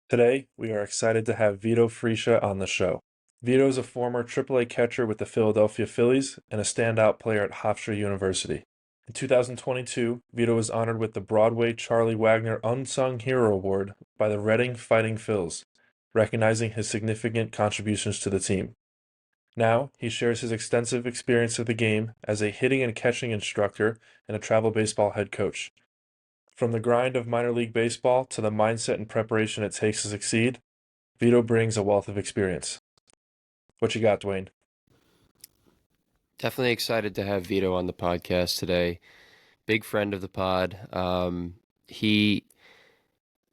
Today, we are excited to have Vito Friscia on the show. Vito is a former AAA catcher with the Philadelphia Phillies and a standout player at Hofstra University. In 2022, Vito was honored with the Broadway Charlie Wagner Unsung Hero Award by the Reading Fighting Phils, recognizing his significant contributions to the team. Now, he shares his extensive experience of the game as a hitting and catching instructor and a travel baseball head coach. From the grind of minor league baseball to the mindset and preparation it takes to succeed, Vito brings a wealth of experience. What you got, Dwayne? Definitely excited to have Vito on the podcast today. Big friend of the pod. He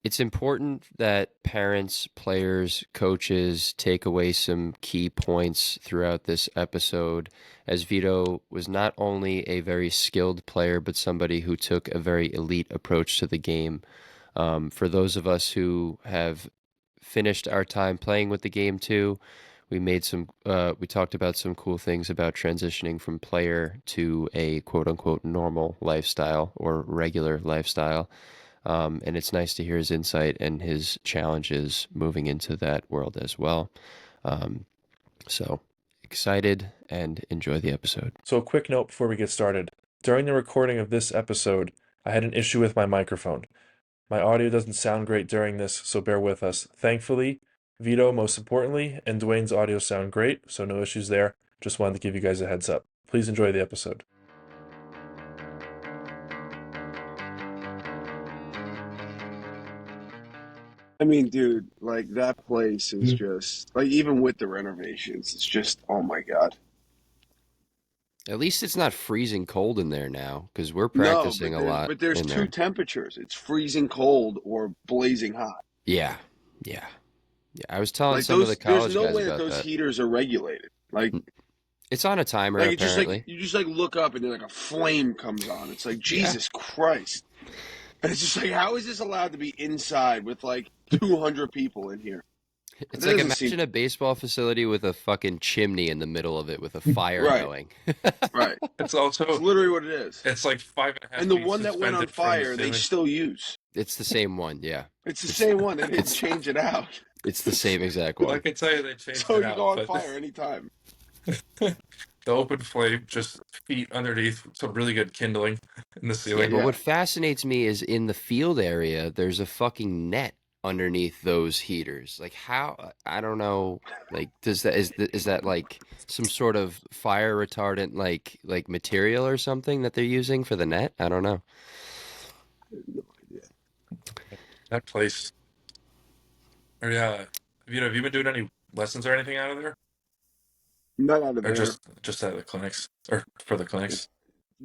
it's important that parents, players, coaches take away some key points throughout this episode, as Vito was not only a very skilled player, but somebody who took a very elite approach to the game. For those of us who have finished our time playing with the game too, we talked about some cool things about transitioning from player to a quote unquote normal lifestyle or regular lifestyle. And it's nice to hear his insight and his challenges moving into that world as well. So excited and enjoy the episode. So, a quick note before we get started. During the recording of this episode, I had an issue with my microphone. My audio doesn't sound great during this, so bear with us. Thankfully, Vito, most importantly, and Dwayne's audio sound great, so no issues there. Just wanted to give you guys a heads up. Please enjoy the episode. I mean, dude, like that place is just like even with the renovations, it's just oh my God. At least it's not freezing cold in there now because we're No, practicing a lot but there's in two there. temperatures. It's freezing cold or blazing hot. Yeah, yeah, yeah. I was telling Like some of the those there's college no guys way that about those that. heaters are regulated. It's on a timer Like it's just like apparently. you just like look up and then like a flame comes on. It's like Yeah. Jesus Christ. And it's just like how is this allowed to be inside with like 200 people in here? That It's like doesn't seem imagine a baseball facility with a fucking chimney in the middle of it with a fire right, going. right. It's It's also, literally what it is. it's like 5.5 And the feet one that went on suspended from the fire, they ceiling. still use. It's the same one, yeah. It's the It's same one. They didn't it's change it out. it's the same exact Well, I one. can tell you they changed So it you go out, on but fire anytime. the open flame, just feet underneath, some really good kindling in the Yeah, ceiling. but what Yeah. fascinates me is in the field area, there's a fucking net underneath those heaters. Like how I don't know. Like is that like some sort of fire retardant like material or something that they're using for the net? I don't know. No idea. That place. Or yeah, have you been doing any lessons or anything out of there, Not out of or there. just at the clinics, or for the clinics?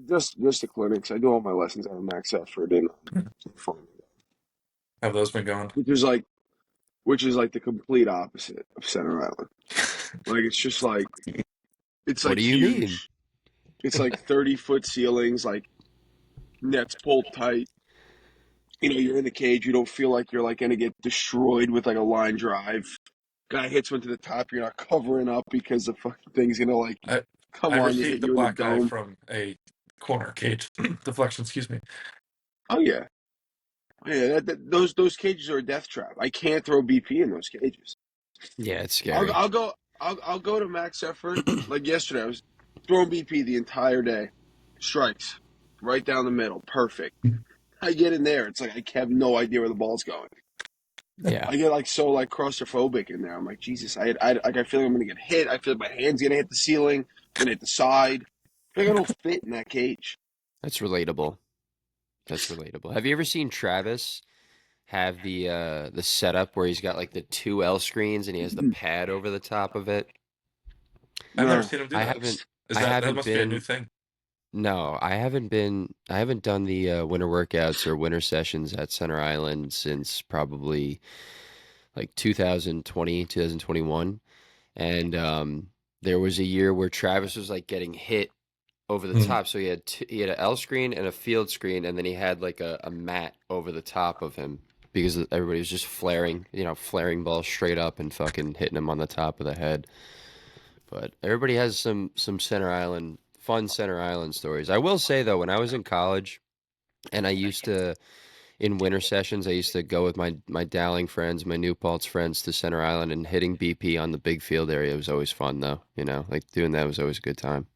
Just the clinics. I do all my lessons out of Max Effort and Farming, Have those been going? which is like which is like the complete opposite of Center Island. Like it's What like do you mean? huge. It's like 30-foot ceilings, like nets pulled tight. You know, you're in the cage. You don't feel like you're like gonna get destroyed with like a line drive. Guy hits one to the top. You're not covering up because the fucking thing's gonna like I come I on you, received hit the you in the black eye dome. from a corner cage deflection. Excuse me. Oh yeah, oh, yeah. Those cages are a death trap. I can't throw BP in those cages. Yeah, it's I'll scary. I'll go I'll go to max effort. Like yesterday, I was throwing BP the entire day. Strikes right down the middle, perfect. I get in there, it's like I have no idea where the ball's going. Yeah. I get like so like claustrophobic in there. I'm like Jesus, I feel like I'm gonna get hit. I feel like my hand's gonna hit the ceiling, gonna hit the side. I feel like I don't fit in that cage. That's relatable. That's relatable. Have you ever seen Travis have the setup where he's got like the two L screens and he has the pad over the top of it? I've never No, seen him do I that. haven't Is I that haven't must be a new been thing? no, I haven't done the winter workouts or winter sessions at Center Island since probably like 2020, 2021. And there was a year where Travis was like getting hit over the Hmm. top. So he had an L screen and a field screen, and then he had like a mat over the top of him because everybody was just flaring, flaring balls straight up and fucking hitting him on the top of the head. But everybody has some Center Island fun Center Island stories. I will say though, when I was in college and I used to in winter sessions, I used to go with my Dowling friends, my New Paltz friends to Center Island, and hitting BP on the big field area was always fun, though. Like doing that was always a good time.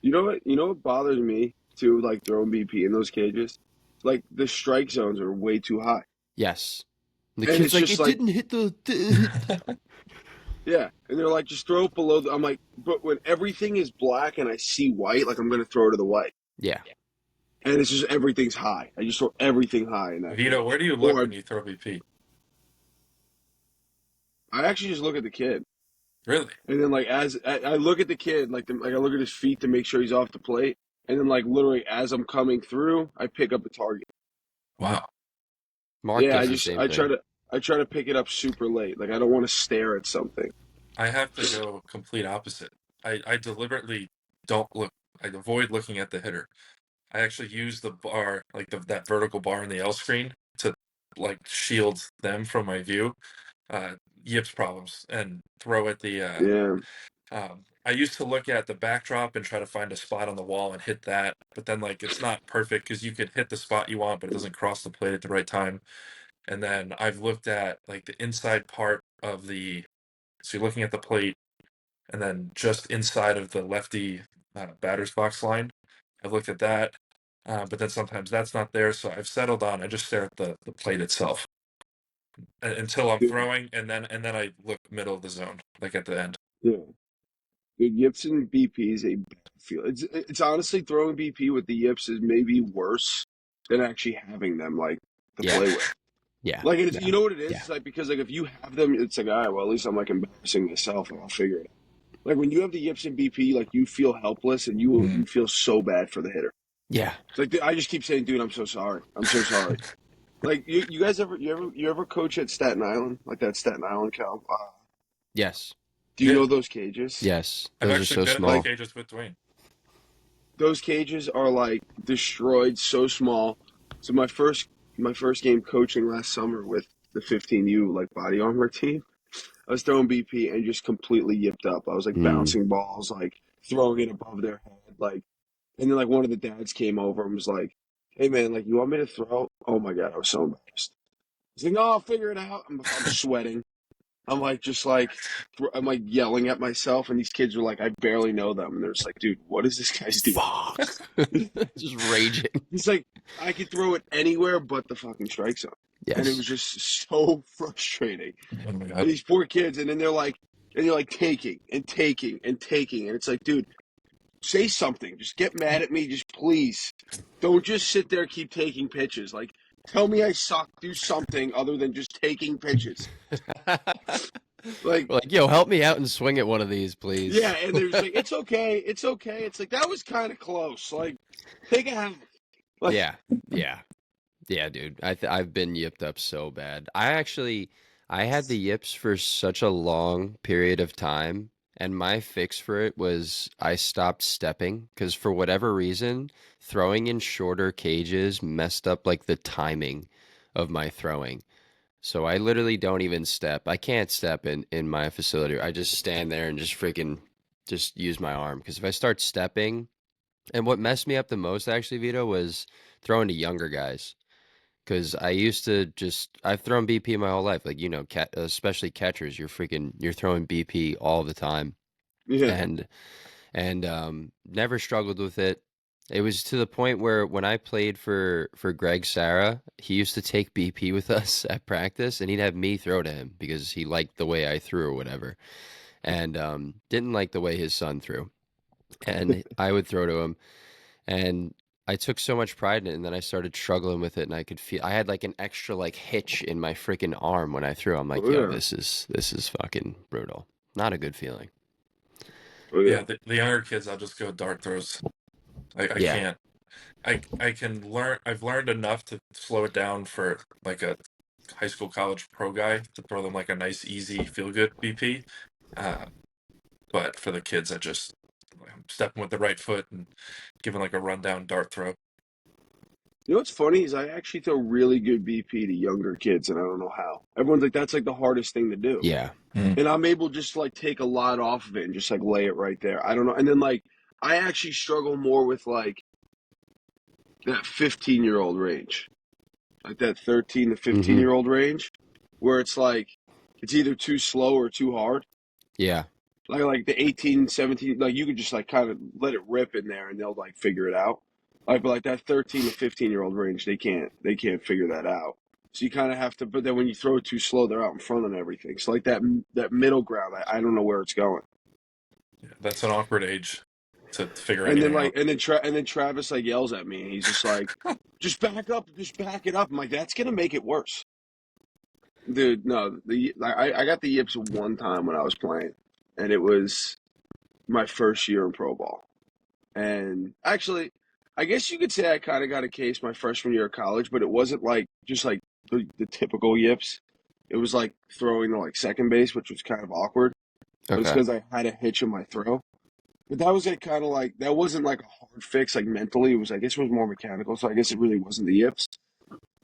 You know what? You know what bothers me too? Like throwing BP in those cages, like the strike zones are way too high, Yes. The and kid's it's like, just it like, didn't hit the. yeah, and they're like, just throw it below. I'm like, but when everything is black and I see white, like I'm gonna throw to the white, Yeah. and it's just everything's high. I just throw everything high in that Vito, where cage, do you look or when you throw BP? I actually just look at the kid. Really? And then like as I look at the kid, like I look at his feet to make sure he's off the plate, and then like literally as I'm coming through, I pick up a target. Wow. Mark Yeah, does the same I thing. try to pick it up super late. Like I don't want to stare at something. I have to go complete opposite. I deliberately don't look. I avoid looking at the hitter. I actually use the bar, like that vertical bar in the L screen, to like shield them from my view. Yips problems, and throw at the. Yeah, I used to look at the backdrop and try to find a spot on the wall and hit that, but then like it's not perfect because you could hit the spot you want, but it doesn't cross the plate at the right time. And then I've looked at like the inside part of the. So you're looking at the plate, and then just inside of the lefty batter's box line. I've looked at that, but then sometimes that's not there. So I've settled on I just stare at the plate itself until I'm dude, throwing, and then I look middle of the zone, like at the end. yeah. Dude, Yips and BP is a bad feel. It's honestly throwing BP with the Yips is maybe worse than actually having them like to Yeah. play with. Yeah. Like it's Yeah. you know what it is? Yeah. It's like because like if you have them, it's like all right, well at least I'm like embarrassing myself and I'll figure it out. Like when you have the Yips and BP, like you feel helpless and you feel so bad for the hitter. Yeah. It's like I just keep saying, dude, I'm so sorry. I'm so sorry. Like you guys ever coach at Staten Island, like that Staten Island Cal? Yes. Do you Yeah, know those cages? Yes. I've Those are actually so been in those small. Like cages with Dwayne. those cages are like destroyed, so small. So my first game coaching last summer with the 15U like body armor team, I was throwing BP and just completely yipped up. I was like Mm. bouncing balls, like throwing it above their head, like. And then like one of the dads came over and was like, "Hey man, like you want me to throw?" Oh my god, I was so embarrassed. He's like, "No, I'll figure it out." I'm sweating. I'm like just like I'm like yelling at myself, and these kids are like, I barely know them, and they're just like, "Dude, what is this guy's doing?" Fuck. Just raging. He's like, I could throw it anywhere but the fucking strike zone, and it Yes. was just so frustrating. Oh my And god. these poor kids, and then they're like taking and taking and taking, and it's like, dude, say something. Just get mad at me. Just please. Don't just sit there keep taking pitches. Like, tell me I suck. Do something other than just taking pitches. We're Like, like, yo, help me out and swing at one of these, yeah, please. and they're just like, it's okay. It's okay. It's like, that was kind of close. Like, take a half. Like, Yeah. Yeah. Yeah, dude. I've been yipped up so bad. I had the yips for such a long period of time, and my fix for it was I stopped stepping because for whatever reason, throwing in shorter cages messed up like the timing of my throwing. So I literally don't even step. I can't step in my facility. I just stand there and just freaking just use my arm because if I start stepping, and what messed me up the most actually, Vito, was throwing to younger guys. Because I used to I've thrown BP my whole life. Like, especially catchers, you're throwing BP all the time. yeah. And, never struggled with it. It was to the point where when I played for Greg Sarah, he used to take BP with us at practice and he'd have me throw to him because he liked the way I threw or whatever. And, didn't like the way his son threw. And I would throw to him. And I took so much pride in it, and then I started struggling with it, and I could feel I had like an extra like hitch in my freaking arm when I threw. I'm like, Oh, yo, yeah. this is fucking brutal. Not a good feeling. Oh, Yeah, yeah. the younger kids, I'll just go dart throws. I Yeah, can't. I can learn. I've learned enough to slow it down for like a high school, college pro guy to throw them like a nice, easy, feel good BP. Uh, but for the kids, I'm stepping with the right foot and giving like a rundown dart throw. You know what's funny is I actually throw really good BP to younger kids, and I don't know how. Everyone's like, that's like the hardest thing to do. yeah, And I'm able just to like take a lot off of it and just like lay it right there. I don't know. And then like I actually struggle more with like that 15-year-old range. like that 13 to 15 Mm-hmm. year old range, where it's like it's either too slow or too hard. Yeah. Like the 18, 17, like you could just like kind of let it rip in there and they'll like figure it out. Like, but like that 13 to 15 year old range, they can't figure that out. So you kind of have to, but then when you throw it too slow, they're out in front and everything. So like that middle ground, I don't know where it's going. Yeah, that's an awkward age to figure And then anything out. like and then Travis like yells at me and he's just like, just back up, just back it up. I'm like, that's gonna make it worse, dude. No, I got the yips one time when I was playing, and it was my first year in pro ball. And actually, I guess you could say I kind of got a case my freshman year of college, but it wasn't like just like the typical yips. It was like throwing to like second base, which was kind of awkward. But it's Okay. because I had a hitch in my throw. But that was it, kind of like that wasn't like a hard fix, like mentally. It was, I guess, it was more mechanical. So I guess it really wasn't the yips.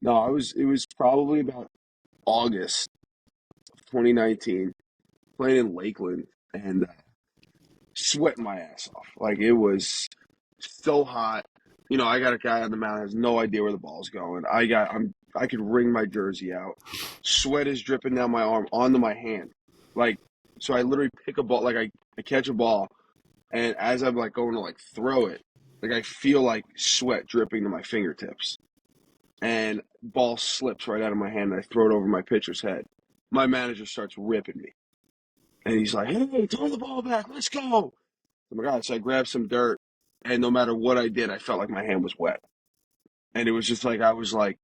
No, I was. It was probably about August of 2019, playing in Lakeland, and sweating my ass off. Like it was so hot. I got a guy on the mound has no idea where the ball's going. I could wring my jersey out. Sweat is dripping down my arm onto my hand. Like so I literally pick a ball, like I catch a ball, and as I'm like going to like throw it, like I feel like sweat dripping to my fingertips. And ball slips right out of my hand and I throw it over my pitcher's head. My manager starts ripping me. And he's like, "Hey, throw the ball back, let's go." Oh my God. So I grabbed some dirt, and no matter what I did, I felt like my hand was wet. And it was just like I was like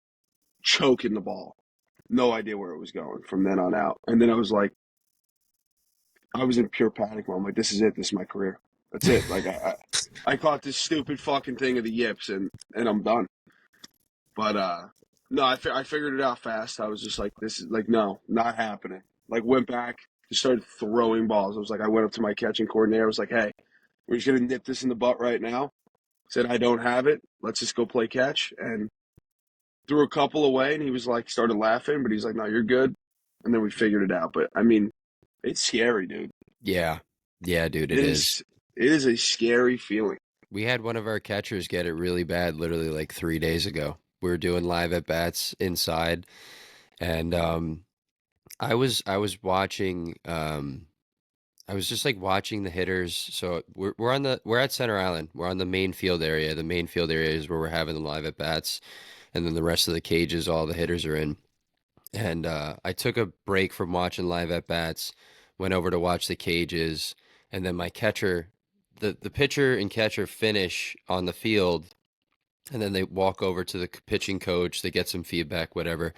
choking the ball. No idea where it was going from then on out. And then I was like, I was in pure panic mode. I'm like, this is it. This is my career. That's it. Like I caught this stupid fucking thing of the yips, and I'm done. But no, I figured it out fast. I was just like, this is like, no, not happening. Like went back, just started throwing balls. I went up to my catching coordinator. I was like, hey, we're just gonna nip this in the butt right now. Said I don't have it. Let's just go play catch. And threw a couple away, and he was like, started laughing, but he's like, no, you're good. And then we figured it out. But I mean, it's scary, dude. Yeah. Yeah, dude, It it is. is. It is a scary feeling. We had one of our catchers get it really bad literally like 3 days ago. We were doing live at bats inside, and I was watching I was just like watching the hitters. So we're at Center Island. We're on the main field area. The main field area is where we're having the live at bats, and then the rest of the cages, all the hitters are in. And I took a break from watching live at bats, went over to watch the cages, and then my catcher, the pitcher and catcher finish on the field, and then they walk over to the pitching coach. They get some feedback, whatever.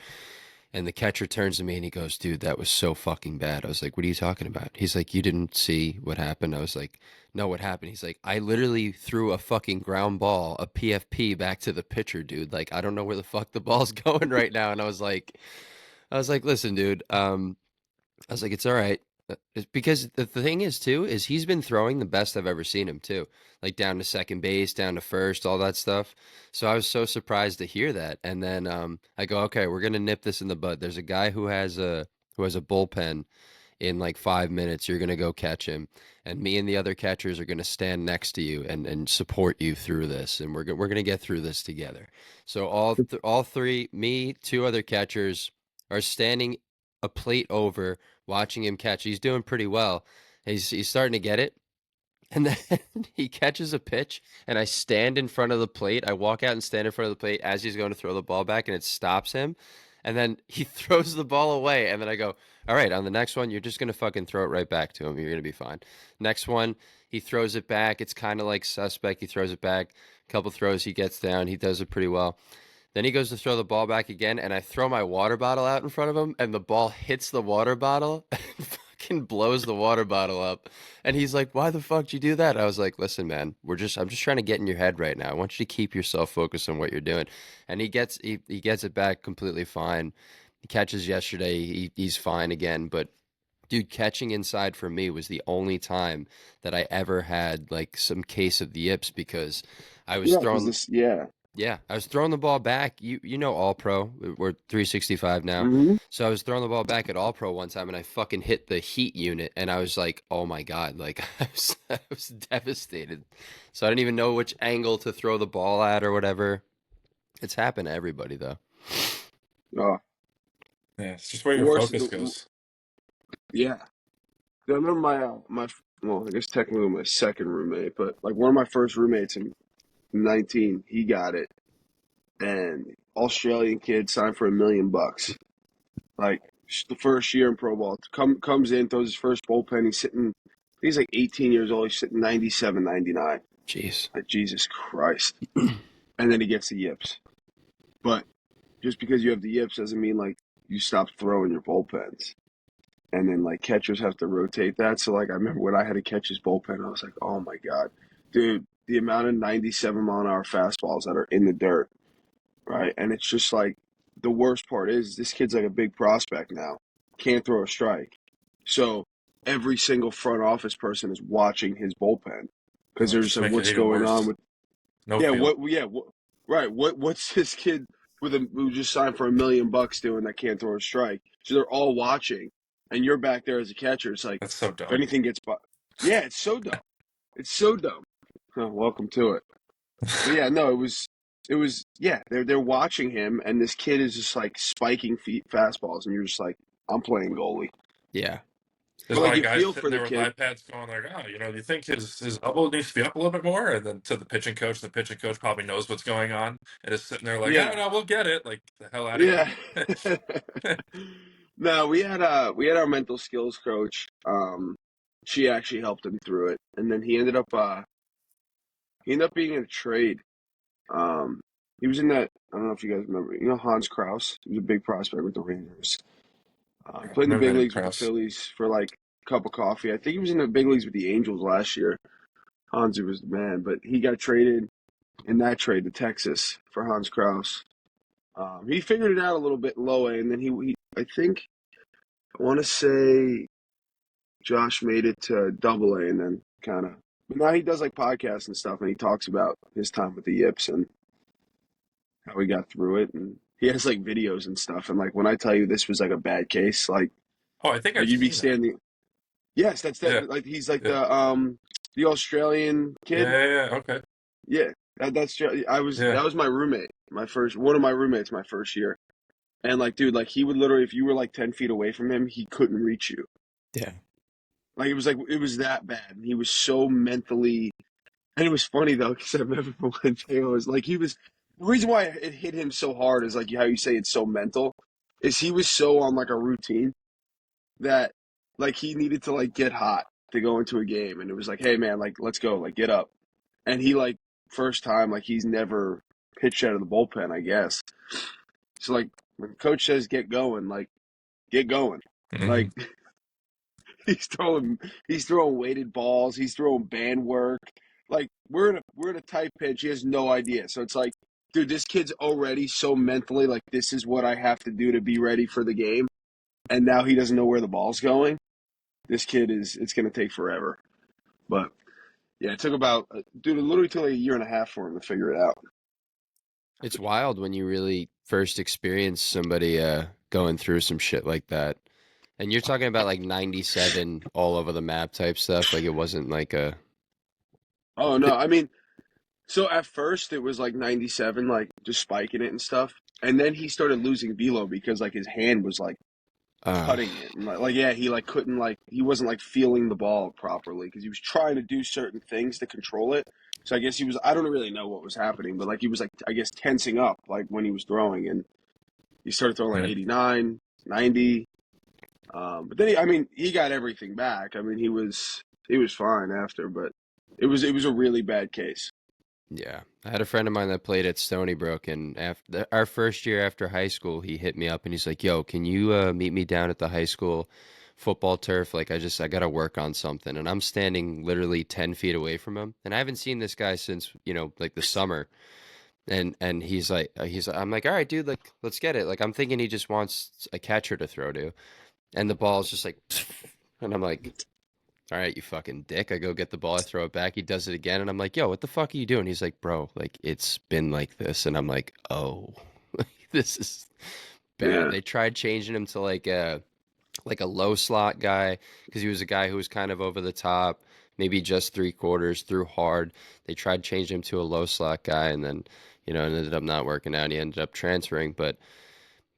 And the catcher turns to me and he goes, "Dude, that was so fucking bad." I was like, "What are you talking about?" He's like, "You didn't see what happened?" I was like, "No, what happened?" He's like, "I literally threw a fucking ground ball, a PFP back to the pitcher, dude. Like, I don't know where the fuck the ball's going right now." And I was like, "Listen, dude, I was like, it's all right." Because the thing is, too, is he's been throwing the best I've ever seen him, too. Like down to second base, down to first, all that stuff. So I was so surprised to hear that. And then I go, okay, we're gonna nip this in the bud. There's a guy who has a bullpen in like 5 minutes. You're gonna go catch him, and me and the other catchers are gonna stand next to you and support you through this, and we're gonna get through this together. So all three, me, two other catchers, are standing a plate over watching him catch. He's doing pretty well. He's starting to get it. And then he catches a pitch, and I stand in front of the plate. I walk out and stand in front of the plate as he's going to throw the ball back, and it stops him. And then he throws the ball away, and then I go, "All right, on the next one, you're just going to fucking throw it right back to him. You're going to be fine." Next one, he throws it back. It's kind of like suspect. He throws it back. A couple throws, he gets down. He does it pretty well. Then he goes to throw the ball back again, and I throw my water bottle out in front of him, and the ball hits the water bottle and fucking blows the water bottle up. And he's like, "Why the fuck did you do that?" I was like, "Listen, man, I'm just trying to get in your head right now. I want you to keep yourself focused on what you're doing." And he gets it back completely fine. He catches yesterday. He's fine again, but dude, catching inside for me was the only time that I ever had like some case of the yips because I was Yeah, because throwing. this. Yeah. Yeah, I was throwing the ball back. You know All Pro. We're 365 now. Mm-hmm. So I was throwing the ball back at All Pro one time and I fucking hit the heat unit and I was like, "Oh my God." Like I was devastated. So I didn't even know which angle to throw the ball at or whatever. It's happened to everybody though. Oh, Yeah, it's just where the your worst. focus goes. Yeah. I remember well, I guess technically my second roommate, but like one of my first roommates in 19, he got it, and Australian kid signed for $1 million. Like the first year in pro ball, comes in, throws his first bullpen. He's like 18 years old. He's sitting 97, 99. Jeez. Like Jesus Christ. And then he gets the yips. But just because you have the yips doesn't mean like you stop throwing your bullpens. And then like catchers have to rotate that. So like I remember when I had to catch his bullpen, I was like, oh my God, dude, the amount of 97-mile-an-hour fastballs that are in the dirt, right? And it's just like the worst part is this kid's like a big prospect now, can't throw a strike. So every single front office person is watching his bullpen because Well, they're just just like, make it what's even going on worse. with No field. right? What's this kid who just signed for $1 million doing that can't throw a strike? So they're all watching, and you're back there as a catcher. It's like That's so if dumb. anything gets by, yeah, it's so dumb. It's so dumb. Oh, welcome to it. But yeah, no, it was yeah. They're watching him, and this kid is just like spiking fastballs, and you're just like, I'm playing goalie. Yeah. But There's like my you guys feel sitting for the there with kid. iPads going like, oh, do you think his elbow needs to be up a little bit more? And then to the pitching coach probably knows what's going on and is sitting there like, oh, Yeah, no, we'll get it. Like, the hell out of yeah. here. No, we had our mental skills coach. She actually helped him through it, and then he ended up being in a trade. Um, he was in that. I don't know if you guys remember. You know Hans Kraus. He was a big prospect with the Rangers. I Played in the remember big that name, leagues with the Kraus. Phillies for like a cup of coffee. I think he was in the big leagues with the Angels last year. Hans was the man, but he got traded in that trade to Texas for Hans Kraus. He figured it out a little bit low A, and then he I think I want to say Josh made it to double A and then kind of. But now he does like podcasts and stuff, and he talks about his time with the Yips and how he got through it, and he has like videos and stuff. And like when I tell you this was like a bad case, Oh, I think like I've you'd be seen that. standing. Yes, that's Yeah, that. Like he's like yeah, the Australian yeah, kid. yeah, yeah. Okay. Yeah, that Yeah. was my roommate, one of my roommates my first year, and like dude, like he would literally if you were like 10 feet away from him, he couldn't reach you. Yeah. Like it was that bad. And he was so mentally, and it was funny though because I remember one day I was like, the reason why it hit him so hard is like how you say it's so mental, is he was so on like a routine that like he needed to like get hot to go into a game, and it was like, hey man, like let's go, like get up, and he like first time like he's never pitched out of the bullpen, I guess. So like when coach says get going, like get going, Hmm. like He's throwing weighted balls. He's throwing band work. Like we're in a tight pitch. He has no idea. So it's like, dude, this kid's already so mentally like this is what I have to do to be ready for the game, and now he doesn't know where the ball's going. This kid is it's gonna take forever. But yeah, it took about dude. It literally took like a year and a half for him to figure it out. It's wild when you really first experience somebody going through some shit like that. And you're talking about like 97 all over the map type stuff. Like it wasn't like a Oh no, I mean, so at first it was like 97, like just spiking it and stuff, and then he started losing velo because like his hand was like uh cutting it. And like yeah, he like couldn't like he wasn't like feeling the ball properly because he was trying to do certain things to control it. So I guess he was I don't really know what was happening, but like he was like I guess tensing up like when he was throwing and he started throwing like Right. 89, 90. But then I mean he got everything back. I mean he was fine after, but it was a really bad case. yeah. I had a friend of mine that played at Stony Brook, and after our first year after high school, he hit me up and he's like, "Yo, can you meet me down at the high school football turf? Like I got to work on something." And I'm standing literally 10 feet away from him, and I haven't seen this guy since, like the summer. And I'm like, "All right, dude, like let's get it." Like I'm thinking he just wants a catcher to throw to. And the ball's just like, and I'm like, all right, you fucking dick. I go get the ball, I throw it back. He does it again. And I'm like, yo, what the fuck are you doing? He's like, bro, like it's been like this. And I'm like, oh, this is bad. Yeah. They tried changing him to like a low slot guy because he was a guy who was kind of over the top, maybe just three quarters, threw hard. They tried changing him to a low slot guy, and then, it ended up not working out. He ended up transferring. But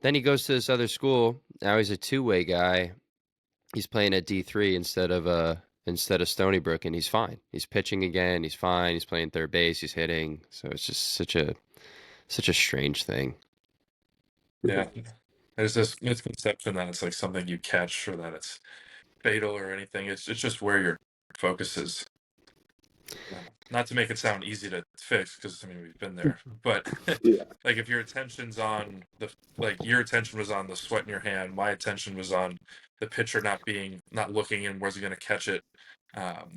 Then he goes to this other school. Now he's a two-way guy. He's playing at D3 instead of Stony Brook, and he's fine. He's pitching again. He's fine. He's playing third base. He's hitting. So it's just such a strange thing. Yeah. There's this misconception that it's like something you catch or that it's fatal or anything. It's just where your focus is. Not to make it sound easy to fix, because I mean we've been there, but Yeah. like if your attention's on your attention was on the sweat in your hand, my attention was on the pitcher not looking and where's he going to catch it,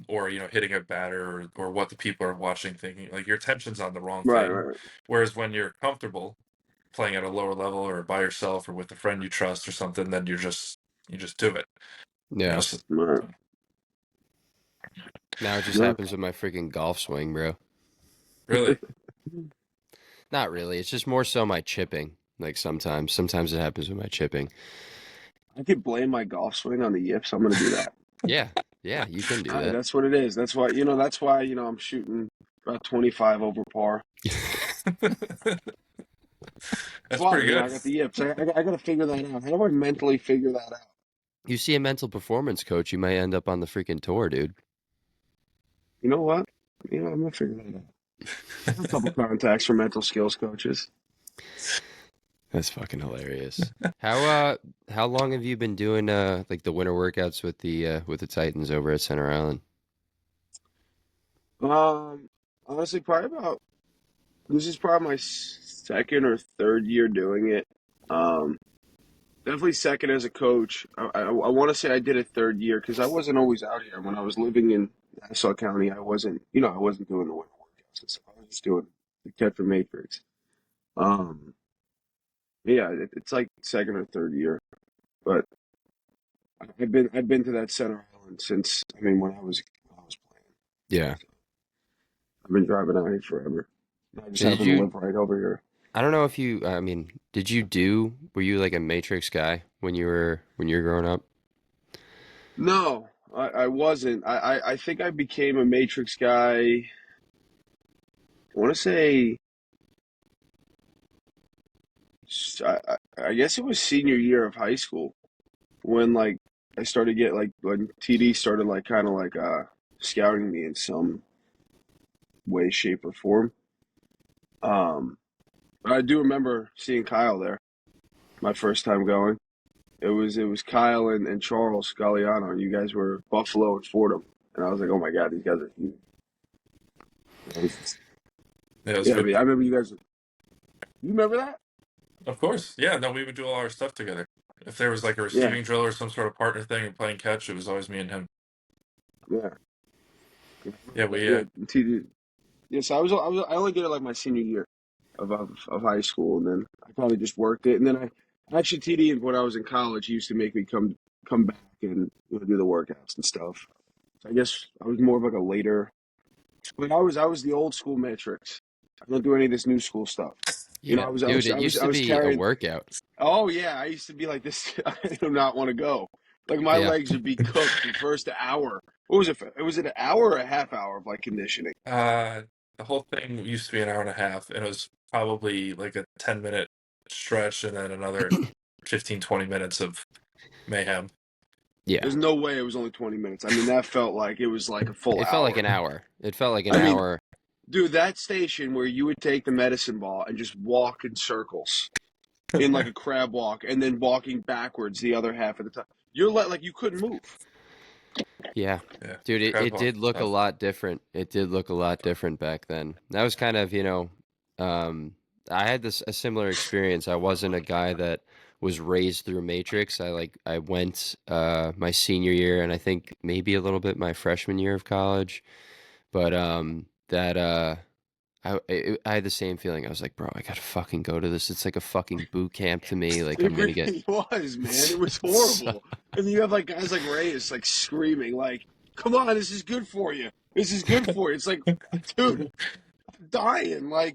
or hitting a batter or what the people are watching thinking. Like your attention's on the wrong Right, thing. right. Whereas when you're comfortable playing at a lower level or by yourself or with a friend you trust or something, then you just do it. Yeah. So, Right. Now it just Yeah. happens with my freaking golf swing, bro. really. Not really. It's just more so my chipping. Like sometimes it happens with my chipping. I could blame my golf swing on the yips. I'm gonna do that. Yeah, you can do that. That's what it is. That's why I'm shooting about 25 over par. That's Why? pretty good. I got the yips. I got to figure that out. How do I mentally figure that out? You see a mental performance coach, you might end up on the freaking tour, dude. You know what? I'm gonna figure that out. I have a couple contacts for mental skills coaches. That's fucking hilarious. How long have you been doing like the winter workouts with the Titans over at Center Island? Honestly, this is probably my second or third year doing it. Definitely second as a coach. I want to say I did it third year because I wasn't always out here. When I was living in Nassau County, I wasn't doing the winter workouts and stuff. I was just doing the Tetra Matrix. Yeah, it's like second or third year, but I've been to that Center Island since when I was playing. Yeah. I've been driving out here forever. I just Did happen to you? live right over here. I don't know if you. I mean, were you like a Matrix guy when you were growing up? No, I wasn't. I think I became a Matrix guy. I want to say, I guess it was senior year of high school when I started when TD started kind of scouting me in some way, shape, or form. But I do remember seeing Kyle there my first time going. It was Kyle and Charles Galliano. You guys were Buffalo and Fordham, and I was like, oh my god, these guys are huge. Yeah, it was Yeah, good. I remember you guys. You remember that? Of course. Yeah, no, we would do all our stuff together. If there was like a Yeah, receiving drill or some sort of partner thing and playing catch, it was always me and him. yeah, Yeah, yeah. TD. Yeah, so I only did it my senior year of high school, and then I probably just worked it, and then I actually TD when I was in college. He used to make me come back and do the workouts and stuff. So I guess I was more of a later. But I was the old school metrics. I don't do any of this new school stuff. Yeah, dude, it used I to was be a carrying. workout. Oh yeah, I used to be like this. I do not want to go. Like my Yeah, legs would be cooked the first hour. What was it? Was it an hour or a half hour of conditioning? The whole thing used to be an hour and a half, and it was probably like a 10-minute stretch and then another 15, 20 minutes of mayhem. yeah. There's no way it was only 20 minutes. I mean, that felt like it was like a full It hour. felt like an hour. It felt like an I mean, hour. dude, that station where you would take the medicine ball and just walk in circles in like a crab walk and then walking backwards the other half of the time. You're like you couldn't move. Yeah, Yeah, dude, it crab did look a tough. lot different. It did look a lot different back then. That was kind of, I had a similar experience. I wasn't a guy that was raised through Matrix. I went my senior year and I think maybe a little bit my freshman year of college, but that I had the same feeling. I was like, bro, I gotta fucking go to this. It's like a fucking boot camp to me. Like It I'm gonna get really was, man. It was so, horrible. And you have guys like Reyes screaming "Come on, this is good for you. This is good for you." It's like, dude, I'm dying. I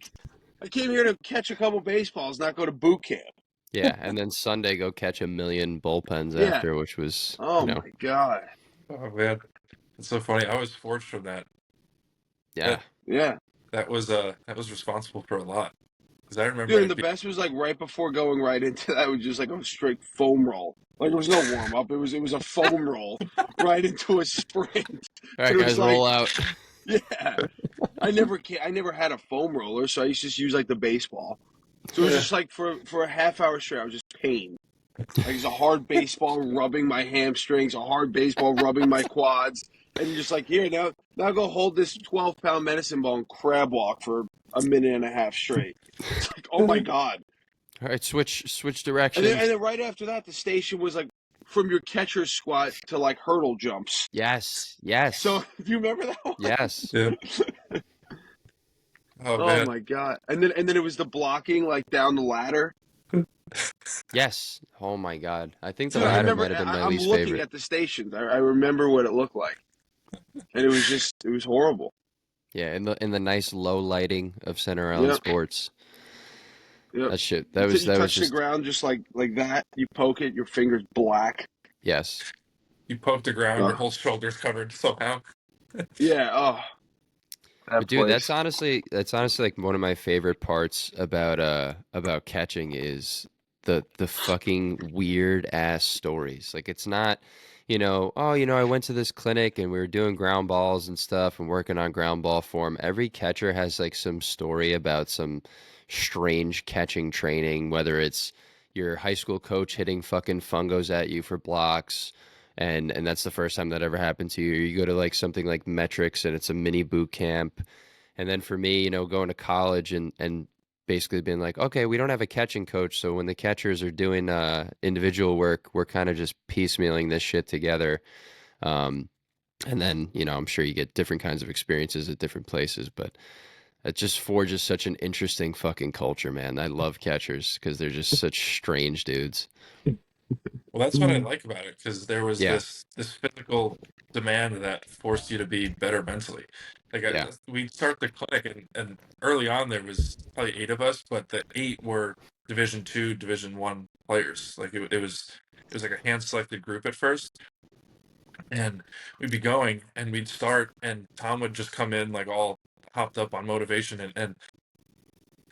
came here to catch a couple baseballs, not go to boot camp. yeah. And then Sunday go catch a million bullpens Yeah. after, which was Oh my god. Oh man, it's so funny. I was forged from that. yeah. Yeah. That was responsible for a lot. Because I remember Dude, and it the being, best was like right before going right into that was just like a straight foam roll. Like there was no warm up. It was a foam roll right into a sprint. All But right, it was guys, like, roll out. yeah. I never had a foam roller, so I used to just use like the baseball. So it was yeah. just like for a half hour straight, I was just pain. Like it's a hard baseball rubbing my hamstrings, a hard baseball rubbing my quads, and you're just like, here now go hold this 12-pound medicine ball and crab walk for a minute and a half straight. It's like, oh my god. All right, switch And then, directions. and then right after that, the station was like from your catcher's squat to like hurdle jumps. Yes, So yes, do you remember that one? yes, Yeah. Oh Oh man. my god! And then it was the blocking like down the ladder. yes. Oh my God, I think the Dude, I ladder remember. might have been my I'm least looking favorite. at the stations. I remember what it looked like, and it was horrible. Yeah, in the nice low lighting of Center Island Yep, Sports. yep. That shit. You That was touch the just ground just like that. You poke it, your fingers black. yes. You poke the ground, your Uh, whole shoulder's covered somehow. yeah. Oh, that But dude, place. that's honestly like one of my favorite parts about catching is the fucking weird ass stories. Like it's not, oh, I went to this clinic and we were doing ground balls and stuff and working on ground ball form. Every catcher has like some story about some strange catching training, whether it's your high school coach hitting fucking fungos at you for blocks, and that's the first time that ever happened to you. You go to like something like metrics and it's a mini boot camp. And then for me, going to college and basically being like, okay, we don't have a catching coach, so when the catchers are doing individual work, we're kind of just piecemealing this shit together. um, and then I'm sure you get different kinds of experiences at different places, but it just forges such an interesting fucking culture, man. I love catchers because they're just such strange dudes. Well, that's what I like about it, because there was Yeah, this physical demand that forced you to be better mentally. Like yeah, we'd start the clinic, and early on there was probably 8 of us, but the 8 were Division 2, Division 1 players. Like it was like a hand selected group at first, and we'd be going and we'd start, and Tom would just come in like all hopped up on motivation and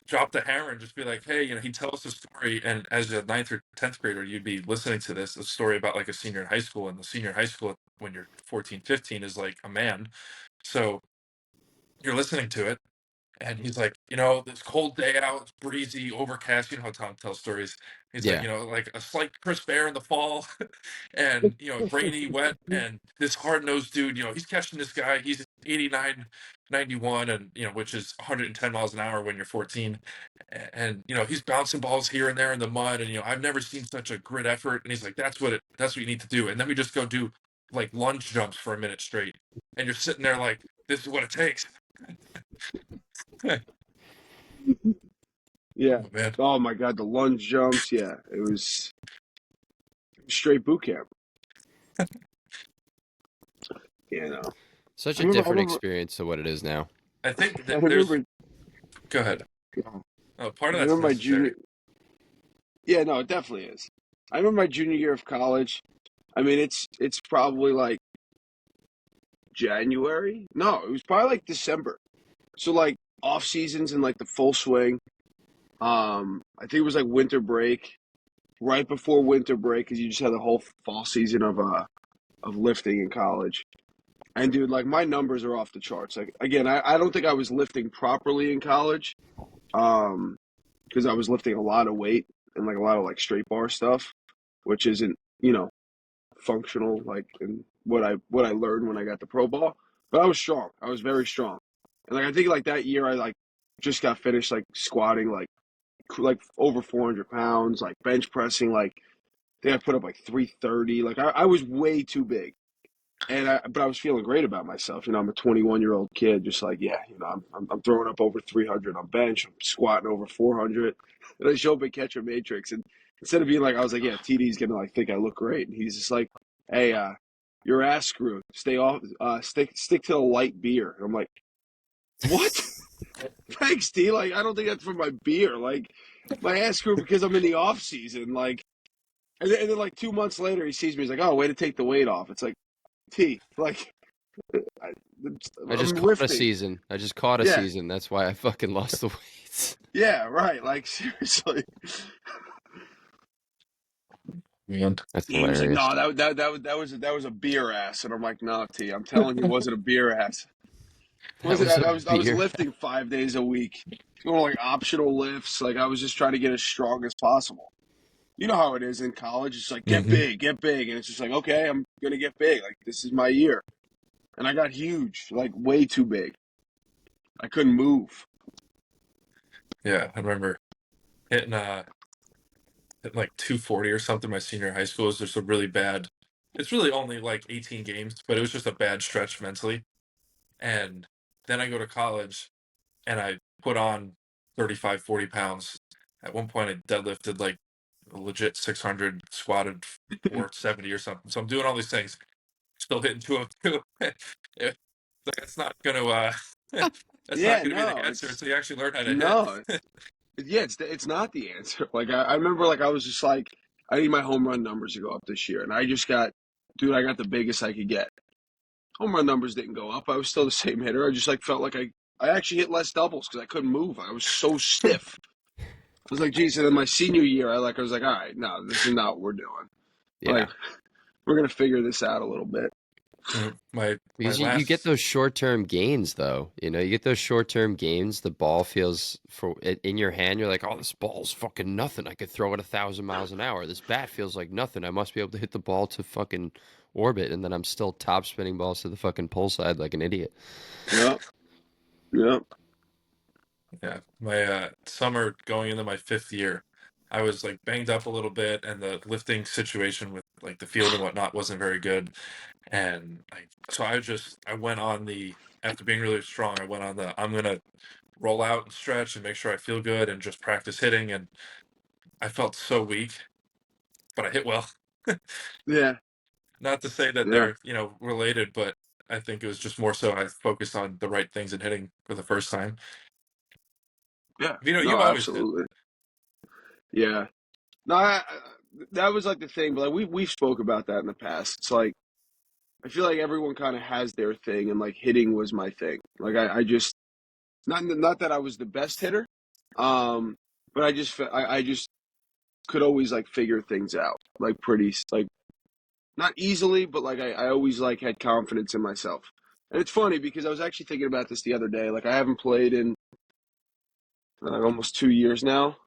drop the hammer and just be like, hey, he'd tell us a story. And as a ninth or 10th grader, you'd be listening to this, a story about like a senior in high school. And the senior in high school, when you're 14, 15, is like a man. So you're listening to it. And he's like, this cold day out, it's breezy, overcast. You know how Tom tells stories. He's like, yeah. like a slight crisp air in the fall, and rainy, wet, and this hard-nosed dude, he's catching this guy. He's 89, 91, and which is 110 miles an hour when you're 14, and he's bouncing balls here and there in the mud, and I've never seen such a grit effort. And he's like, that's what you need to do. And then we just go do like lunge jumps for a minute straight, and you're sitting there like, this is what it takes. Yeah. Oh man. Oh my god, the lunge jumps. Yeah, it was straight boot camp. You know. Such I a remember. I different remember. experience to what it is now. I think I that there's. remember. Go ahead. Oh, part I of that's remember my necessary. junior. Yeah, no, it definitely is. I remember my junior year of college. I mean, it's probably like January. No, it was probably like December. So like off seasons and like the full swing. I think it was like winter break, right before winter break, because you just had the whole fall season of lifting in college. And dude, like my numbers are off the charts. Like again, I don't think I was lifting properly in college, um, because I was lifting a lot of weight and like a lot of like straight bar stuff, which isn't functional like in what I learned when I got the pro ball. But I was strong. I was very strong, and like I think like that year I like just got finished like squatting like over 400 pounds, like bench pressing like I think I put up like 330. Like I was way too big. But I was feeling great about myself. I'm a 21-year-old kid, just like, yeah, I'm throwing up over 300 on bench. I'm squatting over 400. And I show up at Catcher Matrix, and instead of being like, I was like, yeah, TD's gonna like think I look great, and he's just like, hey, your ass screwed. Stay off. Stick to the light beer. And I'm like, what? Thanks, T. Like, I don't think that's for my beer. Like, my ass screwed because I'm in the off season. Like, and then like 2 months later, he sees me. He's like, oh, way to take the weight off. It's like, T, like I just I'm caught a lifting. season. I just caught a Yeah, season. That's why I fucking lost the weight. yeah, right. Like seriously. Man. That's He was like, hilarious. no, that was a beer ass, and I'm like, no, T, I'm telling you, it wasn't a beer ass. That Was it? was a I was beer. lifting 5 days a week, doing like optional lifts. Like I was just trying to get as strong as possible. You know how it is in college. It's like Mm-hmm. get big, and it's just like, okay, I'm gonna get big. Like this is my year, and I got huge, like way too big. I couldn't move. Yeah, I remember hitting hitting like 240 or something my senior year of high school. It was just a really bad. It's really only like 18 games, but it was just a bad stretch mentally. And then I go to college and I put on 35, 40 pounds. At one point, I deadlifted like a legit 600, squatted 470 or something. So I'm doing all these things, still hitting 202. That's not going to that's not Yeah, going to be the no, answer it's until you actually learn how to hit. no, yeah, it's not the answer. Like I remember, like I was just like, I need my home run numbers to go up this year, and I just got, dude, I got the biggest I could get. Home run numbers didn't go up. I was still the same hitter. I just like felt like I actually hit less doubles because I couldn't move. I was so stiff. I was like, geez. And then my senior year, I was like, all right, no, this is not what we're doing. Yeah. Like we're gonna figure this out a little bit. My Because you get last those short-term gains, though. You know, you get those short-term gains. The ball feels in your hand. You're like, oh, this ball's fucking nothing. I could throw it 1,000 miles an hour. This bat feels like nothing. I must be able to hit the ball to fucking orbit, and then I'm still top spinning balls to the fucking pull side like an idiot. Yep, yep. Yeah, my summer going into my 5th year, I was like banged up a little bit, and the lifting situation with like the field and whatnot wasn't very good. And I went on the after being really strong, I went on the I'm gonna roll out and stretch and make sure I feel good and just practice hitting. And I felt so weak, but I hit well. Yeah, Not to say that yeah, they're related, but I think it was just more so I focused on the right things and hitting for the first time. yeah. You've No, always hit. absolutely. Yeah. No, that was like the thing. But like we spoke about that in the past. It's like I feel like everyone kind of has their thing, and like hitting was my thing. Like I just not that I was the best hitter, um, but I just could always like figure things out like pretty like not easily, but like I always like had confidence in myself. And it's funny because I was actually thinking about this the other day. Like I haven't played in like almost 2 years now,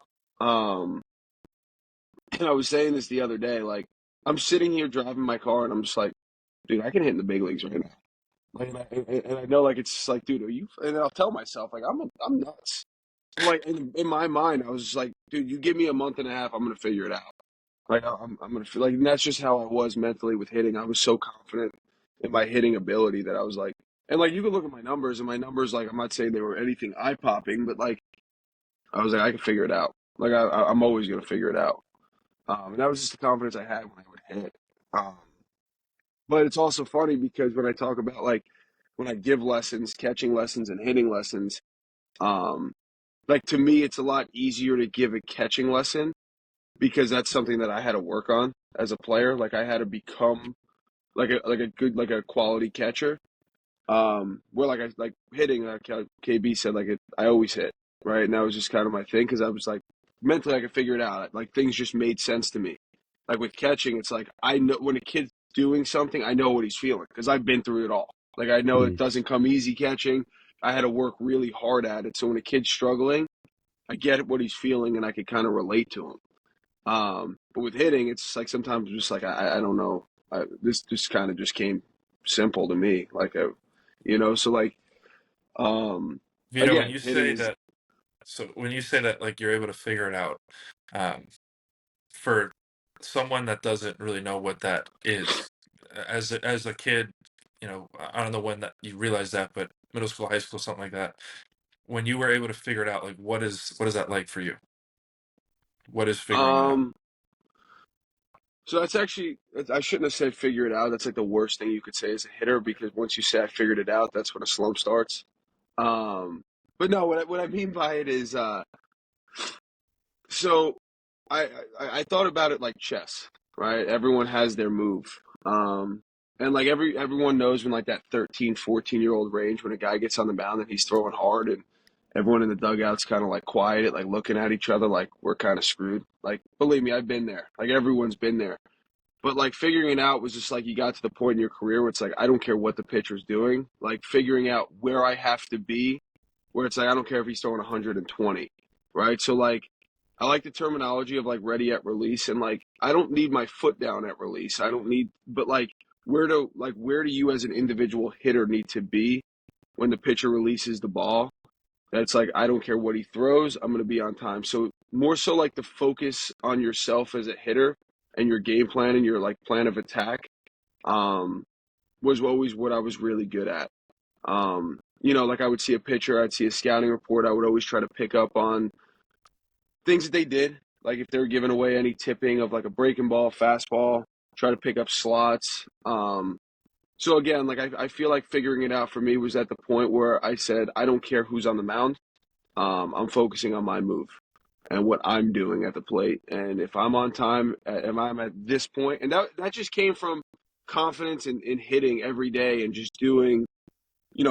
um, and I was saying this the other day. Like I'm sitting here driving my car, and I'm just like, dude, I can hit in the big leagues right now. Like, and I know, like, it's just like, dude, are you? And I'll tell myself, like, I'm nuts. Like, in my mind, I was just like, dude, you give me a month and a half, I'm gonna figure it out. Like, I'm gonna feel like, and that's just how I was mentally with hitting. I was so confident in my hitting ability that I was like, and like, you could look at my numbers, and my numbers, like, I'm not saying they were anything eye popping, but like, I was like, I can figure it out. Like, I'm always gonna figure it out. And that was just the confidence I had when I would hit. Um, but it's also funny because when I talk about like when I give lessons, catching lessons and hitting lessons, um, like to me it's a lot easier to give a catching lesson because that's something that I had to work on as a player. Like I had to become like a good like a quality catcher. Where like I like hitting, like KB said, like I always hit, right? And that was just kind of my thing because I was like mentally I could figure it out. Like things just made sense to me. Like with catching, it's like I know when a kid's doing something, I know what he's feeling because I've been through it all. Like I know it Mm. doesn't come easy catching. I had to work really hard at it. So when a kid's struggling, I get what he's feeling and I could kind of relate to him. But with hitting, it's like sometimes just like I don't know. This just kind of just came simple to me. Like so like Vito, again, hitting is when you say that, like you're able to figure it out, um, for someone that doesn't really know what that is, as a kid, I don't know when that you realize that, but middle school, high school, something like that. When you were able to figure it out, like what is that like for you? What is figuring it out? um so that's actually I shouldn't have said figure it out. That's like the worst thing you could say as a hitter because once you say I figured it out, that's when a slump starts. Um but no, what I mean by it is so I thought about it like chess, right? Everyone has their move. And like everyone knows when like that 13, 14-year-old range, when a guy gets on the mound and he's throwing hard and everyone in the dugout's kind of like quiet, like looking at each other like we're kind of screwed. Like, believe me, I've been there. Like, everyone's been there. But like figuring it out was just like you got to the point in your career where it's like I don't care what the pitcher's doing. Like figuring out where I have to be, where it's like I don't care if he's throwing 120, right? So like I like the terminology of like ready at release, and like I don't need my foot down at release. I don't need, but like where do you as an individual hitter need to be when the pitcher releases the ball? That's like I don't care what he throws, I'm going to be on time. So more so like the focus on yourself as a hitter and your game plan and your like plan of attack um, was always what I was really good at. Like I would see a pitcher, I'd see a scouting report, I would always try to pick up on things that they did, like if they were giving away any tipping of like a breaking ball, fastball, try to pick up slots. So again, like I feel like figuring it out for me was at the point where I said, I don't care who's on the mound. I'm focusing on my move and what I'm doing at the plate. And if I'm on time, if I'm at this point, and that just came from confidence in hitting every day and just doing,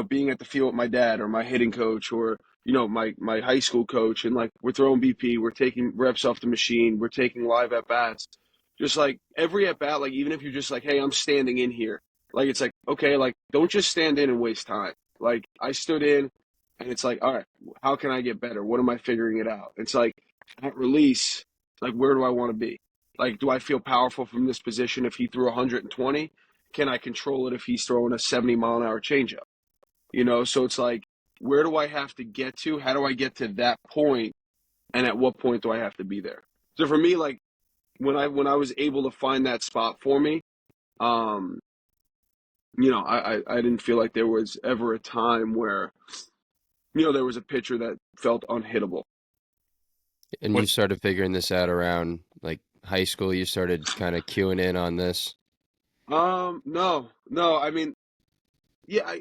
being at the field with my dad or my hitting coach or, my high school coach. And like, we're throwing BP, we're taking reps off the machine, we're taking live at bats. Just like every at bat, like even if you're just like, hey, I'm standing in here. Like, it's like, okay, like don't just stand in and waste time. Like I stood in and it's like, all right, how can I get better? What am I figuring it out? It's like at release, like where do I want to be? Like, do I feel powerful from this position if he threw 120? Can I control it if he's throwing a 70-mile-an-hour changeup? So it's like, where do I have to get to? How do I get to that point? And at what point do I have to be there? So for me, like when I was able to find that spot for me, um, I didn't feel like there was ever a time where, there was a pitcher that felt unhittable. And you started figuring this out around like high school. You started kind of queuing in on this. No. I mean, yeah, a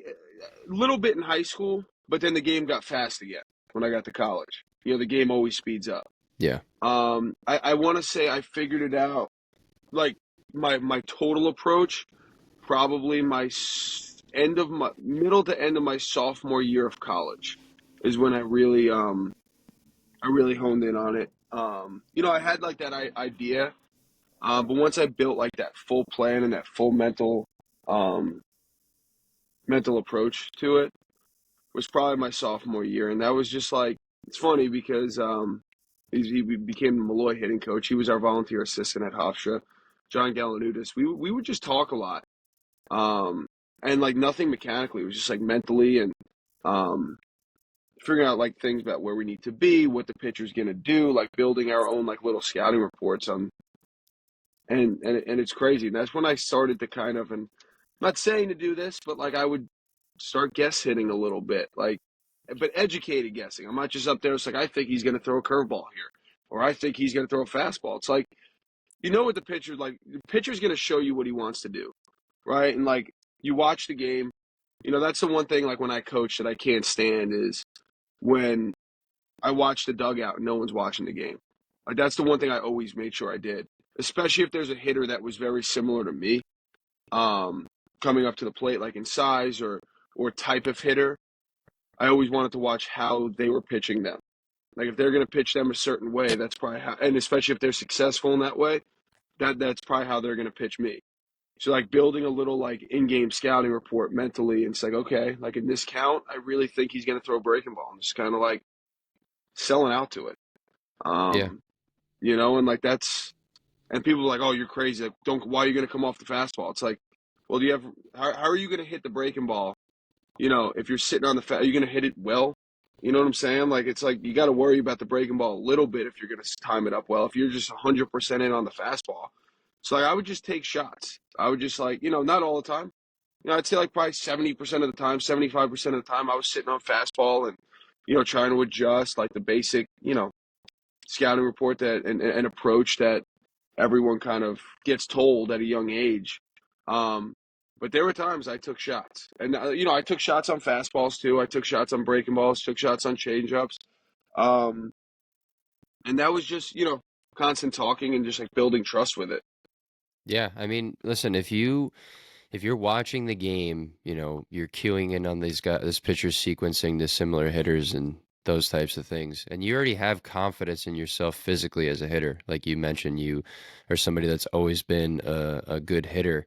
little bit in high school, but then the game got fast again when I got to college. The game always speeds up. Yeah. I want to say I figured it out, like my total approach, probably middle to end of my sophomore year of college is when I really honed in on it. I had like that idea, but once I built like that full plan and that full mental approach to it was probably my sophomore year, and that was just like it's funny because he became the Malloy hitting coach. He was our volunteer assistant at Hofstra, John Galanudis. We would just talk a lot, and like nothing mechanically. It was just like mentally and figuring out like things about where we need to be, what the pitcher's gonna do, like building our own like little scouting reports on. And it's crazy. And that's when I started to kind of, and I'm not saying to do this, but like I would start guess hitting a little bit, like, but educated guessing. I'm not just up there. It's like I think he's going to throw a curveball here, or I think he's going to throw a fastball. It's like what the pitcher like. The pitcher's going to show you what he wants to do, right? And like you watch the game, that's the one thing like when I coach that I can't stand is when I watch the dugout and no one's watching the game. Like that's the one thing I always made sure I did, especially if there's a hitter that was very similar to me, coming up to the plate, like in size or type of hitter. I always wanted to watch how they were pitching them. Like if they're going to pitch them a certain way, that's probably how, and especially if they're successful in that way, that's probably how they're going to pitch me. So like building a little like in-game scouting report mentally, and it's like, okay, like in this count, I really think he's going to throw a breaking ball. I'm just kind of like selling out to it. Yeah. And like and people are like, oh, you're crazy. Like, why are you going to come off the fastball? It's like, well, how are you going to hit the breaking ball? If you're sitting on are you going to hit it well? You know what I'm saying? Like, it's like, you got to worry about the breaking ball a little bit if you're going to time it up well. If you're just 100% in on the fastball. So like, I would just take shots. I would just like, not all the time. I'd say like probably 70% of the time, 75% of the time I was sitting on fastball and, trying to adjust like the basic, scouting report that and approach that everyone kind of gets told at a young age. But there were times I took shots, and I took shots on fastballs too. I took shots on breaking balls, took shots on changeups, and that was just constant talking and just like building trust with it. Yeah. I mean, listen, if if you're watching the game, you know, you're cueing in on these guys, this pitcher's sequencing to similar hitters and those types of things, and you already have confidence in yourself physically as a hitter, like you mentioned, you are somebody that's always been a good hitter,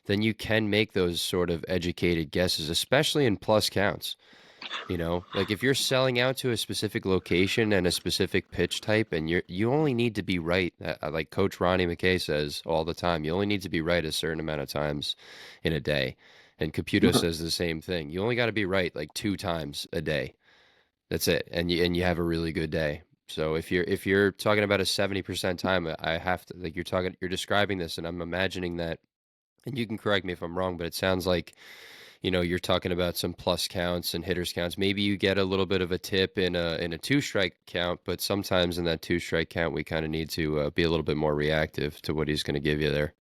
then you can make those sort of educated guesses, especially in plus counts. You know, like if you're selling out to a specific location and a specific pitch type, and you only need to be right, like Coach Ronnie McKay says all the time, you only need to be right a certain amount of times in a day. And Caputo says the same thing. You only got to be right like 2 times a day. That's it, and you have a really good day. So if you're talking about a 70% time, I have to like you're describing this, and I'm imagining that, and you can correct me if I'm wrong, but it sounds like you're talking about some plus counts and hitters counts. Maybe you get a little bit of a tip in a two strike count, but sometimes in that two strike count, we kind of need to be a little bit more reactive to what he's going to give you there.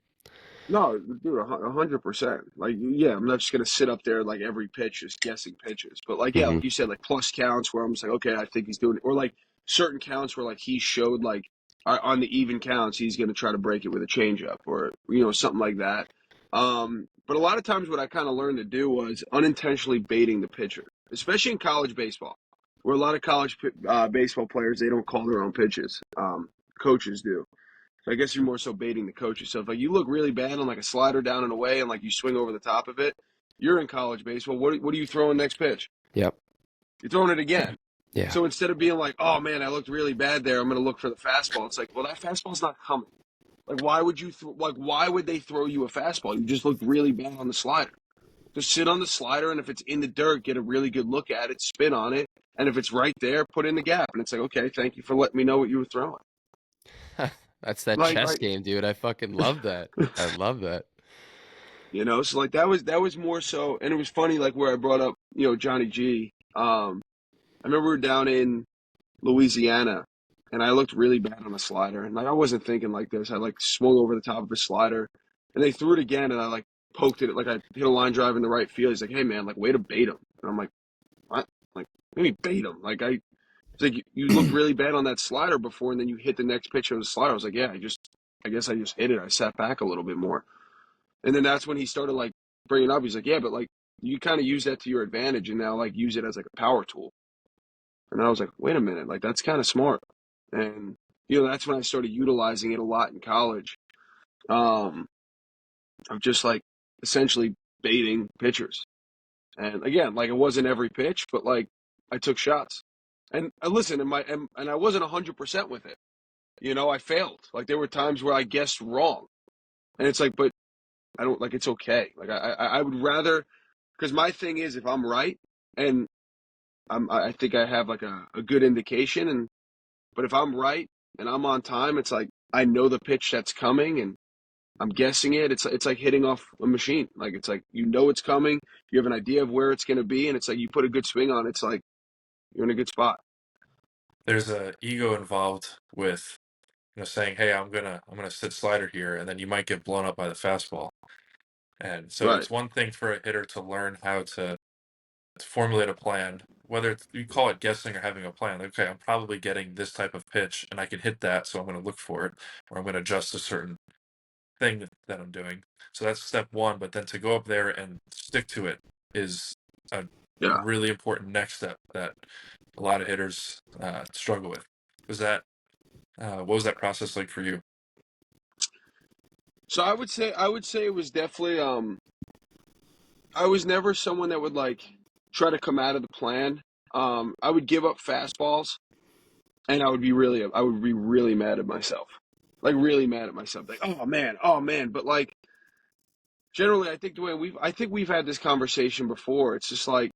No, dude, 100%. Like, yeah, I'm not just gonna sit up there like every pitch just guessing pitches, but like, yeah, Hmm. like you said, like plus counts where I'm just like, okay, I think he's doing it, or like certain counts where like he showed like on the even counts he's gonna try to break it with a changeup or something like that. But a lot of times what I kind of learned to do was unintentionally baiting the pitcher, especially in college baseball, where a lot of college baseball players they don't call their own pitches. Coaches do. So I guess you're more so baiting the coaches. So if like you look really bad on like a slider down and away and like you swing over the top of it, you're in college baseball. What are you throwing next pitch? Yep. You're throwing it again. Yeah. So instead of being like, oh man, I looked really bad there, I'm going to look for the fastball. It's like, well, that fastball's not coming. Like why would why would they throw you a fastball? You just looked really bad on the slider. Just sit on the slider, and if it's in the dirt, get a really good look at it, spin on it, and if it's right there, put in the gap. And it's like, okay, thank you for letting me know what you were throwing. That's that Like, chess like game, dude. I fucking love that. I love that. So like that was more so, and it was funny like where I brought up Johnny G. I remember we were down in Louisiana, and I looked really bad on a slider, and like I wasn't thinking like this. I like swung over the top of a slider, and they threw it again, and I like poked it like I hit a line drive in the right field. He's like, "Hey man, like way to bait him," and I'm like, "What? Like maybe bait him?" Like it's like you looked really bad on that slider before, and then you hit the next pitch on the slider. I was like, "Yeah, I guess I just hit it. I sat back a little bit more." And then that's when he started like bringing up. He's like, yeah, but like you kind of use that to your advantage and now like use it as like a power tool. And I was like, wait a minute, like that's kind of smart. And that's when I started utilizing it a lot in college. Um, of just like essentially baiting pitchers. And again, like it wasn't every pitch, but like I took shots. And listen, and I wasn't 100% with it. I failed. Like there were times where I guessed wrong. And it's like, but I don't like it's okay. Like I would rather because my thing is if I'm right and I think I have like a good indication but if I'm right and I'm on time, it's like I know the pitch that's coming and I'm guessing it. It's like hitting off a machine. Like it's like it's coming. You have an idea of where it's going to be, and it's like you put a good swing on. It's like you're in a good spot. There's a ego involved with saying, "Hey, I'm gonna sit slider here," and then you might get blown up by the fastball. And so Right. it's one thing for a hitter to learn how to formulate a plan, whether you call it guessing or having a plan. Like, okay, I'm probably getting this type of pitch, and I can hit that, so I'm going to look for it, or I'm going to adjust a certain thing that I'm doing. So that's step one. But then to go up there and stick to it is a Yeah. really important next step that a lot of hitters struggle with. Was that what was that process like for you? So I would say it was definitely I was never someone that would like try to come out of the plan. I would give up fastballs and I would be really mad at myself. Like really mad at myself. Like, oh man. But like generally I think we've had this conversation before. It's just like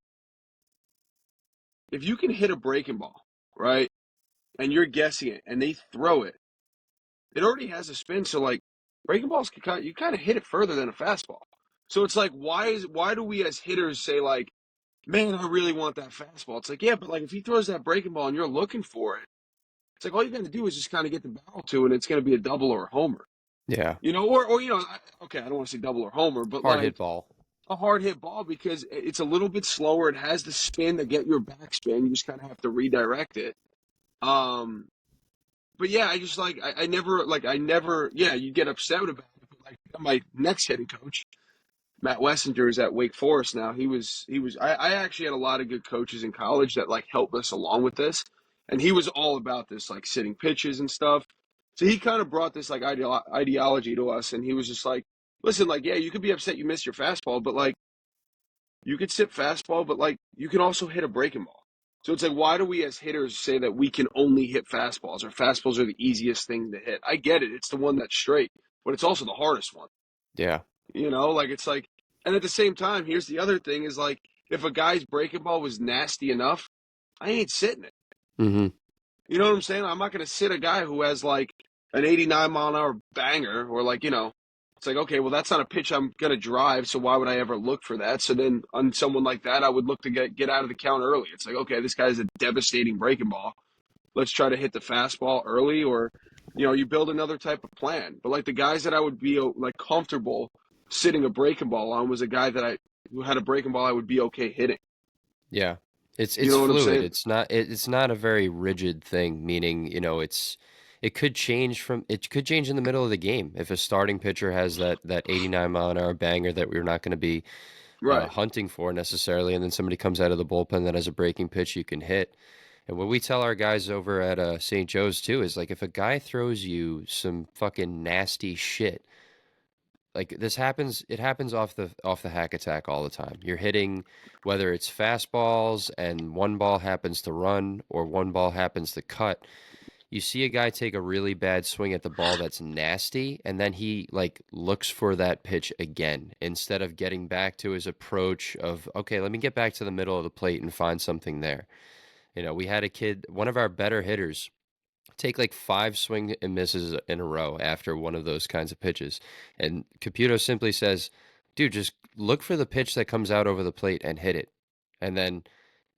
if you can hit a breaking ball, right? And you're guessing it and they throw it, it already has a spin, so like breaking balls you kind of hit it further than a fastball. So it's like why do we as hitters say like, man, I really want that fastball? It's like, yeah, but like if he throws that breaking ball and you're looking for it, it's like all you got to do is just kind of get the barrel to it, and it's going to be a double or a homer. Yeah. Or okay, I don't want to say double or homer, but Hard hit like ball. a hard hit ball because it's a little bit slower. It has the spin to get your backspin. You just kind of have to redirect it. Um, but yeah, I just like I never yeah, you get upset about it. But like my next hitting coach, Matt Wessinger is at Wake Forest now. I actually had a lot of good coaches in college that like helped us along with this. And he was all about this, like sitting pitches and stuff. So he kind of brought this like ideology to us. And he was just like, listen, like, yeah, you could be upset you missed your fastball, but like, you could sit fastball, but like, you can also hit a breaking ball. So it's like, why do we as hitters say that we can only hit fastballs or fastballs are the easiest thing to hit? I get it. It's the one that's straight, but it's also the hardest one. Yeah. Like it's like, and at the same time, here's the other thing is like, if a guy's breaking ball was nasty enough, I ain't sitting it. Mm-hmm. You know what I'm saying? I'm not going to sit a guy who has like an 89-mile-an-hour banger or like, it's like, okay, well, that's not a pitch I'm going to drive, so why would I ever look for that? So then on someone like that, I would look to get out of the count early. It's like, okay, this guy's a devastating breaking ball. Let's try to hit the fastball early or, you build another type of plan. But like the guys that I would be like comfortable sitting a breaking ball on was a guy who had a breaking ball I would be okay hitting. Yeah. It's You know what I'm fluid. saying? It's not a very rigid thing, meaning, it could change in the middle of the game. If a starting pitcher has that 89-mile-an-hour banger that we're not going to be Right. hunting for necessarily, and then somebody comes out of the bullpen that has a breaking pitch you can hit. And what we tell our guys over at St. Joe's too is like if a guy throws you some fucking nasty shit, like this happens, it happens off the hack attack all the time. You're hitting whether it's fastballs and one ball happens to run or one ball happens to cut. You see a guy take a really bad swing at the ball that's nasty, and then he like looks for that pitch again instead of getting back to his approach of, okay, let me get back to the middle of the plate and find something there. We had a kid, one of our better hitters, take like 5 swing and misses in a row after one of those kinds of pitches. And Caputo simply says, dude, just look for the pitch that comes out over the plate and hit it. And then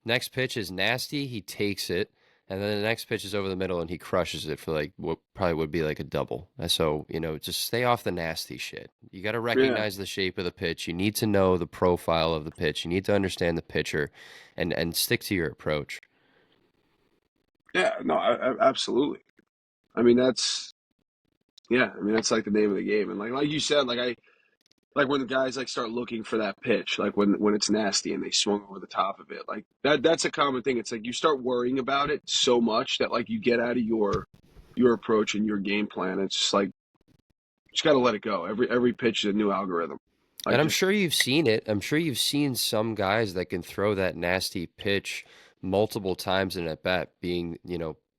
next pitch is nasty, he takes it. And then the next pitch is over the middle and he crushes it for like what probably would be like a double. So, just stay off the nasty shit. You got to Yeah. recognize the shape of the pitch. You need to know the profile of the pitch. You need to understand the pitcher and stick to your approach. Yeah. No, absolutely. I mean, that's like the name of the game. And like you said, like when the guys like start looking for that pitch, like when it's nasty and they swung over the top of it, like that's a common thing. It's like you start worrying about it so much that like you get out of your approach and your game plan. It's just like just got to let it go. Every pitch is a new algorithm. Like And I'm just sure you've seen it. I'm sure you've seen some guys that can throw that nasty pitch multiple times in at bat, being,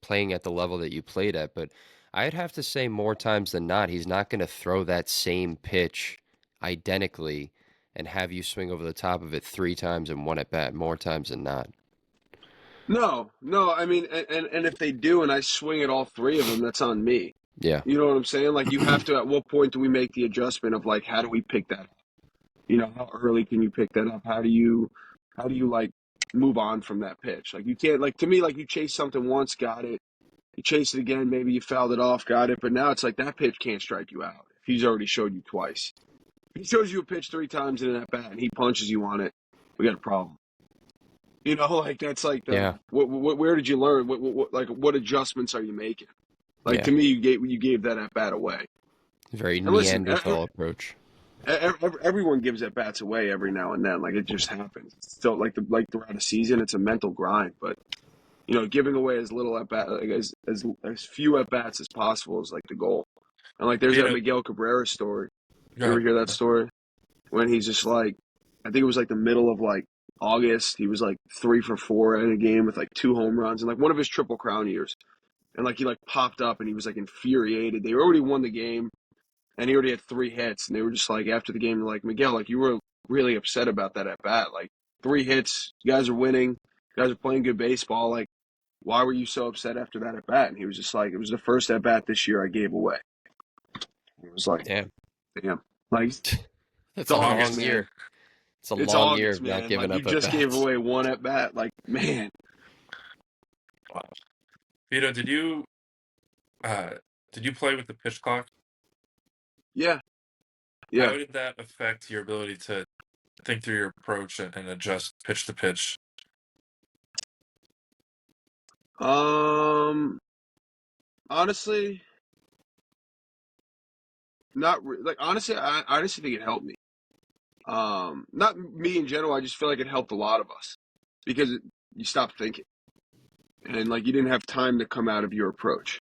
playing at the level that you played at. But I'd have to say more times than not, he's not going to throw that same pitch identically and have you swing over the top of it 3 times in one at bat, more times than not. no. I mean, and if they do, and I swing at all three of them, that's on me. Yeah. You know what I'm saying? Like you have to. At what point do we make the adjustment of like how do we pick that up? How early can you pick that up? How do you like move on from that pitch? Like you can't like to me like you chase something once, got it. You chase it again, maybe you fouled it off, got it. But now it's like that pitch can't strike you out if he's already showed you twice. If he shows you a pitch 3 times in an at bat and he punches you on it, we got a problem. Like that's like the Yeah. where did you learn? What adjustments are you making? Like Yeah. to me, you gave that at bat away. Very And listen, Neanderthal approach. everyone gives at bats away every now and then. Like it just happens. It's still like throughout a season, it's a mental grind. But giving away as little at bat, like, as few at bats as possible is like the goal. And like there's that Miguel Cabrera story. Go You ever ahead. hear that story? When he's just like, I think it was like the middle of like August. He was like 3 for 4 in a game with like 2 home runs and like one of his Triple Crown years. And like he like popped up and he was like infuriated. They already won the game. And he already had 3 hits, and they were just like after the game, like Miguel, like you were really upset about that at bat. Like 3 hits, you guys are winning, you guys are playing good baseball. Like, why were you so upset after that at bat? And he was just like, it was the first at bat this year I gave away. It was like, Damn. damn, like That's it's a August, long man. year. It's a It's long year August, of not man. giving Like you up at just gave bats. away 1 at bat. Like, man, Wow. Vito, did you play with the pitch clock? yeah, How yeah. did that affect your ability to think through your approach and adjust pitch to pitch? Honestly, not like honestly, I honestly think it helped me. Not me in general. I just feel like it helped a lot of us because you stopped thinking and like you didn't have time to come out of your approach.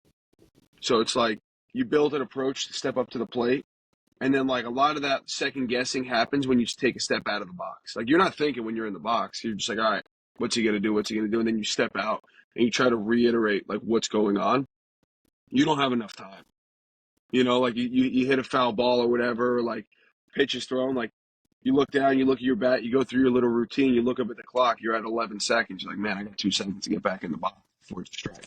So it's like you build an approach to step up to the plate. And then like a lot of that second guessing happens when you just take a step out of the box. Like you're not thinking when you're in the box. You're just like, all right, what's he gonna do? What's he gonna do? And then you step out and you try to reiterate like what's going on. You don't have enough time. Like you hit a foul ball or whatever, like pitch is thrown, like you look down, you look at your bat, you go through your little routine, you look up at the clock, you're at 11 seconds. You're like, man, I got 2 seconds to get back in the box before it's a strike.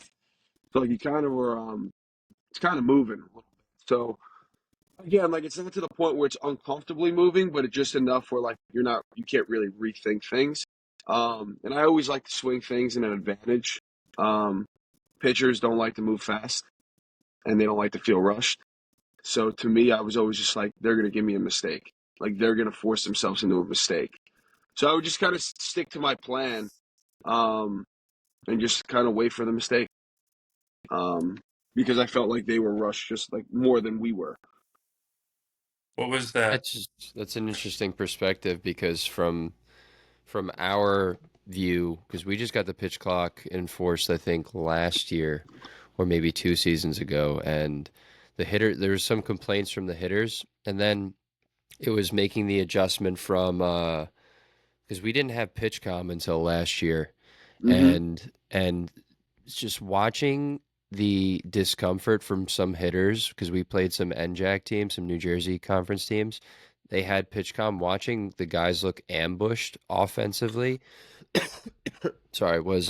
So like you kind of were, it's kind of moving a little bit. So again, like it's not to the point where it's uncomfortably moving, but it's just enough where like you can't really rethink things. And I always like to swing things in an advantage. Um, Pitchers don't like to move fast and they don't like to feel rushed. So to me, I was always just like, they're going to give me a mistake. Like they're going to force themselves into a mistake. So I would just kind of stick to my plan, um, and just kind of wait for the mistake. Because I felt like they were rushed just like more than we were. What was that? That's an interesting perspective because from our view, because we just got the pitch clock enforced, I think last year or maybe 2 seasons ago, and there was some complaints from the hitters, and then it was making the adjustment from because we didn't have PitchCom until last year, Mm-hmm. and it's just watching the discomfort from some hitters because we played some NJAC teams, some New Jersey conference teams. They had PitchCom. Watching the guys look ambushed offensively, sorry, was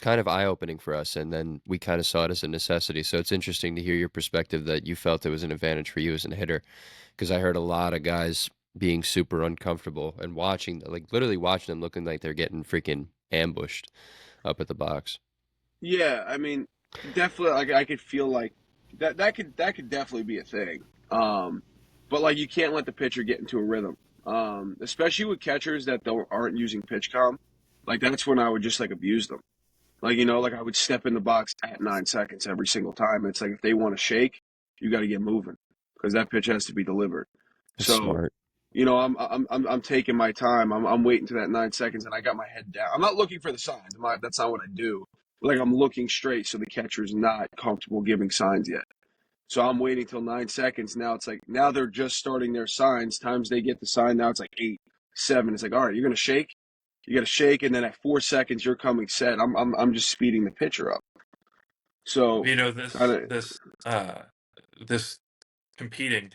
kind of eye opening for us, and then we kind of saw it as a necessity. So it's interesting to hear your perspective that you felt it was an advantage for you as a hitter, because I heard a lot of guys being super uncomfortable and literally watching them looking like they're getting freaking ambushed up at the box. Yeah, I mean, definitely. Like I could feel like that could definitely be a thing. But like you can't let the pitcher get into a rhythm. Especially with catchers that aren't using pitch com. Like that's when I would just like abuse them. Like like I would step in the box at 9 seconds every single time. It's like if they want to shake, you got to get moving because that pitch has to be delivered. That's So, smart. I'm taking my time. I'm waiting to that 9 seconds, and I got my head down. I'm not looking for the signs. That's not what I do. Like I'm looking straight, so the catcher's not comfortable giving signs yet. So I'm waiting till 9 seconds. Now it's like now they're just starting their signs. Times they get the sign. Now it's like 8, 7. It's like all right, you're gonna shake. You got to shake, and then at 4 seconds you're coming set. I'm just speeding the pitcher up. So Vito, kind this of this this competing,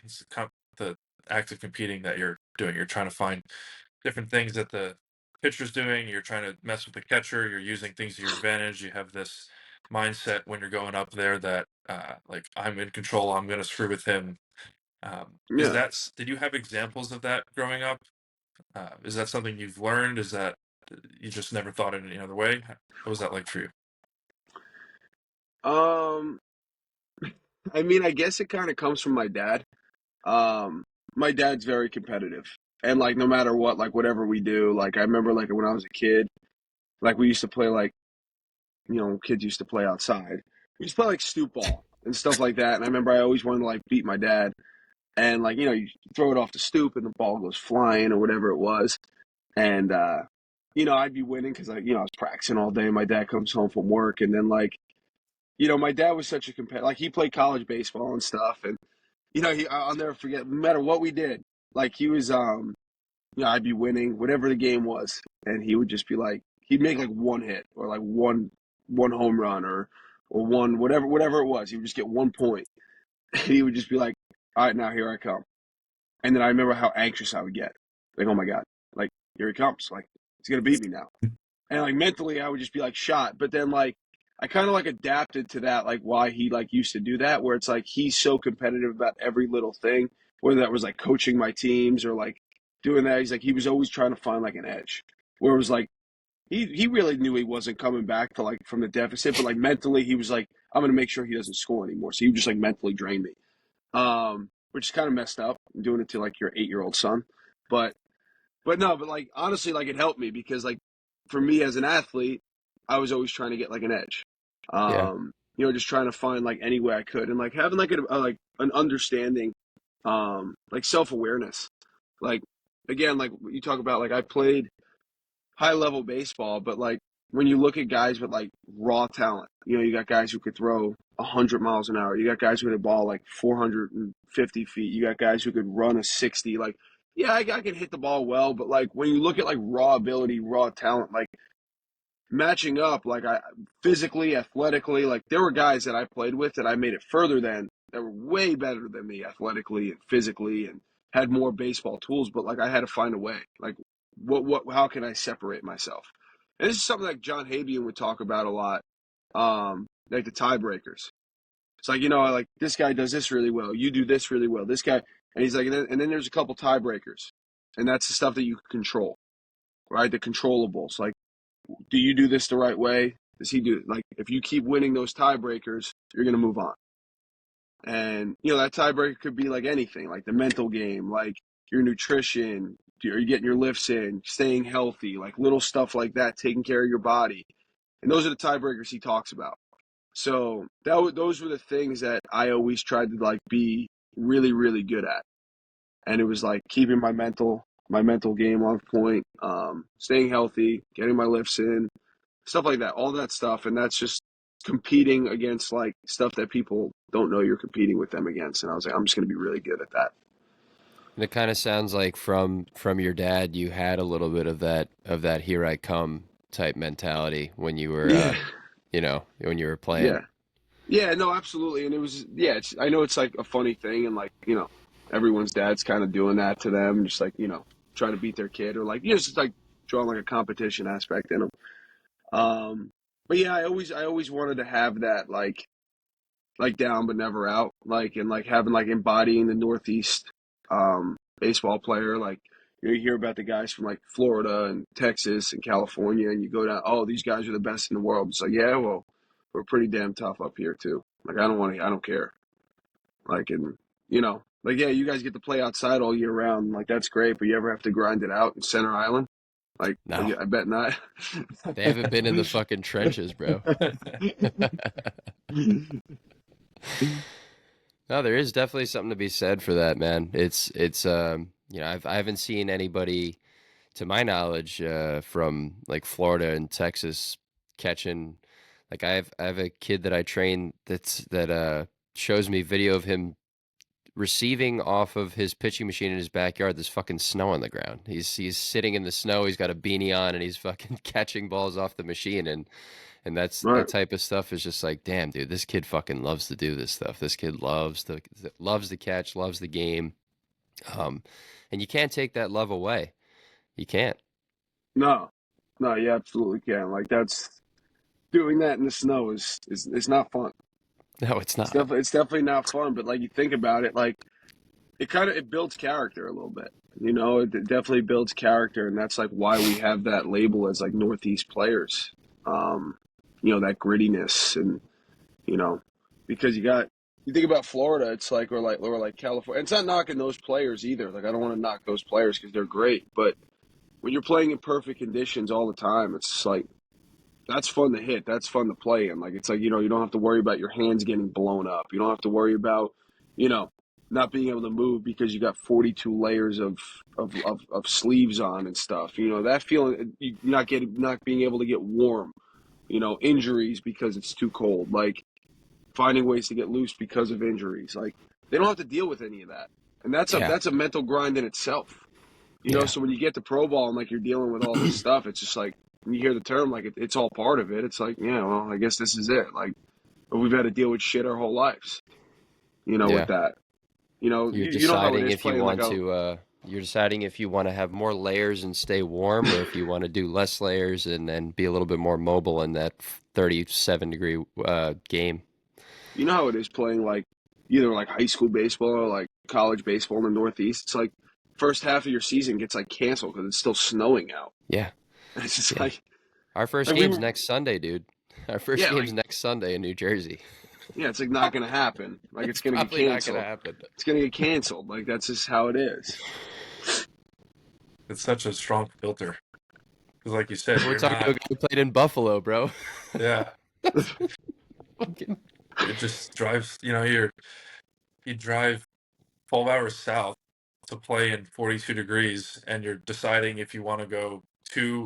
the act of competing that you're doing, you're trying to find different things that the pitcher's doing. You're trying to mess with the catcher. You're using things to your advantage. You have this mindset when you're going up there that like I'm in control. I'm going to screw with him. yeah. Did you have examples of that growing up? Is that something you've learned? Is that you just never thought it any other way? What was that like for you? Um, I mean, I guess it kind of comes from my dad. Um, my dad's very competitive, and like no matter what, like whatever we do, like I remember like when I was a kid, like we used to play like kids used to play outside. We used to play like stoop ball and stuff like that. And I remember I always wanted to like beat my dad, and like you throw it off the stoop and the ball goes flying or whatever it was, and I'd be winning because I was practicing all day. My dad comes home from work, and then like my dad was such a competitor. Like he played college baseball and stuff, and I'll never forget. No matter what we did, like he was, I'd be winning whatever the game was, and he would just be like, he'd make like one hit or like one home run or one whatever it was. He would just get 1 point, and he would just be like, all right, now here I come. And then I remember how anxious I would get, like, oh my god, like here he comes, like he's gonna beat me now. And like mentally I would just be like shot. But then like I kind of like adapted to that, like why he like used to do that, where it's like he's so competitive about every little thing, whether that was like coaching my teams or like doing that. He's like he was always trying to find like an edge, where it was like he really knew he wasn't coming back to like from the deficit, but like mentally he was like I'm gonna make sure he doesn't score anymore. So he would just like mentally drain me, which is kind of messed up. Doing it to like your 8-year-old son, but no, but like honestly, like it helped me because like for me as an athlete, I was always trying to get like an edge. Yeah. Just trying to find like any way I could and like having like like an understanding, like self awareness. Like again, like you talk about, like I played high level baseball, but like when you look at guys with like raw talent, you got guys who could throw 100 miles an hour. You got guys who hit a ball like 450 feet. You got guys who could run a 60. Like, yeah, I can hit the ball well, but like when you look at like raw ability, raw talent, like matching up, like I physically, athletically, like there were guys that I played with that I made it further than that were way better than me athletically and physically and had more baseball tools, but like I had to find a way. Like how can I separate myself? And this is something like John Habian would talk about a lot, like the tiebreakers. It's like, like this guy does this really well, you do this really well, this guy, and he's like, and then there's a couple tiebreakers, and that's the stuff that you can control, right? The controllables, like, do you do this the right way? Does he do it? Like, if you keep winning those tiebreakers, you're going to move on. And, that tiebreaker could be like anything, like the mental game, like your nutrition, are you getting your lifts in, staying healthy, like little stuff like that, taking care of your body. And those are the tiebreakers he talks about. So those were the things that I always tried to like be really, really good at. And it was like keeping my mental game on point, staying healthy, getting my lifts in, stuff like that, all that stuff. And that's just competing against like stuff that people don't know you're competing with them against. And I was like, I'm just going to be really good at that. And it kind of sounds like from your dad, you had a little bit of that here I come type mentality when you were, Yeah. when you were playing. Yeah. Yeah, no, absolutely. And it was, yeah, I know it's like a funny thing. And like, everyone's dad's kind of doing that to them, just like, trying to beat their kid or like, just like drawing like a competition aspect in them. But yeah, I always wanted to have that like down but never out, like and like having like embodying the Northeast baseball player. Like you hear about the guys from like Florida and Texas and California, and you go down, oh, these guys are the best in the world. It's like, yeah, well, we're pretty damn tough up here too. Like I don't care. Like and like yeah, you guys get to play outside all year round. Like that's great, but you ever have to grind it out in Center Island? Like No. I bet not. They haven't been in the fucking trenches, bro. No, there is definitely something to be said for that, man. It's I haven't seen anybody, to my knowledge, from like Florida and Texas catching. Like I have a kid that I train that shows me video of him receiving off of his pitching machine in his backyard. There's fucking snow on the ground. He's sitting in the snow. He's got a beanie on, and he's fucking catching balls off the machine. And that Right. type of stuff is just like, damn, dude, this kid fucking loves to do this stuff. This kid loves the catch, loves the game. And you can't take that love away. You can't. No, no, you absolutely can. Like that's doing that in the snow is not fun. No, it's It's not. definitely not fun. But like you think about it, like it builds character a little bit. It definitely builds character, and that's like why we have that label as like Northeast players. Um, that grittiness, and you know, because you think about Florida, it's like or like California. It's not knocking those players either. Like I don't want to knock those players because they're great, but when you're playing in perfect conditions all the time, it's just like that's fun to hit. That's fun to play in. Like it's like you don't have to worry about your hands getting blown up. You don't have to worry about you know not being able to move because you got 42 layers of sleeves on and stuff. That feeling, you not being able to get warm. Injuries because it's too cold. Like finding ways to get loose because of injuries. Like they don't have to deal with any of that, and that's a Yeah. that's a mental grind in itself. Yeah. So when you get to pro ball and like you're dealing with all this stuff, it's just like when you hear the term, like it's all part of it. It's like, yeah, well, I guess this is it. Like, but we've had to deal with shit our whole lives. Yeah. With that. You're You know how it deciding is if you playing like want a to. You're deciding if you want to have more layers and stay warm, or if you want to do less layers and then be a little bit more mobile in that 37-degree game. you know how it is playing like either like high school baseball or like college baseball in the Northeast. It's like first half of your season gets like canceled because it's still snowing out. Yeah. And it's just Yeah. like Our first we game's were, next Sunday, dude. Our first yeah, game's like next Sunday in New Jersey. yeah, it's like not gonna happen. Like it's It's gonna get probably not going to canceled. happen. It's gonna get canceled. Like that's just how it is. It's such a strong filter. Because like you said, We're you're talking not. about a guy who played in Buffalo, bro. Yeah. Fucking It just drives, you drive 12 hours south to play in 42 degrees, and you're deciding if you want to go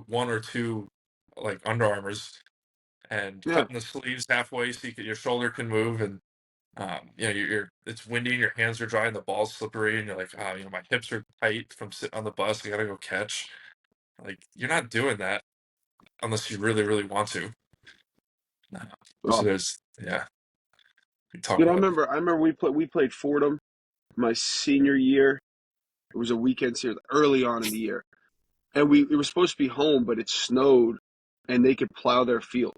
one or two like Under Armours, and Yeah. cutting the sleeves halfway so your shoulder can move, and it's windy and your hands are dry and the ball's slippery, and you're like, my hips are tight from sitting on the bus. I gotta go catch. Like, you're not doing that unless you really, really want to. So Well, there's, we talk I about. remember we played Fordham my senior year. It was a weekend series early on in the year, and it was supposed to be home, but it snowed, and they could plow their field.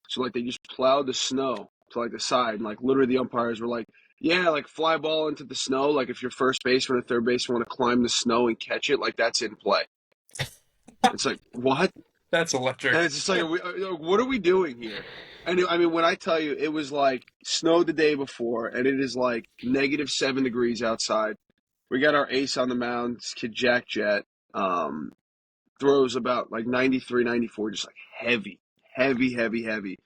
So like they just plowed the snow to like the side, and like literally the umpires were like, "Yeah, like fly ball into the snow. Like if your first baseman or third baseman want to climb the snow and catch it, like that's in play." It's like what? That's electric. And it's just like, what are we doing here? And I mean, when I tell you, it was like snowed the day before, and it is like -7 degrees outside. We got our ace on the mound, this kid Jack Jet. Throws about like 93, 94, just like heavy, heavy, heavy, heavy.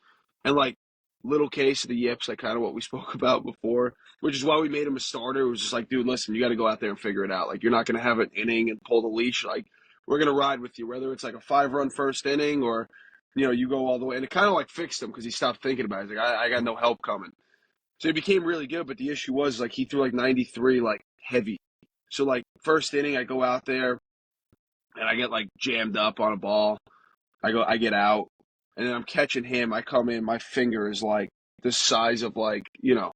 And like little case of the yips, like kind of what we spoke about before, which is why we made him a starter. It was just like, dude, listen, you got to go out there and figure it out. Like, you're not going to have an inning and pull the leash. Like, we're going to ride with you, whether it's like a 5-run first inning or, you go all the way. And it kind of like fixed him because he stopped thinking about it. He's like, I got no help coming. So he became really good. But the issue was like he threw like 93, like heavy. So like first inning, I go out there and I get like jammed up on a ball. I get out, and then I'm catching him. I come in, my finger is like the size of like, of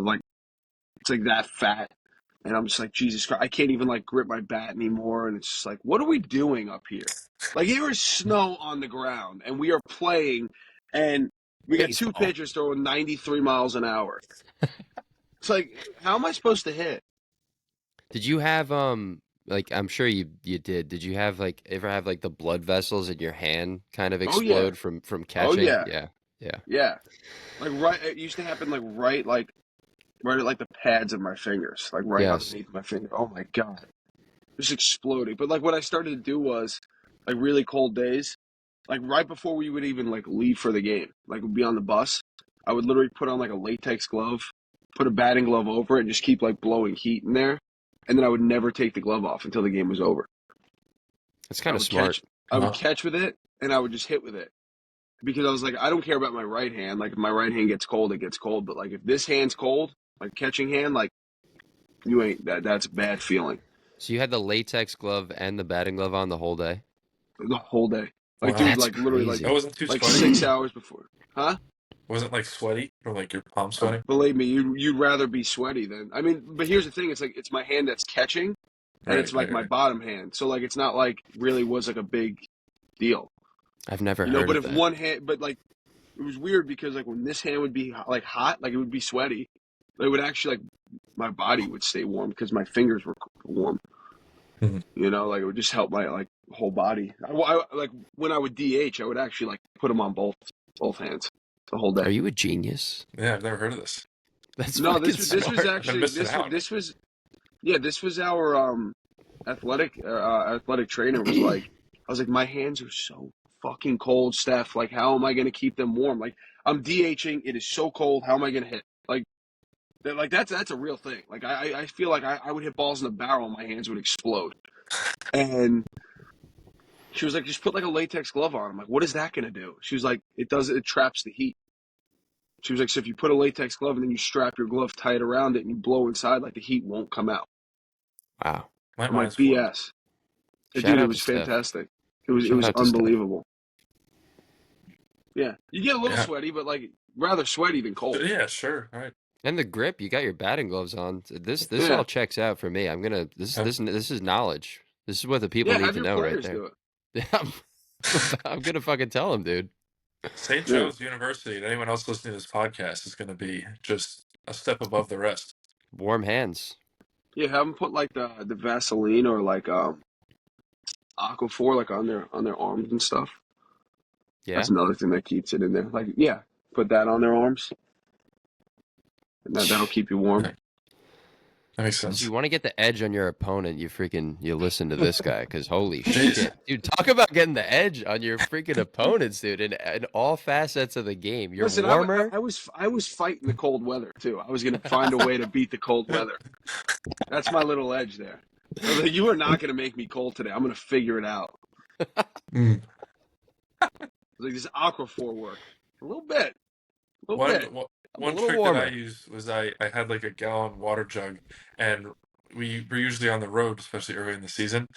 like, it's like that fat. And I'm just like, Jesus Christ, I can't even like grip my bat anymore. And it's just like, what are we doing up here? Like, there is snow on the ground, and we are playing, and we got two Baseball. pitchers throwing 93 miles an hour. It's like, how am I supposed to hit? Did you have like I'm sure you did. Did you have like ever have like the blood vessels in your hand kind of Oh yeah, explode from oh catching? yeah, Yeah. Yeah. yeah. Like right, it used to happen like right at like the pads of my fingers, like right Yes. underneath my finger. Oh my god, just exploding. But like what I started to do was like really cold days, like right before we would even like leave for the game, like we'd be on the bus. I would literally put on like a latex glove, put a batting glove over it, and just keep like blowing heat in there. And then I would never take the glove off until the game was over. It's I kind of would smart. catch, I would Wow. catch with it, and I would just hit with it because I was like, I don't care about my right hand. Like if my right hand gets cold, it gets cold. But like if this hand's cold, like catching hand, like you ain't that. That's a bad feeling So you had the latex glove and the batting glove on the whole day? the whole day. Like Wow. dude, That's like literally That crazy. wasn't too like sweaty? 6 hours before, huh? Wasn't like sweaty or like your palm sweating? Believe me, you'd rather be sweaty than. I mean, but here's the thing: it's like it's my hand that's catching, and Right, it's like right, my right. bottom hand. So like it's not like really was like a big deal, I've never heard But of if that. one hand, but like it was weird because like when this hand would be like hot, like it would be sweaty, it would actually like my body would stay warm because my fingers were warm. Mhm. Like it would just help my like whole body. Like when I would DH, I would actually like put them on both hands the whole Are day. you a genius? Yeah, I've never heard of this. That's No, fucking this was smart. I've been actually missing out. this was our athletic trainer was like, I was like, my hands are so fucking cold, Steph. Like, how am I gonna keep them warm? Like, I'm DHing. It is so cold. How am I gonna hit? Like that's a real thing. Like I feel like I would hit balls in the barrel and my hands would explode. And she was like, just put like a latex glove on. I'm like, what is that gonna do? She was like, it traps the heat. She was like, so if you put a latex glove and then you strap your glove tight around it and you blow inside, like the heat won't come out. Wow. My I'm like, mind's blown. BS. Shout Dude, it out to was Steph. fantastic. It Shout was out to Steph. unbelievable. Yeah, you get a little Yeah. sweaty, but like rather sweaty than cold. Yeah, sure. All right. And the grip, you got your batting gloves on. This Yeah, all checks out for me. I'm gonna Yeah. this is knowledge. This is what the people yeah. need Have to your know right players there. do it. Yeah, I'm gonna fucking tell him, dude. St. Yeah, Joe's University, and anyone else listening to this podcast is going to be just a step above the rest. Warm hands. yeah. Have them put like the Vaseline or like Aquaphor like on their arms and stuff. Yeah. That's another thing that keeps it in there. Like yeah, put that on their arms, and that'll keep you warm. Right. That makes If sense. you want to get the edge on your opponent, you listen to this guy because holy Jeez. shit, dude! Talk about getting the edge on your freaking opponents, dude, in all facets of the game. You're Listen, warmer. I was fighting the cold weather too. I was gonna find a way to beat the cold weather. That's my little edge there. I was like, you are not gonna make me cold today. I'm gonna figure it out. Mm. I was like, this Aquaphor work. A little bit. A little One bit. I'm a one little trick that I warmer. used was I had like a gallon water jug, and we were usually on the road, especially early in the season.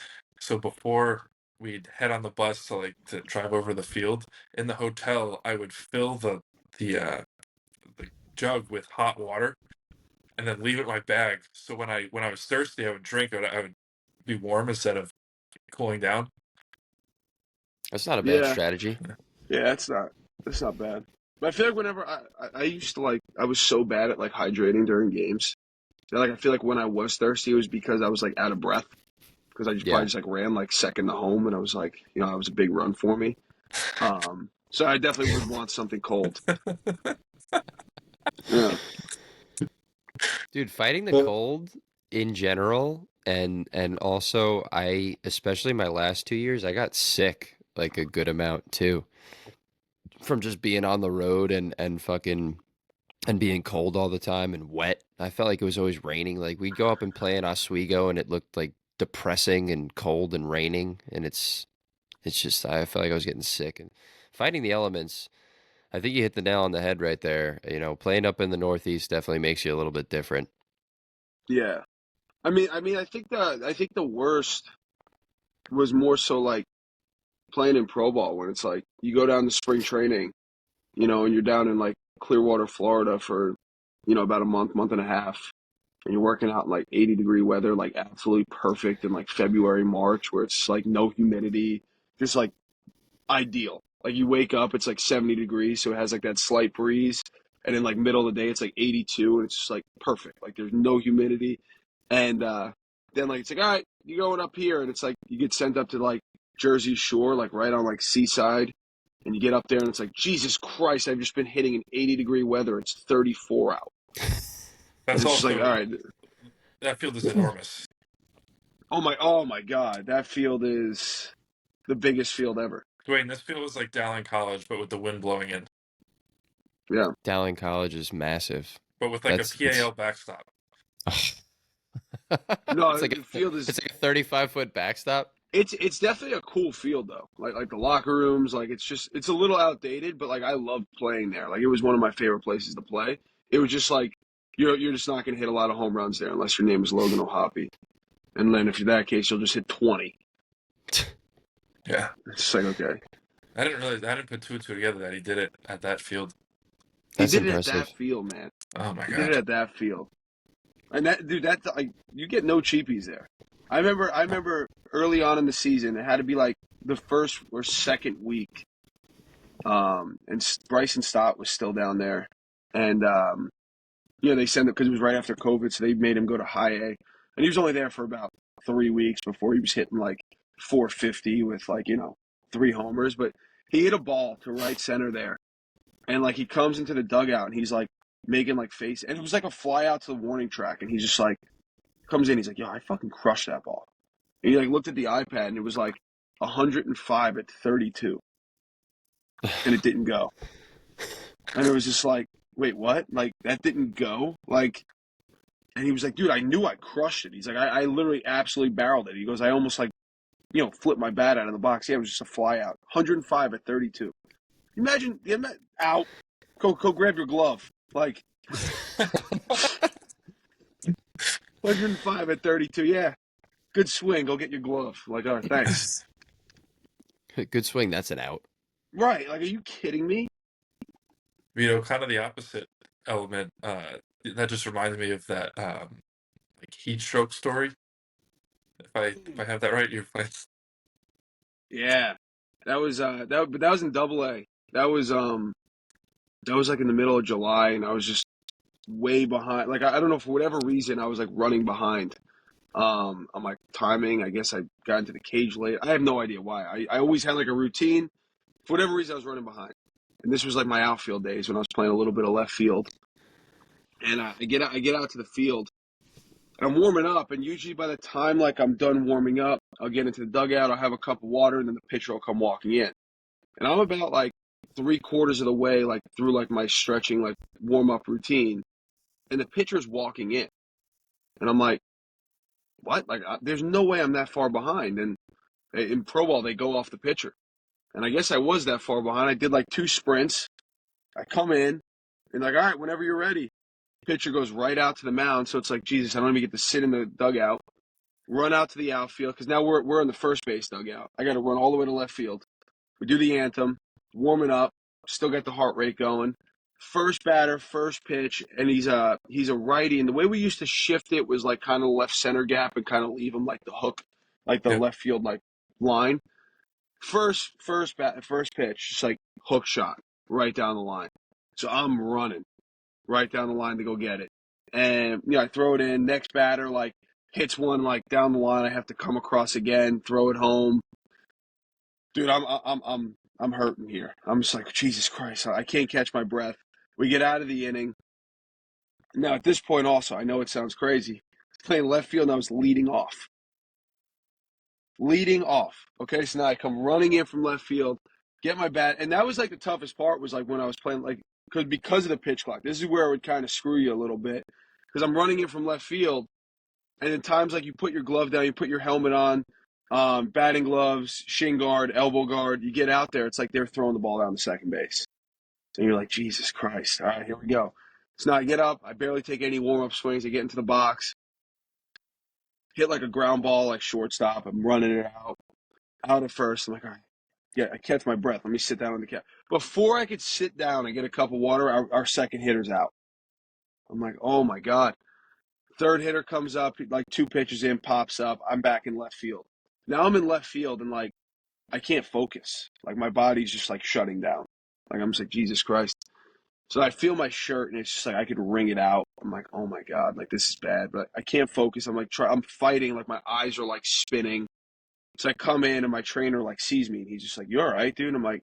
So before we'd head on the bus to drive over the field, in the hotel, I would fill the jug with hot water and then leave it in my bag. So when I was thirsty, I would drink it. I would be warm instead of cooling down. That's not a bad Yeah. strategy. Yeah, that's not bad. But I feel like whenever I used to like I was so bad at like hydrating during games. That, like I feel like when I was thirsty it was because I was like out of breath because I just probably Yeah. just like ran like second to home and I was like, you know, it was a big run for me. So I definitely would want something cold. Yeah. Dude, fighting the Well, cold in general and also I especially my last 2 years, I got sick like a good amount too from just being on the road and fucking and being cold all the time and wet. I felt like it was always raining. Like we'd go up and play in Oswego and it looked like depressing and cold and raining and it's just I felt like I was getting sick and fighting the elements. I think you hit the nail on the head right there. You know, playing up in the Northeast definitely makes you a little bit different. Yeah. I mean I think the worst was more so like playing in pro ball when it's like you go down to spring training, you know, and you're down in like Clearwater, Florida for, you know, about a month, month and a half. And you're working out in like 80-degree weather, like absolutely perfect in like February, March, where it's like no humidity, just like ideal. Like you wake up, it's like 70 degrees, so it has like that slight breeze. And then like middle of the day, it's like 82, and it's just like perfect. Like there's no humidity. And then like it's like, all right, you're going up here, and it's like you get sent up to like Jersey Shore, like right on like Seaside. And you get up there, and it's like, Jesus Christ, I've just been hitting an 80-degree weather. It's 34 out. And that's it's just like, all also right, that field is enormous. oh my God, that field is the biggest field ever. Dwayne, this field is like Dowling College, but with the wind blowing in, Yeah. Dowling College is massive. but with like a That's PAL backstop. No, it's like the field it's is like a 35-foot backstop. it's definitely a cool field though. Like the locker rooms, like it's a little outdated, but like I loved playing there. Like it was one of my favorite places to play. It was just like you're just not gonna hit a lot of home runs there unless your name is Logan O'Hoppe. And then if you're that case, you'll just hit 20. Yeah, It's just like okay. I didn't realize I didn't put two and two together that he did it at that field. He That's did it at impressive. that field, man. Oh my He did it god. at that field. And that dude, that like you get no cheapies there. I remember early on in the season, it had to be like the first or second week. And Bryson Stott was still down there, and you know they sent him because it was right after COVID, so they made him go to high A, and he was only there for about 3 weeks before he was hitting like 450 with like you know 3 homers, but he hit a ball to right center there, and like he comes into the dugout and he's like making like face, and it was like a fly out to the warning track, and he's just like comes in, he's like, yo, I fucking crushed that ball, and he like looked at the iPad and it was like 105 at 32, and it didn't go. And it was just like, wait, what? Like, that didn't go? Like, and he was like, dude, I knew I crushed it. He's like, I literally absolutely barreled it. He goes, I almost like, you know, flipped my bat out of the box. Yeah, it was just a fly out. 105 at 32. Imagine, out. Go grab your glove. Like, 105 at 32. Yeah, good swing. Go get your glove. Like, all right, thanks. Good swing. That's an out. Right. Like, are you kidding me? You know, kind of the opposite element. That just reminds me of that like heat stroke story. If I have that right, you're playing. Yeah. But that was in Double A. That was like in the middle of July, and I was just way behind. Like I don't know for whatever reason I was like running behind. On my timing. I guess I got into the cage late. I have no idea why. I always had like a routine. For whatever reason, I was running behind. And this was like my outfield days when I was playing a little bit of left field. And I get out to the field, and I'm warming up. And usually by the time like I'm done warming up, I'll get into the dugout. I'll have a cup of water, and then the pitcher will come walking in. And I'm about like 3/4 of the way like through like my stretching like warm up routine, and the pitcher's walking in, and I'm like, what? Like, there's no way I'm that far behind. And in pro ball, they go off the pitcher. And I guess I was that far behind. I did like 2 sprints. I come in and like, all right, whenever you're ready. Pitcher goes right out to the mound. So it's like, Jesus, I don't even get to sit in the dugout. Run out to the outfield because now we're in the first base dugout. I got to run all the way to left field. We do the anthem, warming up, still got the heart rate going. First batter, first pitch, and he's a righty. And the way we used to shift it was like kind of left center gap and kind of leave him like the hook, like the Yep. left field like line. First pitch, just like hook shot right down the line. So I'm running right down the line to go get it, and I throw it in. Next batter like hits one like down the line. I have to come across again, throw it home. Dude, I'm hurting here. I'm just like, Jesus Christ, I can't catch my breath. We get out of the inning. Now, at this point also, I know it sounds crazy. I was playing left field and I was leading off. Okay, so now I come running in from left field, get my bat. And that was like the toughest part was like when I was playing, like, because of the pitch clock. This is where it would kind of screw you a little bit. Because I'm running in from left field. And in times like you put your glove down, you put your helmet on, batting gloves, shin guard, elbow guard. You get out there, it's like they're throwing the ball down to second base. And you're like, Jesus Christ. All right, here we go. So now I get up. I barely take any warm-up swings. I get into the box, hit like a ground ball, like shortstop. I'm running it out at first. I'm like, all right. Yeah, I catch my breath. Let me sit down on the couch. Before I could sit down and get a cup of water, our second hitter's out. I'm like, oh, my God. Third hitter comes up, like 2 pitches in, pops up. I'm back in left field. Now I'm in left field, and, like, I can't focus. Like, my body's just, like, shutting down. Like, I'm just like, Jesus Christ. So I feel my shirt, and it's just like I could wring it out. I'm like, oh, my God, like, this is bad. But I can't focus. I'm, like, I'm fighting. Like, my eyes are, like, spinning. So I come in, and my trainer, like, sees me, and he's just like, you all right, dude? I'm like,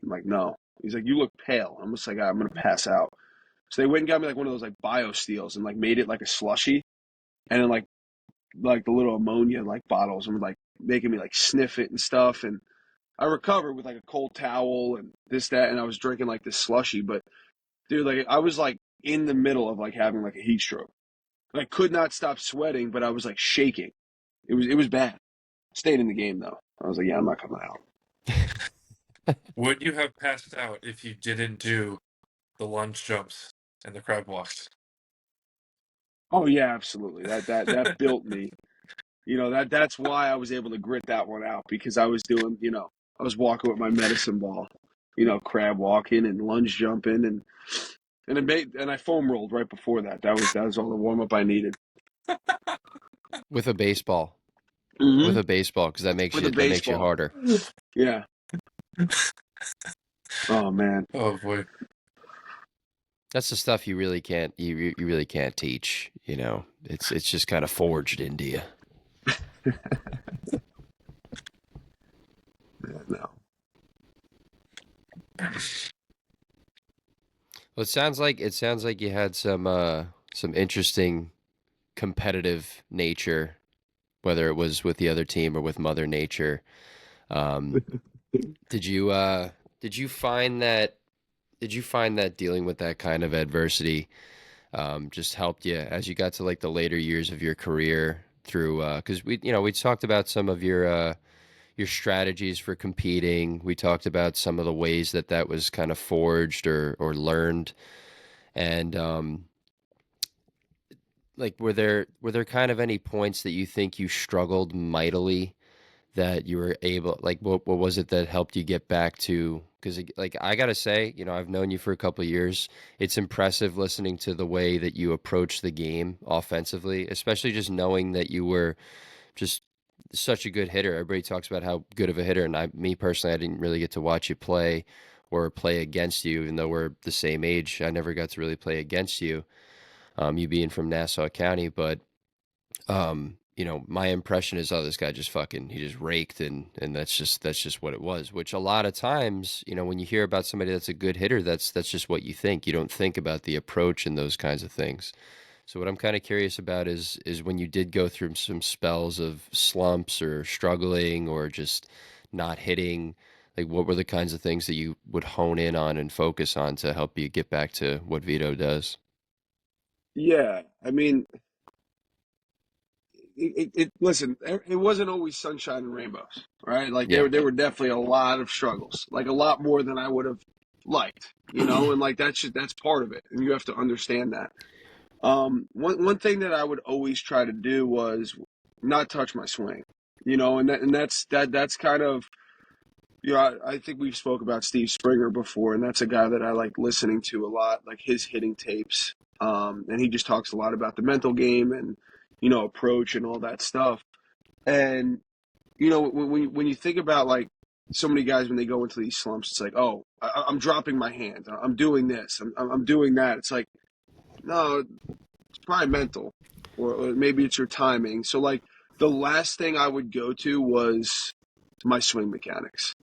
no. He's like, you look pale. I'm just like, I'm going to pass out. So they went and got me, like, one of those, like, BioSteals and, like, made it like a slushy. And then, like the little ammonia, like, bottles, and, like, making me, like, sniff it and stuff. And I recovered with, like, a cold towel and this, that, and I was drinking, like, this slushy. But, dude, like, I was, like, in the middle of, like, having, like, a heat stroke. I could not stop sweating, but I was, like, shaking. It was bad. Stayed in the game, though. I was like, yeah, I'm not coming out. Would you have passed out if you didn't do the lunge jumps and the crab walks? Oh, yeah, absolutely. That built me. That's why I was able to grit that one out, because I was doing, I was walking with my medicine ball, crab walking and lunge jumping and I foam rolled right before that. That was all the warm up I needed. With a baseball. Mm-hmm. With a baseball, because that makes you harder. Yeah. Oh man. Oh boy. That's the stuff you really can't really can't teach. It's just kind of forged into you. Yeah, no. Well, it sounds like you had some interesting competitive nature, whether it was with the other team or with Mother Nature. Did you find that dealing with that kind of adversity just helped you as you got to like the later years of your career through? Because we talked about some of your strategies for competing. We talked about some of the ways that was kind of forged or learned, and like were there kind of any points that you think you struggled mightily that you were able, like what was it that helped you get back to? Because like I gotta say, I've known you for a couple of years. It's impressive listening to the way that you approach the game offensively, especially just knowing that you were just such a good hitter. Everybody talks about how good of a hitter, and me personally, I didn't really get to watch you play or play against you, even though we're the same age. I never got to really play against you, you being from Nassau County, but my impression is, oh, this guy just he just raked, and that's just what it was. Which a lot of times, when you hear about somebody that's a good hitter, that's just what you think. You don't think about the approach and those kinds of things. So what I'm kind of curious about is when you did go through some spells of slumps or struggling or just not hitting, like what were the kinds of things that you would hone in on and focus on to help you get back to what Vito does? Yeah, I mean, listen, it wasn't always sunshine and rainbows, right? Like Yeah. there were definitely a lot of struggles, like a lot more than I would have liked, and like that's part of it, and you have to understand that. One thing that I would always try to do was not touch my swing, that's kind of, I think we've spoke about Steve Springer before, and that's a guy that I like listening to a lot, like his hitting tapes. And he just talks a lot about the mental game and, approach and all that stuff. And, when you think about like so many guys, when they go into these slumps, it's like, oh, I'm dropping my hand. I'm doing this. I'm doing that. It's like, no, it's probably mental, or maybe it's your timing. So like the last thing I would go to was my swing mechanics,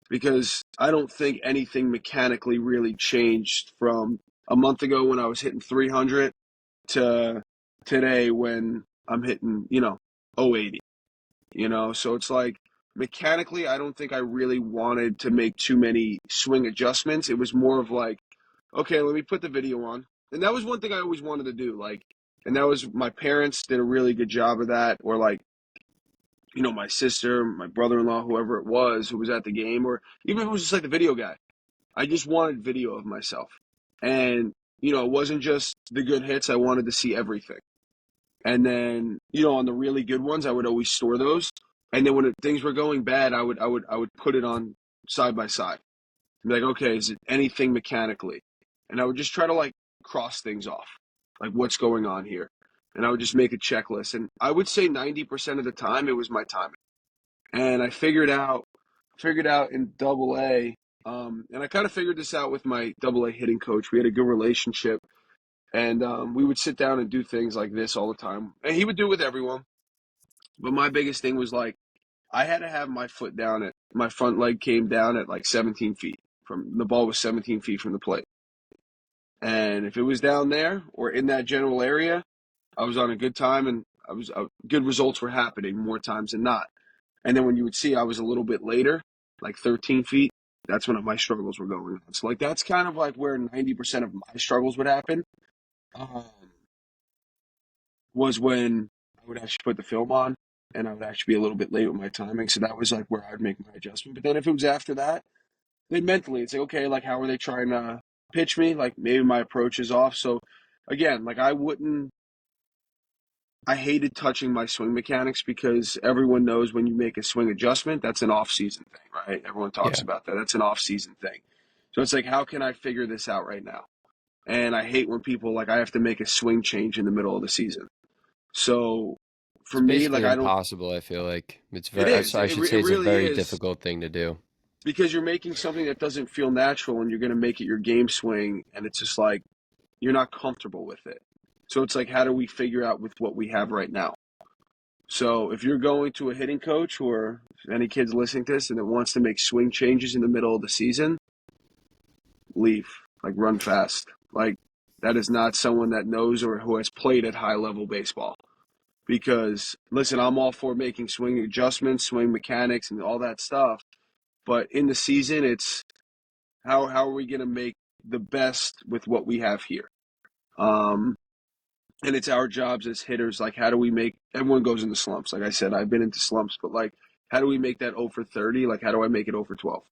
because I don't think anything mechanically really changed from a month ago when I was hitting 300 to today when I'm hitting, 080, So it's like mechanically, I don't think I really wanted to make too many swing adjustments. It was more of like, okay, let me put the video on. And that was one thing I always wanted to do. Like, and that was, my parents did a really good job of that. Or like, my sister, my brother-in-law, whoever it was who was at the game, or even if it was just like the video guy. I just wanted video of myself. And, it wasn't just the good hits. I wanted to see everything. And then, on the really good ones, I would always store those. And then when things were going bad, I would put it on side by side. Be like, okay, is it anything mechanically? And I would just try to like cross things off, like what's going on here. And I would just make a checklist. And I would say 90% of the time it was my timing. And I figured out in double A, and I kind of figured this out with my double A hitting coach. We had a good relationship, and we would sit down and do things like this all the time. And he would do it with everyone. But my biggest thing was like, I had to have my foot down at, my front leg came down at like 17 feet from the ball was 17 feet from the plate. And if it was down there or in that general area, I was on a good time, and good results were happening more times than not. And then when you would see I was a little bit later, like 13 feet, that's when my struggles were going on. So like that's kind of like where 90% of my struggles would happen, um, was when I would actually put the film on, and I would actually be a little bit late with my timing. So that was like where I would make my adjustment. But then if it was after that, then mentally it's like, okay, like how are they trying to pitch me? Like maybe my approach is off. So again, like I hated touching my swing mechanics, because everyone knows when you make a swing adjustment, that's an off-season thing, right? Everyone talks Yeah. about that. That's an off-season thing. So it's like, how can I figure this out right now? And I hate when people, like, I have to make a swing change in the middle of the season. So for It's me, like, basically I don't. impossible, I feel like. It's It very, is. I should say It it's a really very is, difficult thing to do. because you're making something that doesn't feel natural, and you're going to make it your game swing, and it's just like you're not comfortable with it. So it's like, how do we figure out with what we have right now? So if you're going to a hitting coach, or any kids listening to this and that wants to make swing changes in the middle of the season, leave. Like, run fast. Like, that is not someone that knows or who has played at high level baseball. Because listen, I'm all for making swing adjustments, swing mechanics, and all that stuff. But in the season, it's how are we going to make the best with what we have here? Um, and it's our jobs as hitters. Like, how do we make, everyone goes into slumps. Like I said, I've been into slumps, but like, how do we make that 0 for 30? Like, how do I make it 0 for 12?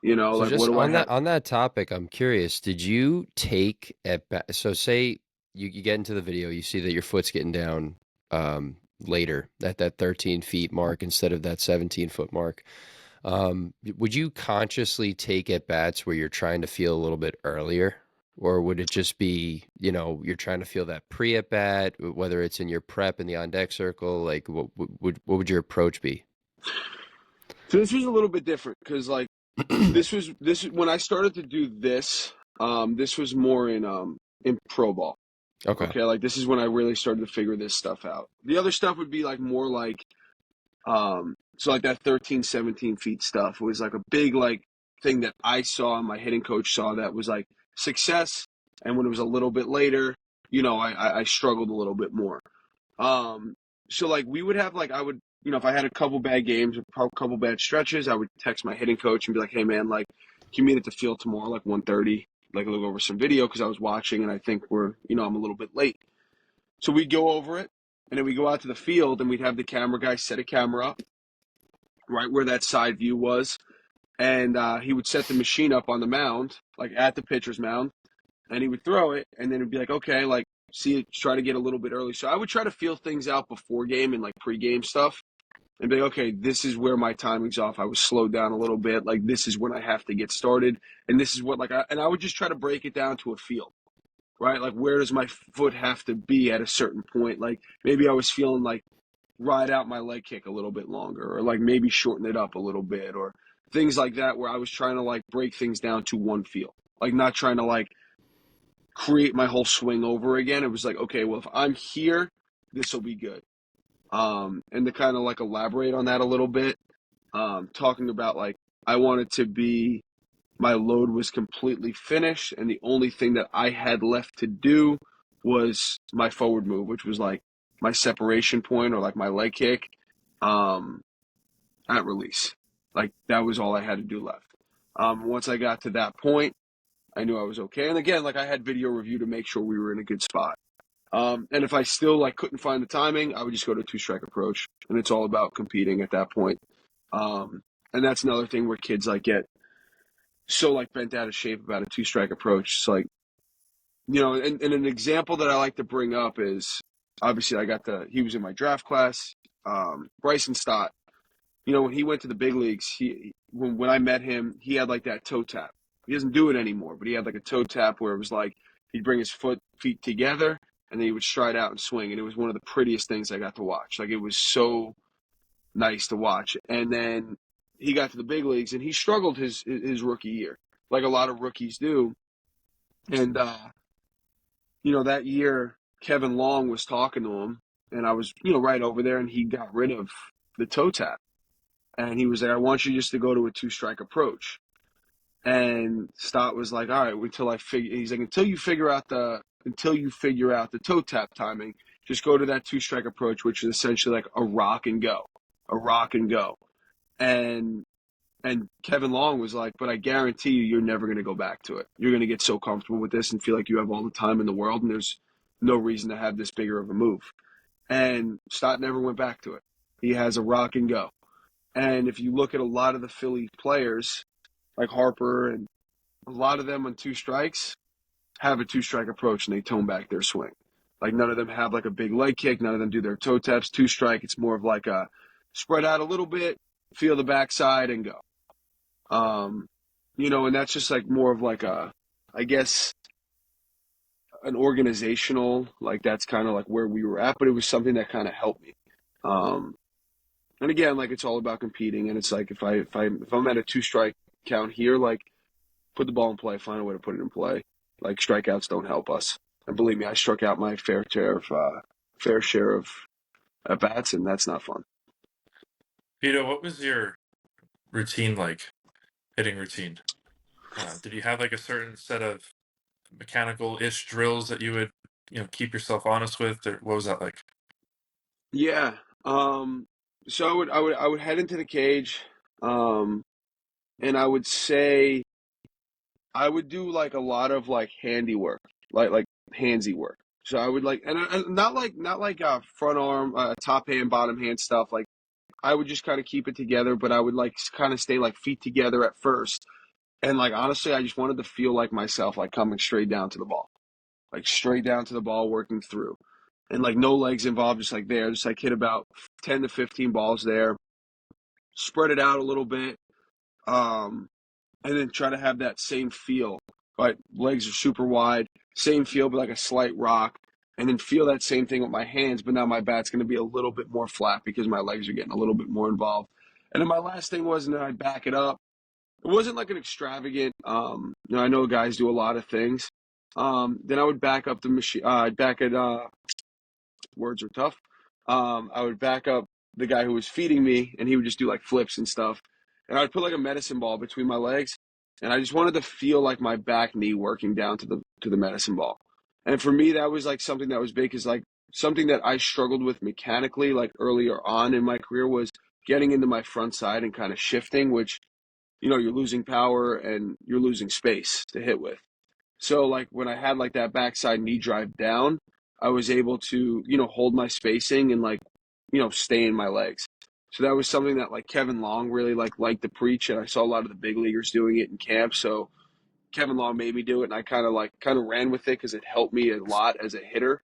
So Like, what just do I on have? that topic, I'm curious, did you take at bat, so say you get into the video, you see that your foot's getting down later at that 13 feet mark instead of that 17-foot mark. Would you consciously take at bats where you're trying to feel a little bit earlier? Or would it just be, you're trying to feel that pre at bat, whether it's in your prep in the on deck circle? Like, what would your approach be? So this was a little bit different, because like this when I started to do this. This was more in pro ball. Okay. Okay, like this is when I really started to figure this stuff out. The other stuff would be like more like, so like that 13, 17 feet stuff was like a big like thing that I saw and my hitting coach saw, that was like success. And when it was a little bit later, I struggled a little bit more. Um, so like we would have like, I would, if I had a couple bad games, a couple bad stretches, I would text my hitting coach and be like, hey man, like, can you meet at the field tomorrow, like 1:30, like look over some video, because I was watching and I think I'm a little bit late. So we'd go over it, And then we go out to the field, and we'd have the camera guy set a camera up right where that side view was. And he would set the machine up on the mound, like at the pitcher's mound, and he would throw it, and then it'd be like, okay, like, see it, try to get a little bit early. So I would try to feel things out before game and like pre-game stuff and be like, okay, this is where my timing's off. I was slowed down a little bit. Like, this is when I have to get started. And this is what, like, I would just try to break it down to a feel, right? Like, where does my foot have to be at a certain point? Like, maybe I was feeling like ride out my leg kick a little bit longer, or like maybe shorten it up a little bit, or things like that, where I was trying to like break things down to one feel, like not trying to like create my whole swing over again. It was like, okay, well, if I'm here, this will be good. And to kind of like elaborate on that a little bit, talking about like I wanted to be, my load was completely finished, and the only thing that I had left to do was my forward move, which was like my separation point or like my leg kick at release. Like that was all I had to do left. Once I got to that point, I knew I was okay. And again, like I had video review to make sure we were in a good spot. And if I still like couldn't find the timing, I would just go to a 2-strike approach, and it's all about competing at that point. And that's another thing where kids like get so like bent out of shape about a 2-strike approach. It's like, you know, and an example that I like to bring up is obviously he was in my draft class, Bryson Stott. You know, when he went to the big leagues, when I met him, he had like that toe tap. He doesn't do it anymore, but he had like a toe tap where it was like he'd bring his feet together and then he would stride out and swing. And it was one of the prettiest things I got to watch. Like it was so nice to watch. And then he got to the big leagues and he struggled his rookie year, like a lot of rookies do. And, you know, that year, Kevin Long was talking to him, and I was, you know, right over there, and he got rid of the toe tap. And he was like, I want you just to go to a 2-strike approach. And Stott was like, all right, he's like, until you figure out the toe tap timing, just go to that 2-strike approach, which is essentially like a rock and go. And Kevin Long was like, but I guarantee you're never going to go back to it. You're going to get so comfortable with this and feel like you have all the time in the world, and there's no reason to have this bigger of a move. And Stott never went back to it. He has a rock and go. And if you look at a lot of the Philly players, like Harper, and a lot of them on 2 strikes have a 2-strike approach, and they tone back their swing. Like none of them have like a big leg kick. None of them do their toe taps. 2-strike, it's more of like a spread out a little bit, feel the backside, and go. You know, and that's just like more of like I guess, an organizational, like that's kind of like where we were at, but it was something that kind of helped me. And again, like it's all about competing, and it's like if I'm at a 2-strike count here, like put the ball in play, find a way to put it in play. Like strikeouts don't help us, and believe me, I struck out my fair share of at bats, and that's not fun. Vito, what was your routine like? Hitting routine? Did you have like a certain set of mechanical-ish drills that you would, you know, keep yourself honest with, or what was that like? Yeah. So I would head into the cage, and I would say I would do like a lot of like handiwork, like handsy work. So I would like, and not like front arm, top hand, bottom hand stuff. Like I would just kind of keep it together, but I would like kind of stay like feet together at first. And like honestly, I just wanted to feel like myself, like coming straight down to the ball, working through, and like no legs involved, just like there, just like hit about 10 to 15 balls there, spread it out a little bit, and then try to have that same feel. Right, legs are super wide, same feel, but like a slight rock, and then feel that same thing with my hands, but now my bat's going to be a little bit more flat because my legs are getting a little bit more involved. And then my last thing was, and then I'd back it up. It wasn't like an extravagant, you know, I know guys do a lot of things. Then I would back up the machine. I'd back it. Words are tough. I would back up the guy who was feeding me, and he would just do like flips and stuff. And I'd put like a medicine ball between my legs, and I just wanted to feel like my back knee working down to the medicine ball. And for me, that was like something that was big, is like something that I struggled with mechanically, like earlier on in my career, was getting into my front side and kind of shifting, which, you know, you're losing power and you're losing space to hit with. So like when I had like that backside knee drive down, I was able to, hold my spacing and like, stay in my legs. So that was something that like Kevin Long really liked to preach, and I saw a lot of the big leaguers doing it in camp. So Kevin Long made me do it, and I kind of ran with it because it helped me a lot as a hitter.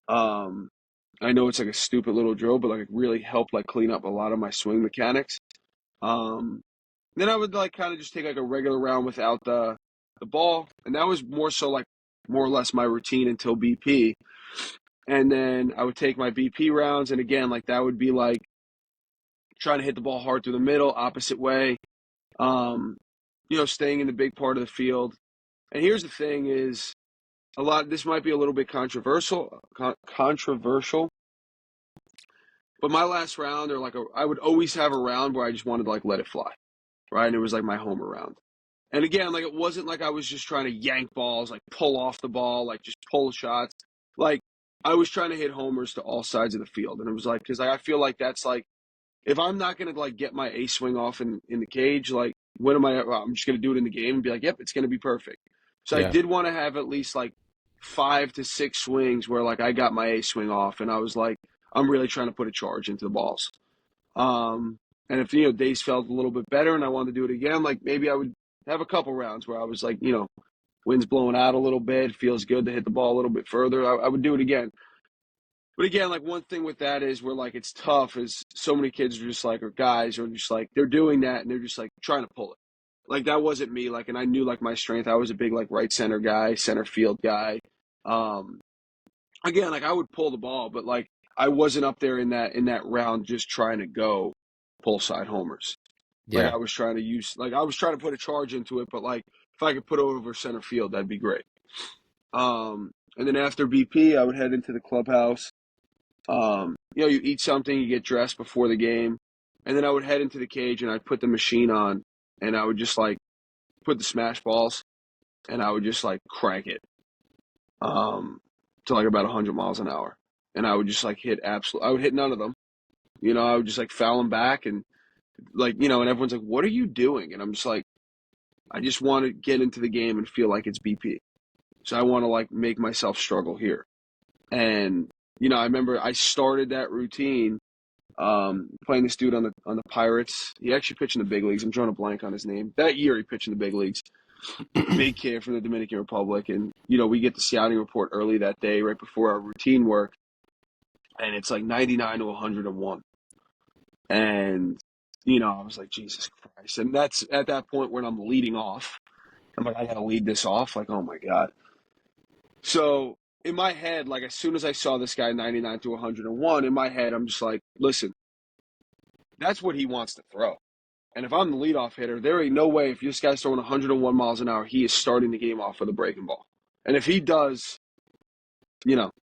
I know it's like a stupid little drill, but like it really helped like clean up a lot of my swing mechanics. Then I would like kind of just take like a regular round without the ball, and that was more so like more or less my routine until BP. And then I would take my BP rounds, and again, like that would be like trying to hit the ball hard through the middle, opposite way. Staying in the big part of the field. And here's the thing: is this might be a little bit controversial, but my last round, or like I would always have a round where I just wanted to like let it fly, right? And it was like my homer round. And again, like it wasn't like I was just trying to yank balls, like pull off the ball, like just pull shots. Like I was trying to hit homers to all sides of the field, and it was like because I feel like that's like if I'm not gonna like get my ace swing off in the cage, like when am I? Well, I'm just gonna do it in the game and be like, yep, it's gonna be perfect. So I did want to have at least like 5 to 6 swings where like I got my ace swing off, and I was like, I'm really trying to put a charge into the balls. And if days felt a little bit better and I wanted to do it again, like maybe I would have a couple rounds where I was like, wind's blowing out a little bit, feels good to hit the ball a little bit further. I would do it again. But again, like one thing with that is where like it's tough is so many kids are just like, or guys are just like, they're doing that and they're just like trying to pull it. Like that wasn't me. Like, and I knew like my strength. I was a big like right center guy, center field guy. Again, like I would pull the ball, but like I wasn't up there in that round just trying to go pull side homers. Like I was trying to put a charge into it, but like if I could put it over center field, that'd be great. And then after BP, I would head into the clubhouse. You eat something, you get dressed before the game, and then I would head into the cage and I'd put the machine on, and I would just like put the smash balls, and I would just like crank it, to like about 100 miles an hour, and I would just like I would hit none of them, I would just like foul them back, and like and everyone's like, "What are you doing?" And I'm just like, I just want to get into the game and feel like it's BP, so I want to like make myself struggle here, and. I remember I started that routine playing this dude on the Pirates. He actually pitched in the big leagues. I'm drawing a blank on his name. That year he pitched in the big leagues. Big kid from the Dominican Republic. And, we get the scouting report early that day right before our routine work. And it's like 99 to 101. And, I was like, Jesus Christ. And that's at that point when I'm leading off. I'm like, I got to lead this off. Like, oh, my God. So in my head, like as soon as I saw this guy 99 to 101, in my head, I'm just like, listen, that's what he wants to throw. And if I'm the leadoff hitter, there ain't no way if this guy's throwing 101 miles an hour, he is starting the game off with a breaking ball. And if he does,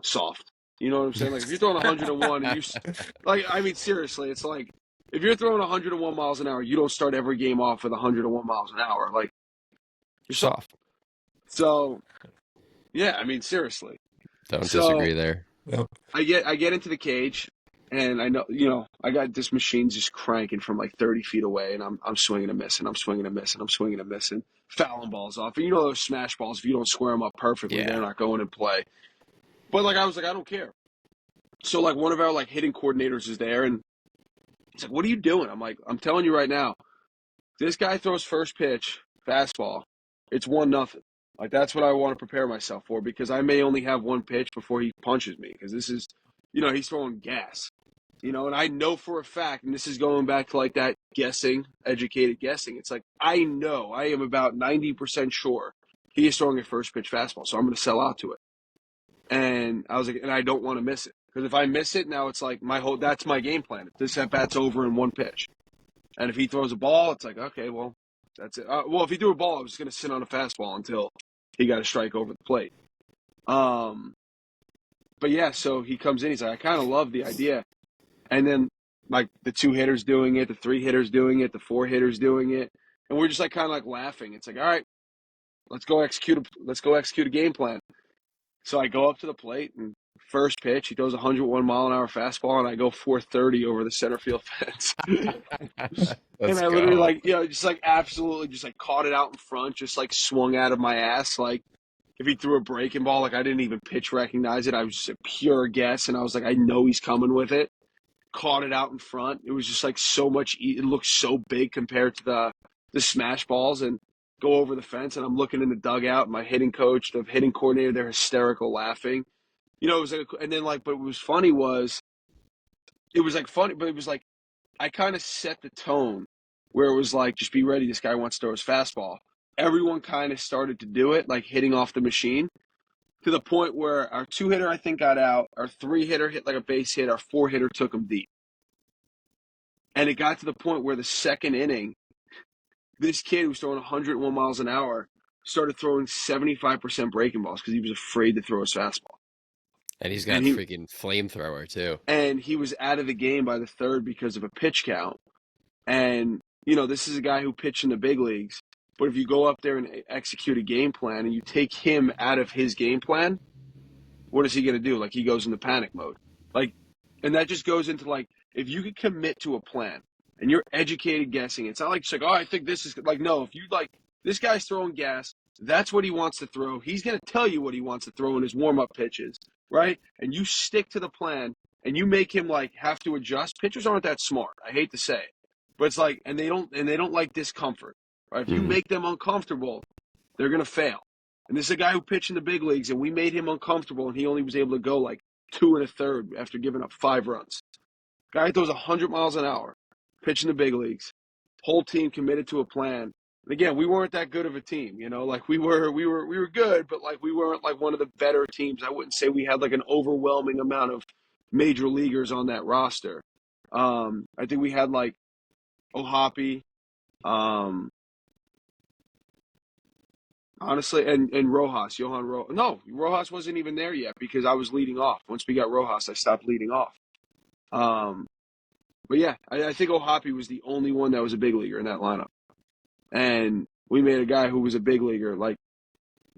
soft. You know what I'm saying? Like if you're throwing 101 and seriously, it's like if you're throwing 101 miles an hour, you don't start every game off with 101 miles an hour. Like you're soft. So yeah, seriously. Don't disagree there. Yep. I get into the cage, and I know, I got this machine just cranking from like 30 feet away, and I'm swinging and missing, I'm swinging and missing, I'm swinging and missing, fouling balls off. And those smash balls, if you don't square them up perfectly, they're not going in play. But like I was like, I don't care. So like one of our like hitting coordinators is there, and he's like, "What are you doing?" I'm like, "I'm telling you right now, this guy throws first pitch fastball, it's 1-0. Like, that's what I want to prepare myself for because I may only have one pitch before he punches me because this is, he's throwing gas. And I know for a fact, and this is going back to like that educated guessing. It's like, I am about 90% sure he is throwing a first pitch fastball, so I'm going to sell out to it. And I was like, and I don't want to miss it because if I miss it, now it's like that's my game plan. If this at-bat's over in one pitch. And if he throws a ball, it's like, okay, well, that's it. If he threw a ball, I was just going to sit on a fastball until he got a strike over the plate. But yeah, so he comes in. He's like, I kind of love the idea. And then like the 2 hitters doing it, the 3 hitters doing it, the 4 hitters doing it, and we're just like kind of like laughing. It's like, all right, let's go execute a game plan. So I go up to the plate and first pitch, he throws a 101-mile-an-hour fastball, and I go 430 over the center field fence. And I literally like, just like absolutely just like caught it out in front, just like swung out of my ass. Like if he threw a breaking ball, like I didn't even pitch recognize it. I was just a pure guess, and I was like, I know he's coming with it. Caught it out in front. It was just like so much. It looked so big compared to the smash balls, and go over the fence. And I'm looking in the dugout. My hitting coach, the hitting coordinator, they're hysterical, laughing. You know, it was like, and then like, but what was funny was, it was like funny, but it was like I kind of set the tone where it was like, just be ready. This guy wants to throw his fastball. Everyone kind of started to do it, like hitting off the machine, to the point where our 2-hitter, I think, got out. Our 3-hitter hit like a base hit. Our 4-hitter took him deep. And it got to the point where the second inning, this kid who was throwing 101 miles an hour started throwing 75% breaking balls because he was afraid to throw his fastball. And he's got And he, freaking flamethrower too. and he was out of the game by the third because of a pitch count. And, you know, this is a guy who pitched in the big leagues. But if you go up there and execute a game plan and you take him out of his game plan, what is he going to do? Like, he goes into panic mode. Like, and that just goes into, like, if you could commit to a plan and you're educated guessing, it's not like, it's like, oh, I think this is, like, no, if you, like, this guy's throwing gas, that's what he wants to throw. He's going to tell you what he wants to throw in his warm-up pitches, right? And you stick to the plan and you make him, like, have to adjust. Pitchers aren't that smart. I hate to say it. But it's like, and they don't like discomfort, right? If you make them uncomfortable, they're going to fail. And this is a guy who pitched in the big leagues, and we made him uncomfortable, and he only was able to go like 2 1/3 after giving up 5 runs. Guy throws 100 miles an hour, pitching the big leagues. Whole team committed to a plan. And again, we weren't that good of a team, you know. Like we were good, but like we weren't like one of the better teams. I wouldn't say we had like an overwhelming amount of major leaguers on that roster. I think we had like Ohapi, honestly, and Rojas, Johan Rojas. No, Rojas wasn't even there yet because I was leading off. Once we got Rojas, I stopped leading off. But yeah, I think Ohapi was the only one that was a big leaguer in that lineup. And we made a guy who was a big leaguer like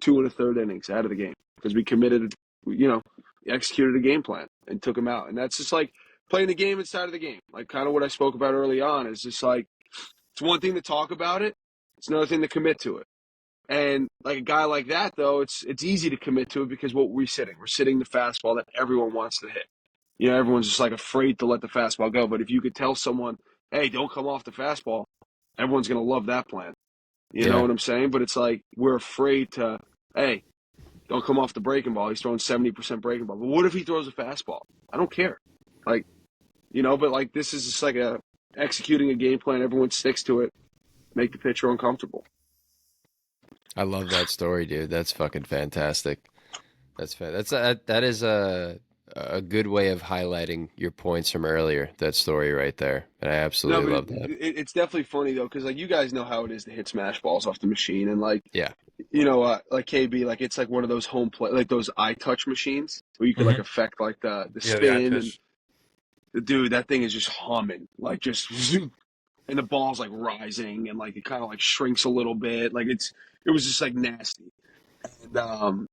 2 1/3 innings out of the game because we committed, you know, executed a game plan and took him out. And that's just like playing the game inside of the game. Like kind of what I spoke about early on is just like, it's one thing to talk about it. It's another thing to commit to it. And like a guy like that, though, it's easy to commit to it because what we're sitting the fastball that everyone wants to hit. You know, everyone's just like afraid to let the fastball go. But if you could tell someone, hey, don't come off the fastball, everyone's going to love that plan. You know what I'm saying? But it's like we're afraid to, hey, don't come off the breaking ball. He's throwing 70% breaking ball. But what if he throws a fastball? I don't care. Like, you know, but like this is just like executing a game plan. Everyone sticks to it. Make the pitcher uncomfortable. I love that story, dude. That's fucking fantastic. That is a good way of highlighting your points from earlier. That story right there, and I absolutely love that. It's definitely funny though, because like you guys know how it is to hit smash balls off the machine, and like Yeah, you know, like KB, like it's like one of those home play, like those eye touch machines where you can like affect like the spin, and the dude, that thing is just humming, like just zoom, and the ball's like rising, and like it kind of like shrinks a little bit, like it was just like nasty, and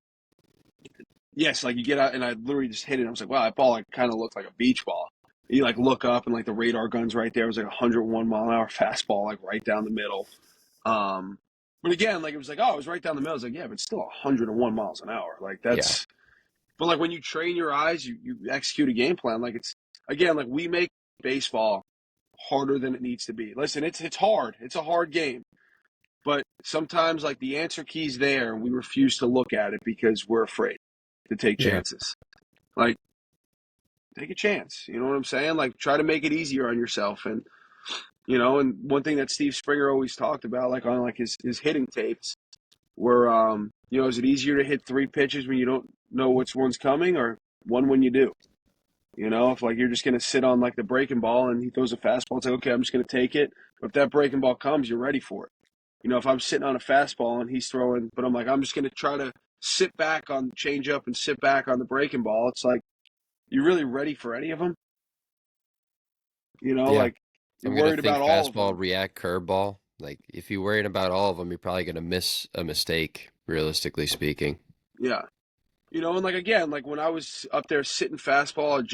yes, like you get out, and I literally just hit it. And I was like, wow, that ball like kind of looked like a beach ball. You like look up, and like the radar gun's right there. It was like 101 mile an hour fastball, like right down the middle. But again, like it was like, oh, it was right down the middle. I was like, yeah, but it's still 101 miles an hour. Like that's, but like when you train your eyes, you execute a game plan. Like it's again, like we make baseball harder than it needs to be. Listen, it's hard. It's a hard game. But sometimes like the answer key's there, and we refuse to look at it because we're afraid to take chances. Like, take a chance. You know what I'm saying? Like, try to make it easier on yourself. And, you know, and one thing that Steve Springer always talked about, like on like his hitting tapes, were, you know, is it easier to hit 3 pitches when you don't know which one's coming, or one when you do? You know, if like you're just going to sit on like the breaking ball and he throws a fastball, it's like, okay, I'm just going to take it. But if that breaking ball comes, you're ready for it. You know, if I'm sitting on a fastball and he's throwing, but I'm like, I'm just going to try to sit back on change up and sit back on the breaking ball. It's like, you really ready for any of them? You know, like you're worried about all of them. Fastball, react, curveball. Like if you're worried about all of them, you're probably going to miss a mistake, realistically speaking. Yeah. You know, and like again, like when I was up there sitting fastball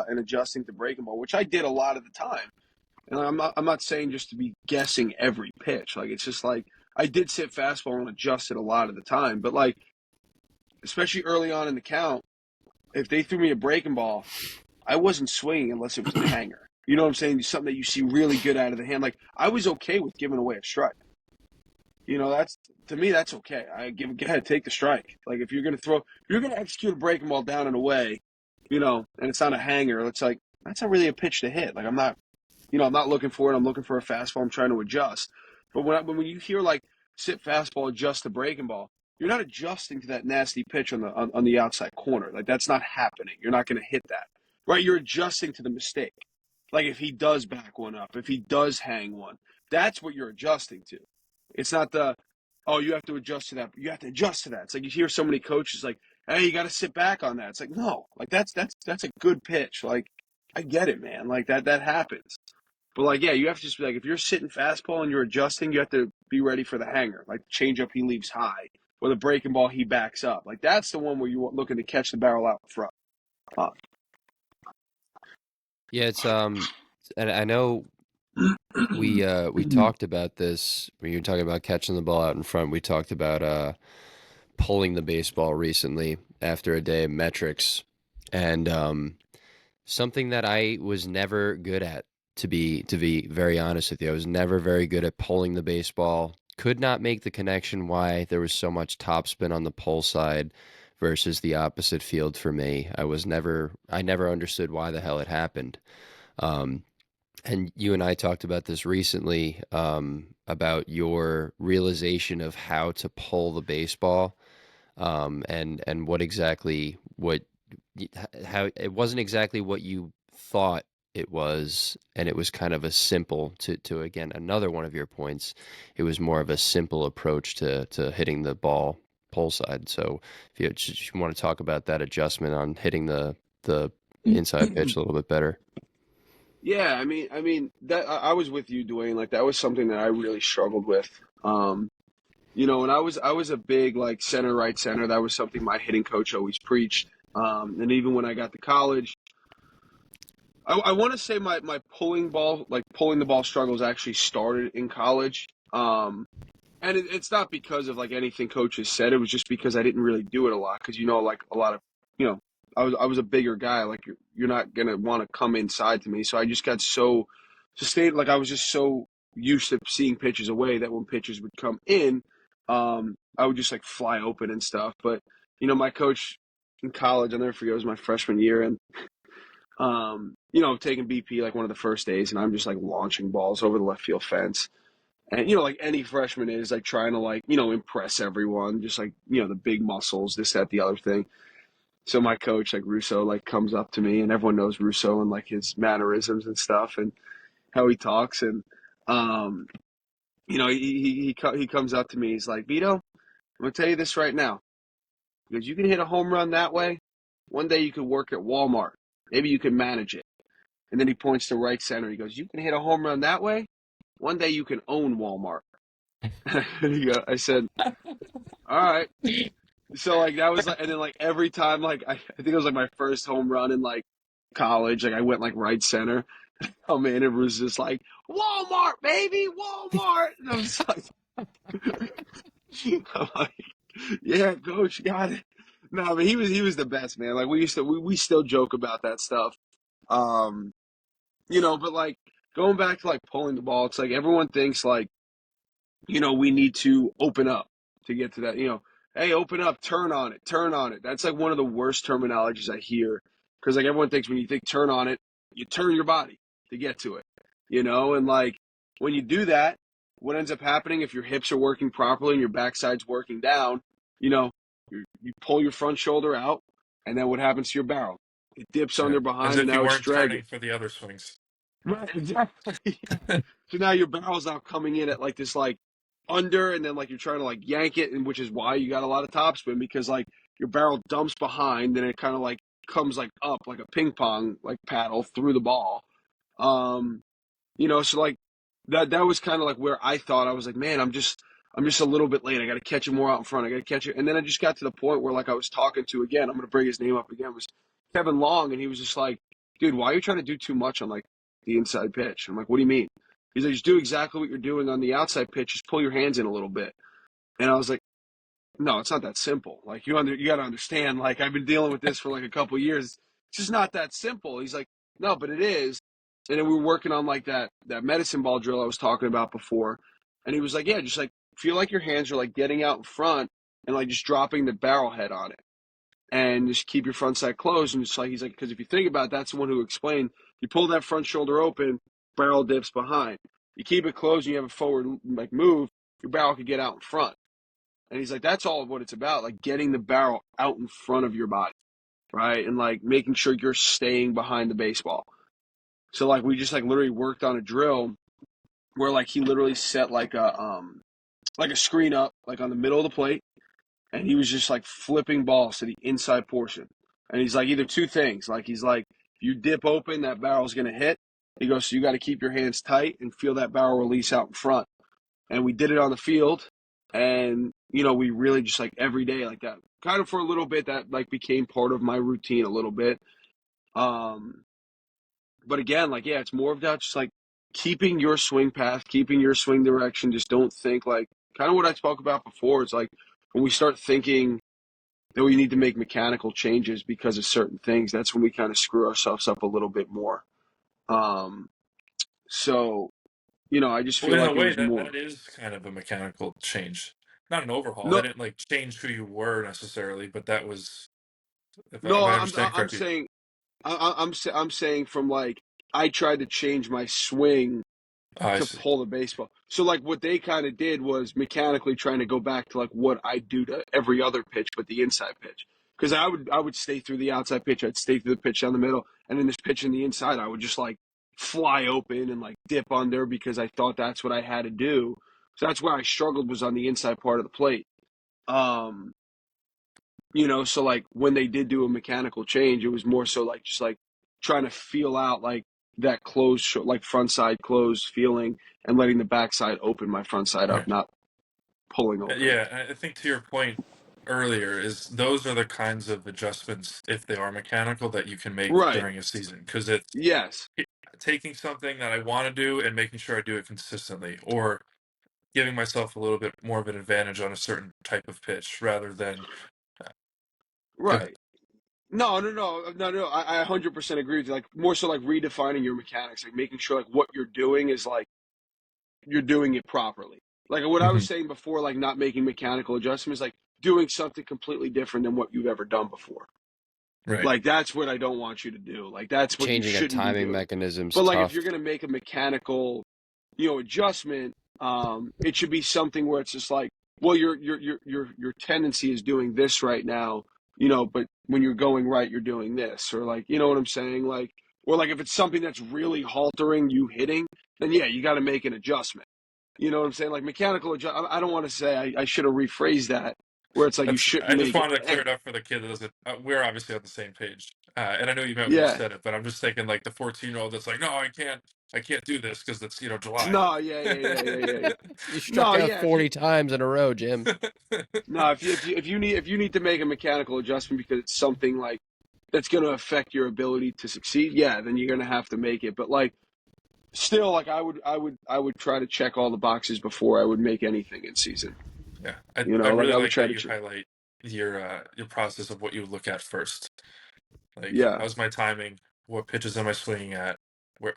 and adjusting to breaking ball, which I did a lot of the time. And I'm not saying just to be guessing every pitch. Like it's just like I did sit fastball and adjust it a lot of the time, but like especially early on in the count, if they threw me a breaking ball, I wasn't swinging unless it was a hanger. You know what I'm saying? Something that you see really good out of the hand. Like, I was okay with giving away a strike. That's, to me, that's okay. Go ahead, take the strike. Like, if you're gonna execute a breaking ball down and away, and it's not a hanger, it's like, that's not really a pitch to hit. Like, I'm not looking for it. I'm looking for a fastball. I'm trying to adjust. But when you hear like sit fastball, adjust the breaking ball, you're not adjusting to that nasty pitch on the outside corner. Like, that's not happening. You're not going to hit that, right? You're adjusting to the mistake. Like, if he does back one up, if he does hang one, that's what you're adjusting to. It's not you have to adjust to that. You have to adjust to that. It's like you hear so many coaches like, hey, you got to sit back on that. It's like, no, like that's a good pitch. Like, I get it, man. Like that happens. But, like, yeah, you have to just be like, if you're sitting fastball and you're adjusting, you have to be ready for the hanger. Like, changeup, he leaves high. Or the breaking ball, he backs up. Like, that's the one where you're looking to catch the barrel out front. Yeah, it's and I know we talked about this when you were talking about catching the ball out in front. We talked about pulling the baseball recently after a day of metrics, and something that I was never good at. To be very honest with you, I was never very good at pulling the baseball. Could not make the connection why there was so much topspin on the pull side versus the opposite field for me. I never understood why the hell it happened. Um, and you and I talked about this recently, about your realization of how to pull the baseball, and what how it wasn't exactly what you thought it was, and it was kind of a simple to again another one of your points. It was more of a simple approach to hitting the ball pull side. So if you just want to talk about that adjustment on hitting the inside pitch a little bit better. Yeah, that I was with you, Dwayne. Like, that was something that I really struggled with. And I was a big like center, right center. That was something my hitting coach always preached. And even when I got to college, I want to say my pulling the ball struggles actually started in college. And it's not because of like anything coaches said. It was just because I didn't really do it a lot. Because like a lot of you know, I was a bigger guy. Like, you're not gonna want to come inside to me. So I just got so sustained. Like, I was just so used to seeing pitches away that when pitches would come in, I would just like fly open and stuff. But my coach in college, I'll never forget, it was my freshman year, and taking BP like one of the first days, and I'm just like launching balls over the left field fence. And, like any freshman is, like trying to like, impress everyone, just like, the big muscles, this, that, the other thing. So my coach, like Russo, like comes up to me, and everyone knows Russo and like his mannerisms and stuff and how he talks. And, he comes up to me. He's like, Vito, I'm going to tell you this right now. Because you can hit a home run that way. One day you could work at Walmart. Maybe you can manage it. And then he points to right center. He goes, you can hit a home run that way. One day you can own Walmart. I said, all right. So like that was like, and then like every time, like I think it was like my first home run in like college. Like I went like right center. Oh man, it was just like Walmart, baby, Walmart. And I was like, I'm like, yeah, coach, got it. No, but he was the best, man. Like we still joke about that stuff. Um, but like going back to like pulling the ball, it's like everyone thinks like, we need to open up to get to that, hey, open up, turn on it, turn on it. That's like one of the worst terminologies I hear, because like everyone thinks when you think turn on it, you turn your body to get to it, and like when you do that, what ends up happening if your hips are working properly and your backside's working down, you pull your front shoulder out, and then what happens to your barrel? It dips Yeah. under As behind, and if you now it's weren't dragging. turning for the other swings. Right, exactly. So now your barrel's now coming in at like this like under, and then like you're trying to like yank it, and which is why you got a lot of topspin, because like your barrel dumps behind, then it kind of like comes like up like a ping pong like paddle through the ball. Um, so like that was kind of like where I thought I was like, man, I'm just a little bit late. I got to catch it more out in front. I got to catch it, and then I just got to the point where like I was talking to, again, I'm gonna bring his name up again, was Kevin Long, and he was just like, dude, why are you trying to do too much on like the inside pitch? I'm like, what do you mean? He's like, just do exactly what you're doing on the outside pitch. Just pull your hands in a little bit. And I was like, No, it's not that simple. Like you got to understand. Like I've been dealing with this for like a couple of years. It's just not that simple. He's like, no, but it is. And then we were working on like that medicine ball drill I was talking about before, and he was like, yeah, just like feel like your hands are like getting out in front and like just dropping the barrel head on it, and just keep your front side closed. And just like he's like, because if you think about it, that's the one who explained. You pull that front shoulder open, barrel dips behind. You keep it closed, and you have a forward like move. Your barrel could get out in front. And he's like, that's all of what it's about, like getting the barrel out in front of your body, right? And like making sure you're staying behind the baseball. So like we just like literally worked on a drill where like he literally set like a screen up like on the middle of the plate, and he was just like flipping balls to the inside portion. And he's like either two things, like he's like if you dip open, that barrel's gonna hit. He goes, so you got to keep your hands tight and feel that barrel release out in front. And we did it on the field, and we really just like every day like that, kind of for a little bit, that like became part of my routine a little bit. But again, like yeah, it's more of that just like keeping your swing path, keeping your swing direction. Just don't think like kind of what I spoke about before. It's like when we start thinking that we need to make mechanical changes because of certain things, that's when we kind of screw ourselves up a little bit more. So I just Well, feel in a like it way, was that more. that is kind of a mechanical change, not an overhaul. They No, didn't like change who you were necessarily, but that was, if no, I I'm understand I'm correctly. saying I'm saying from like I tried to change my swing I to see. pull the baseball. So like what they kind of did was mechanically trying to go back to like what I do to every other pitch, but the inside pitch. Because I would stay through the outside pitch, I'd stay through the pitch down the middle, and then this pitch in the inside, I would just like fly open and like dip under because I thought that's what I had to do. So that's where I struggled was on the inside part of the plate. Um, so like when they did do a mechanical change, it was more so like just like trying to feel out like that closed, like front side closed feeling, and letting the back side open my front side up, Right. not pulling open. Yeah, I think to your point earlier is those are the kinds of adjustments, if they are mechanical, that you can make Right. during a season, because it's Yes. taking something that I want to do and making sure I do it consistently, or giving myself a little bit more of an advantage on a certain type of pitch rather than go ahead. Right. No, no, no, no, no. I 100% agree with you. Like more so like redefining your mechanics, like making sure like what you're doing is like you're doing it properly. Like what I was Mhm. saying before, like not making mechanical adjustments, like doing something completely different than what you've ever done before. Right. Like that's what I don't want you to do. Like that's what you Changing a shouldn't be timing doing. mechanism's But like if tough. you're gonna make a mechanical, adjustment, it should be something where it's just like, well, your tendency is doing this right now, but when you're going right, you're doing this, or like, you know what I'm saying, like, or like if it's something that's really haltering you hitting, then yeah, you got to make an adjustment. You know what I'm saying? Like mechanical adjust. I don't want to say I should have rephrased that, where it's like you That's. shouldn't I just make wanted to clear any. it up for the kid that doesn't. We're obviously on the same page, and I know you meant when you Yeah. said it, but I'm just thinking like the 14-year-old that's like, no, I can't do this because it's July. No. Yeah. Yeah. Yeah. Yeah. Yeah. Yeah. You struck No. out Yeah. If you 40 times in a row, Jim. no, if you need to make a mechanical adjustment because it's something like that's going to affect your ability to succeed, yeah, then you're going to have to make it. But like, still, like I would try to check all the boxes before I would make anything in season. Yeah, I Like really I would like try that to. you highlight your process of what you would look at first. Like, Yeah. how's my timing? What pitches am I swinging at?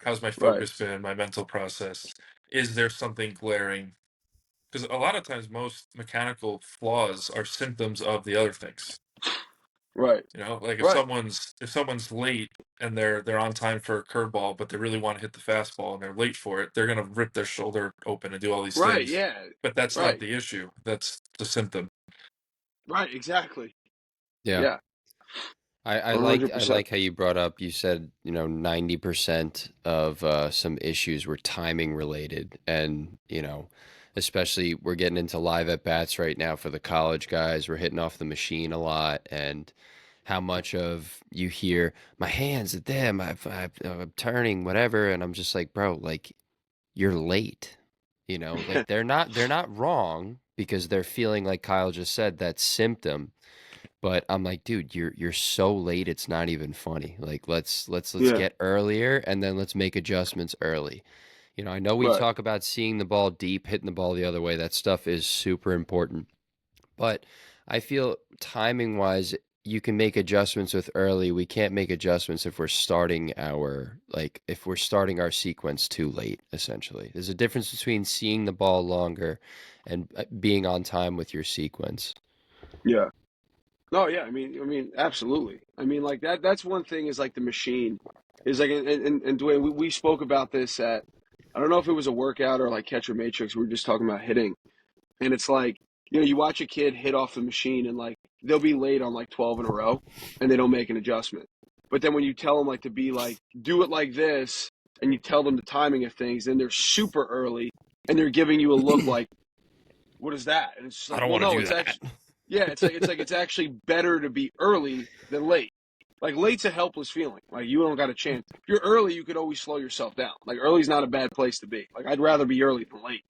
How's my Right. focus been? My mental process? Is there something glaring? Because a lot of times, most mechanical flaws are symptoms of the other things. Right. Like Right. if someone's late and they're on time for a curveball, but they really want to hit the fastball and they're late for it, they're gonna rip their shoulder open and do all these Right. things. Yeah. But that's not Right. the issue. That's the symptom. Right. Exactly. Yeah. Yeah. I like I 100%. like how you brought up, you said, 90% of some issues were timing related. And, especially we're getting into live at bats right now for the college guys. We're hitting off the machine a lot. And how much of you hear, my hands at them, I'm turning, whatever. And I'm just like, bro, like you're late. Like they're not wrong because they're feeling like Kyle just said that symptom. But I'm like, dude, you're so late. It's not even funny. Like, let's Yeah. get earlier and then let's make adjustments early. I know we Right. talk about seeing the ball deep, hitting the ball the other way. That stuff is super important. But I feel timing wise, you can make adjustments with early. We can't make adjustments if we're starting our sequence too late, essentially. There's a difference between seeing the ball longer and being on time with your sequence. Yeah. No, yeah, I mean, absolutely. I mean, like that's one thing is like the machine is like, and Dwayne, we spoke about this at, I don't know if it was a workout or like catcher matrix. We were just talking about hitting, and it's like, you watch a kid hit off the machine and like they'll be late on like 12 in a row and they don't make an adjustment. But then when you tell them like to be like, do it like this, and you tell them the timing of things, then they're super early and they're giving you a look like, what is that? And it's just I like, don't well, want to no, do it's that. actually, yeah, it's actually better to be early than late. Like late's a helpless feeling. Like you don't got a chance. If you're early, you could always slow yourself down. Like early's not a bad place to be. Like I'd rather be early than late.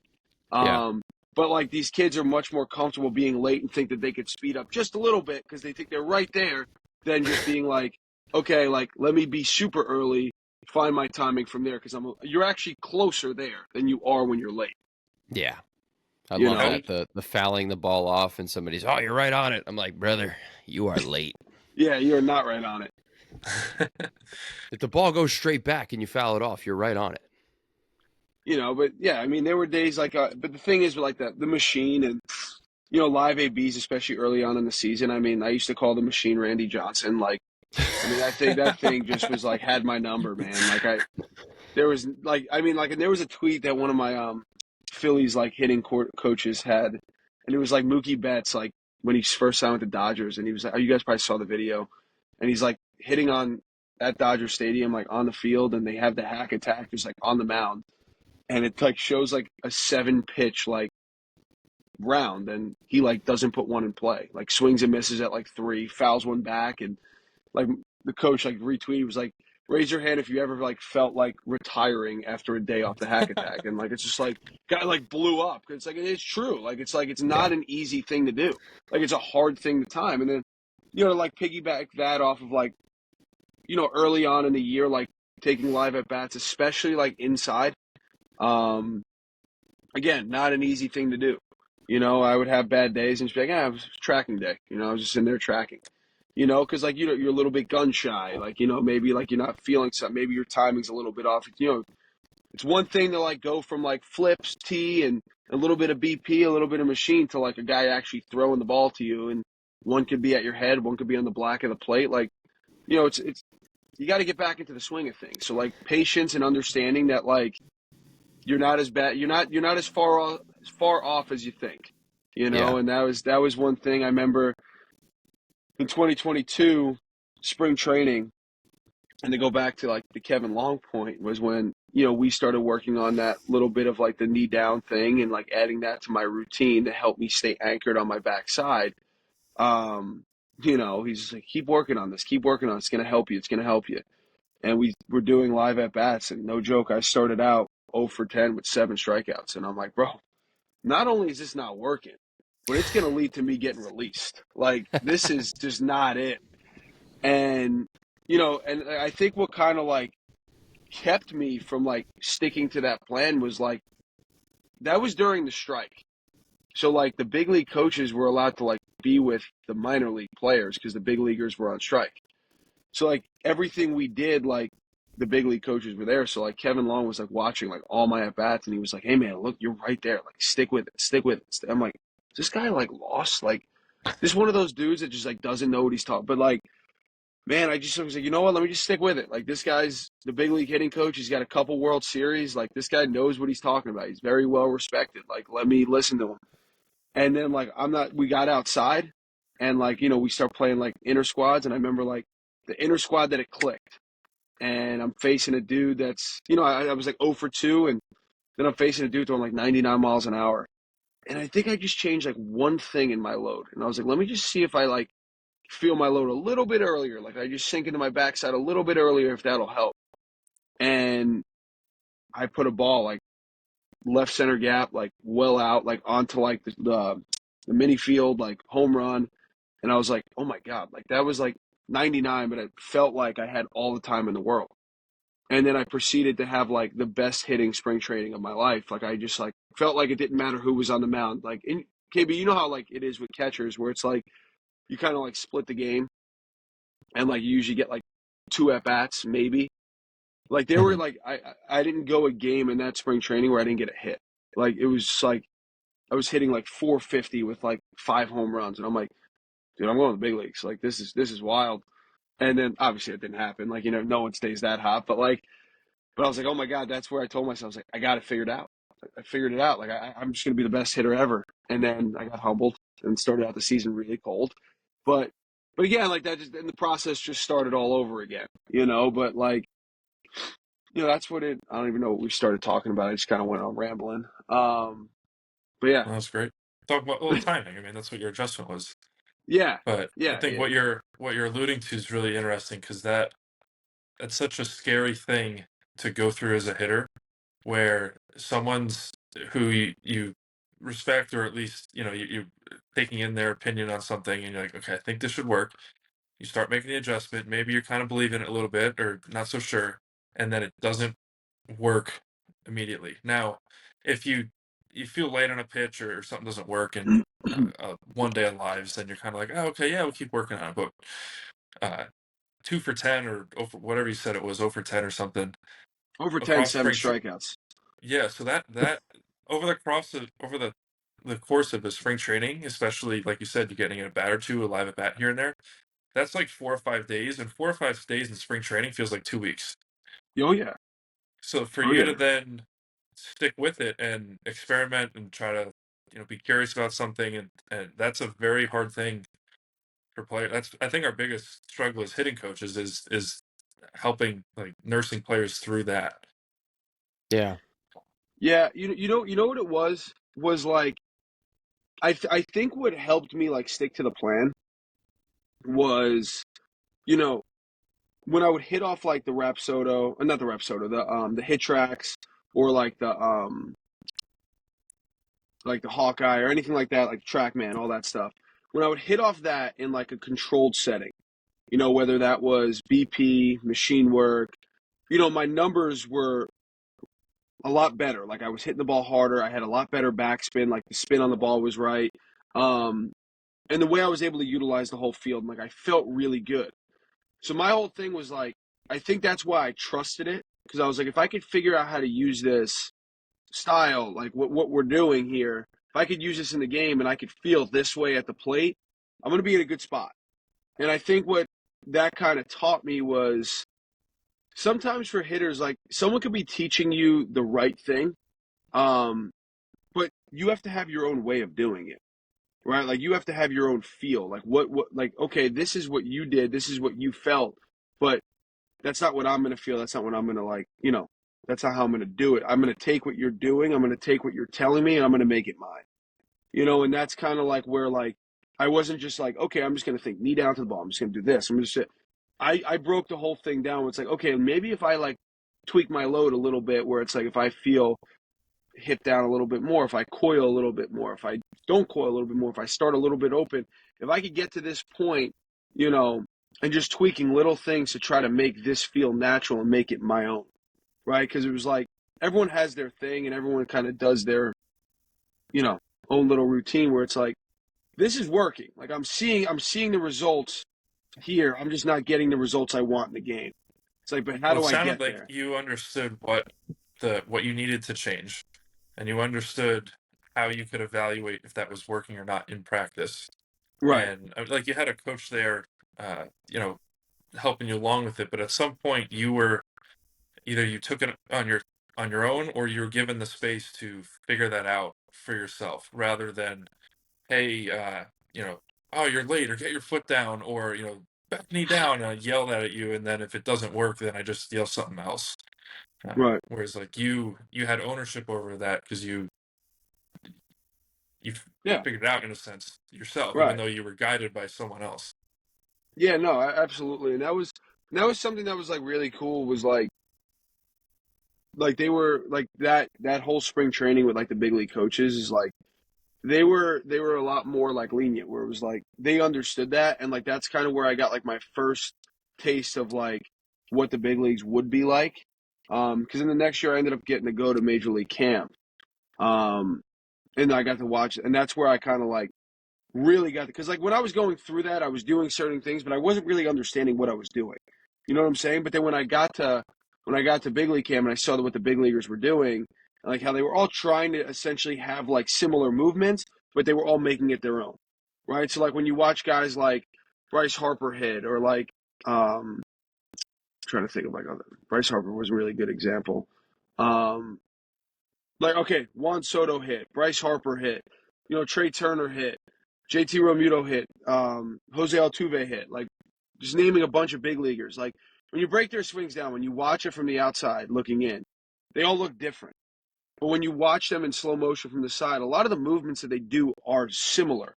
Yeah. But like these kids are much more comfortable being late and think that they could speed up just a little bit because they think they're right there than just being like, okay, like let me be super early, find my timing from there because you're actually closer there than you are when you're late. Yeah. I You love know? that. The fouling the ball off and somebody's, oh, you're right on it. I'm like, brother, you are late. Yeah, you're not right on it. If the ball goes straight back and you foul it off, you're right on it. But yeah, I mean, there were days like, but the thing is, like the machine and live ABs, especially early on in the season. I mean, I used to call the machine Randy Johnson. Like, I mean, I think that thing just was like had my number, man. Like there was like, I mean, like, and there was a tweet that one of my Phillies like hitting coaches had, and it was like Mookie Betts, like when he first signed with the Dodgers, and he was like, oh, you guys probably saw the video, and he's like hitting on at Dodger Stadium, like on the field, and they have the hack attack just like on the mound. And it like shows like a 7 pitch like round, and he like doesn't put one in play, like swings and misses at like three, fouls one back, and like the coach like retweeted was like, raise your hand if you ever like felt like retiring after a day off the hack attack, and like it's just like guy like blew up because it's like it's true, like it's not an easy thing to do, like it's a hard thing to time, and then to like piggyback that off of like early on in the year, like taking live at bats, especially like inside. Again, not an easy thing to do. I would have bad days and just be like, it was tracking day. I was just in there tracking. Because like you're a little bit gun shy. Like maybe like you're not feeling something. Maybe your timing's a little bit off. It's one thing to like go from like flips, T, and a little bit of BP, a little bit of machine to like a guy actually throwing the ball to you, and one could be at your head, one could be on the black of the plate. Like it's you got to get back into the swing of things. So like patience and understanding that like you're not as bad. You're not as far off as you think. Yeah. And that was one thing I remember in 2022 spring training, and to go back to like the Kevin Long point was when we started working on that little bit of like the knee down thing and like adding that to my routine to help me stay anchored on my backside. He's just like, keep working on this, keep working on it. It's gonna help you. It's gonna help you. And we were doing live at bats, and no joke, I started out 0 for 10 with 7 strikeouts, and I'm like, bro, not only is this not working, but it's going to lead to me getting released. Like, this is just not it. And and I think what kind of like kept me from like sticking to that plan was like that was during the strike. So like the big league coaches were allowed to like be with the minor league players because the big leaguers were on strike. So like everything we did, like the big league coaches were there. So like Kevin Long was like watching like all my at bats, and he was like, "Hey man, look, you're right there. Like stick with it, stick with it." I'm like, "Is this guy like lost? Like this one of those dudes that just like doesn't know what he's talking." But like, man, I just was like, you know what? Let me just stick with it. Like this guy's the big league hitting coach. He's got a couple World Series. Like this guy knows what he's talking about. He's very well respected. Like let me listen to him. And then like we got outside, and like we start playing like inter squads, and I remember like the inner squad that it clicked, and I'm facing a dude that's I was like 0 for 2, and then I'm facing a dude throwing like 99 miles an hour, and I think I just changed like one thing in my load, and I was like, let me just see if I like feel my load a little bit earlier, like I just sink into my backside a little bit earlier if that'll help. And I put a ball like left center gap, like well out, like onto like the mini field, like home run. And I was like, oh my God, like that was like 99, but it felt like I had all the time in the world. And then I proceeded to have like the best hitting spring training of my life. Like I just like felt like it didn't matter who was on the mound. Like KB, you know how like it is with catchers where it's like you kind of like split the game and like you usually get like 2 at-bats maybe. Like there were Mhm. like I didn't go a game in that spring training where I didn't get a hit. Like it was just like I was hitting like 450 with like 5 home runs, and I'm like, dude, I'm going to the big leagues. Like this is wild. And then obviously it didn't happen. Like no one stays that hot, but I was like, oh my god, that's where I told myself I was like, I got it figured out. I figured it out. Like I'm just going to be the best hitter ever. And then I got humbled and started out the season really cold. But again, like that just, and the process just started all over again. But like that's what it. I don't even know what we started talking about. I just kind of went on rambling. But yeah, Well, that's great. Talk about timing. I mean, that's what your adjustment was. yeah, But I yeah, think yeah. what you're alluding to is really interesting because that's such a scary thing to go through as a hitter, where someone's who you respect, or at least you taking in their opinion on something, and you're like, okay, I think this should work. You start making the adjustment. Maybe you're kind of believing it a little bit, or not so sure, and then it doesn't work immediately. Now, if you feel late on a pitch, or something doesn't work, and one day of lives, then you're kind of like, oh, okay, yeah, we'll keep working on it. But 2 for 10, or over, whatever you said it was, 0 for 10 or something Over 10, across 7 spring. strikeouts. Yeah, so that over the course of the spring training, especially like you said, you're getting a bat or two, a live at bat here and there. That's like 4 or 5 days, and 4 or 5 days in spring training feels like 2 weeks. Oh yeah, So for oh you to yeah. then stick with it and experiment and try to be curious about something, and that's a very hard thing for players. That's, I think, our biggest struggle as hitting coaches is helping, like, nursing players through that. Yeah. Yeah, you know what it was like. I think what helped me like stick to the plan was you know when I would hit off like the Rapsodo, not the Rapsodo, the hit tracks or like the Hawkeye or anything like that, like TrackMan, all that stuff. When I would hit off that in like a controlled setting, whether that was BP, machine work, my numbers were a lot better. Like I was hitting the ball harder. I had a lot better backspin. Like the spin on the ball was right. Um, and the way I was able to utilize the whole field, like I felt really good. So my whole thing was like, I think that's why I trusted it because I was like, if I could figure out how to use this style, like what we're doing here, if I could use this in the game and I could feel this way at the plate, I'm going to be in a good spot. And I think what that kind of taught me was sometimes for hitters, like someone could be teaching you the right thing, um, but you have to have your own way of doing it, right? Like you have to have your own feel. Like like okay, this is what you did, this is what you felt, but that's not what I'm gonna feel. That's not what I'm gonna like. That's not how I'm gonna do it. I'm gonna take what you're doing. I'm gonna take what you're telling me, and I'm gonna make it mine. And that's kind of like where like I wasn't just like okay, I'm just gonna think knee down to the ball. I'm just gonna do this. I'm just I broke the whole thing down. Where it's like okay, maybe if I like tweak my load a little bit, where it's like if I feel hip down a little bit more, if I coil a little bit more, if I don't coil a little bit more, if I start a little bit open, if I could get to this point, and just tweaking little things to try to make this feel natural and make it my own, right? Because it was like everyone has their thing and everyone kind of does their, you know, own little routine where it's like this is working. Like I'm seeing the results here. I'm just not getting the results I want in the game. It's like, but how Well, it do I sounded get like there? you understood what you needed to change, and you understood how you could evaluate if that was working or not in practice. Right, And like you had a coach there, uh, you know, helping you along with it. But at some point, you were either you took it on your own, or you were given the space to figure that out for yourself, rather than, hey, you know, oh, you're late, or get your foot down, or back knee down, and I yell that at you, and then if it doesn't work, then I just yell something else. right. Whereas like you had ownership over that because you Yeah, figured it out in a sense yourself, even right. though you were guided by someone else. Yeah, no, absolutely. And that was something that was like really cool was like they were like that whole spring training with like the big league coaches is like they were a lot more like lenient where it was like they understood that and like that's kind of where I got like my first taste of like what the big leagues would be like. Because in the next year I ended up getting to go to Major League Camp. Um and I got to watch it, and that's where I kind of like really got because like when I was going through that, I was doing certain things, but I wasn't really understanding what I was doing. You know what I'm saying? But then when I got to big league camp and I saw what the big leaguers were doing, like how they were all trying to essentially have like similar movements, but they were all making it their own, right? So like when you watch guys like Bryce Harper hit or like trying to think of like other Bryce Harper was a really good example. Like okay, Juan Soto hit, Bryce Harper hit, you know, Trey Turner hit, JT Realmuto hit, Jose Altuve hit, like just naming a bunch of big leaguers. Like when you break their swings down, when you watch it from the outside looking in, they all look different. But when you watch them in slow motion from the side, a lot of the movements that they do are similar,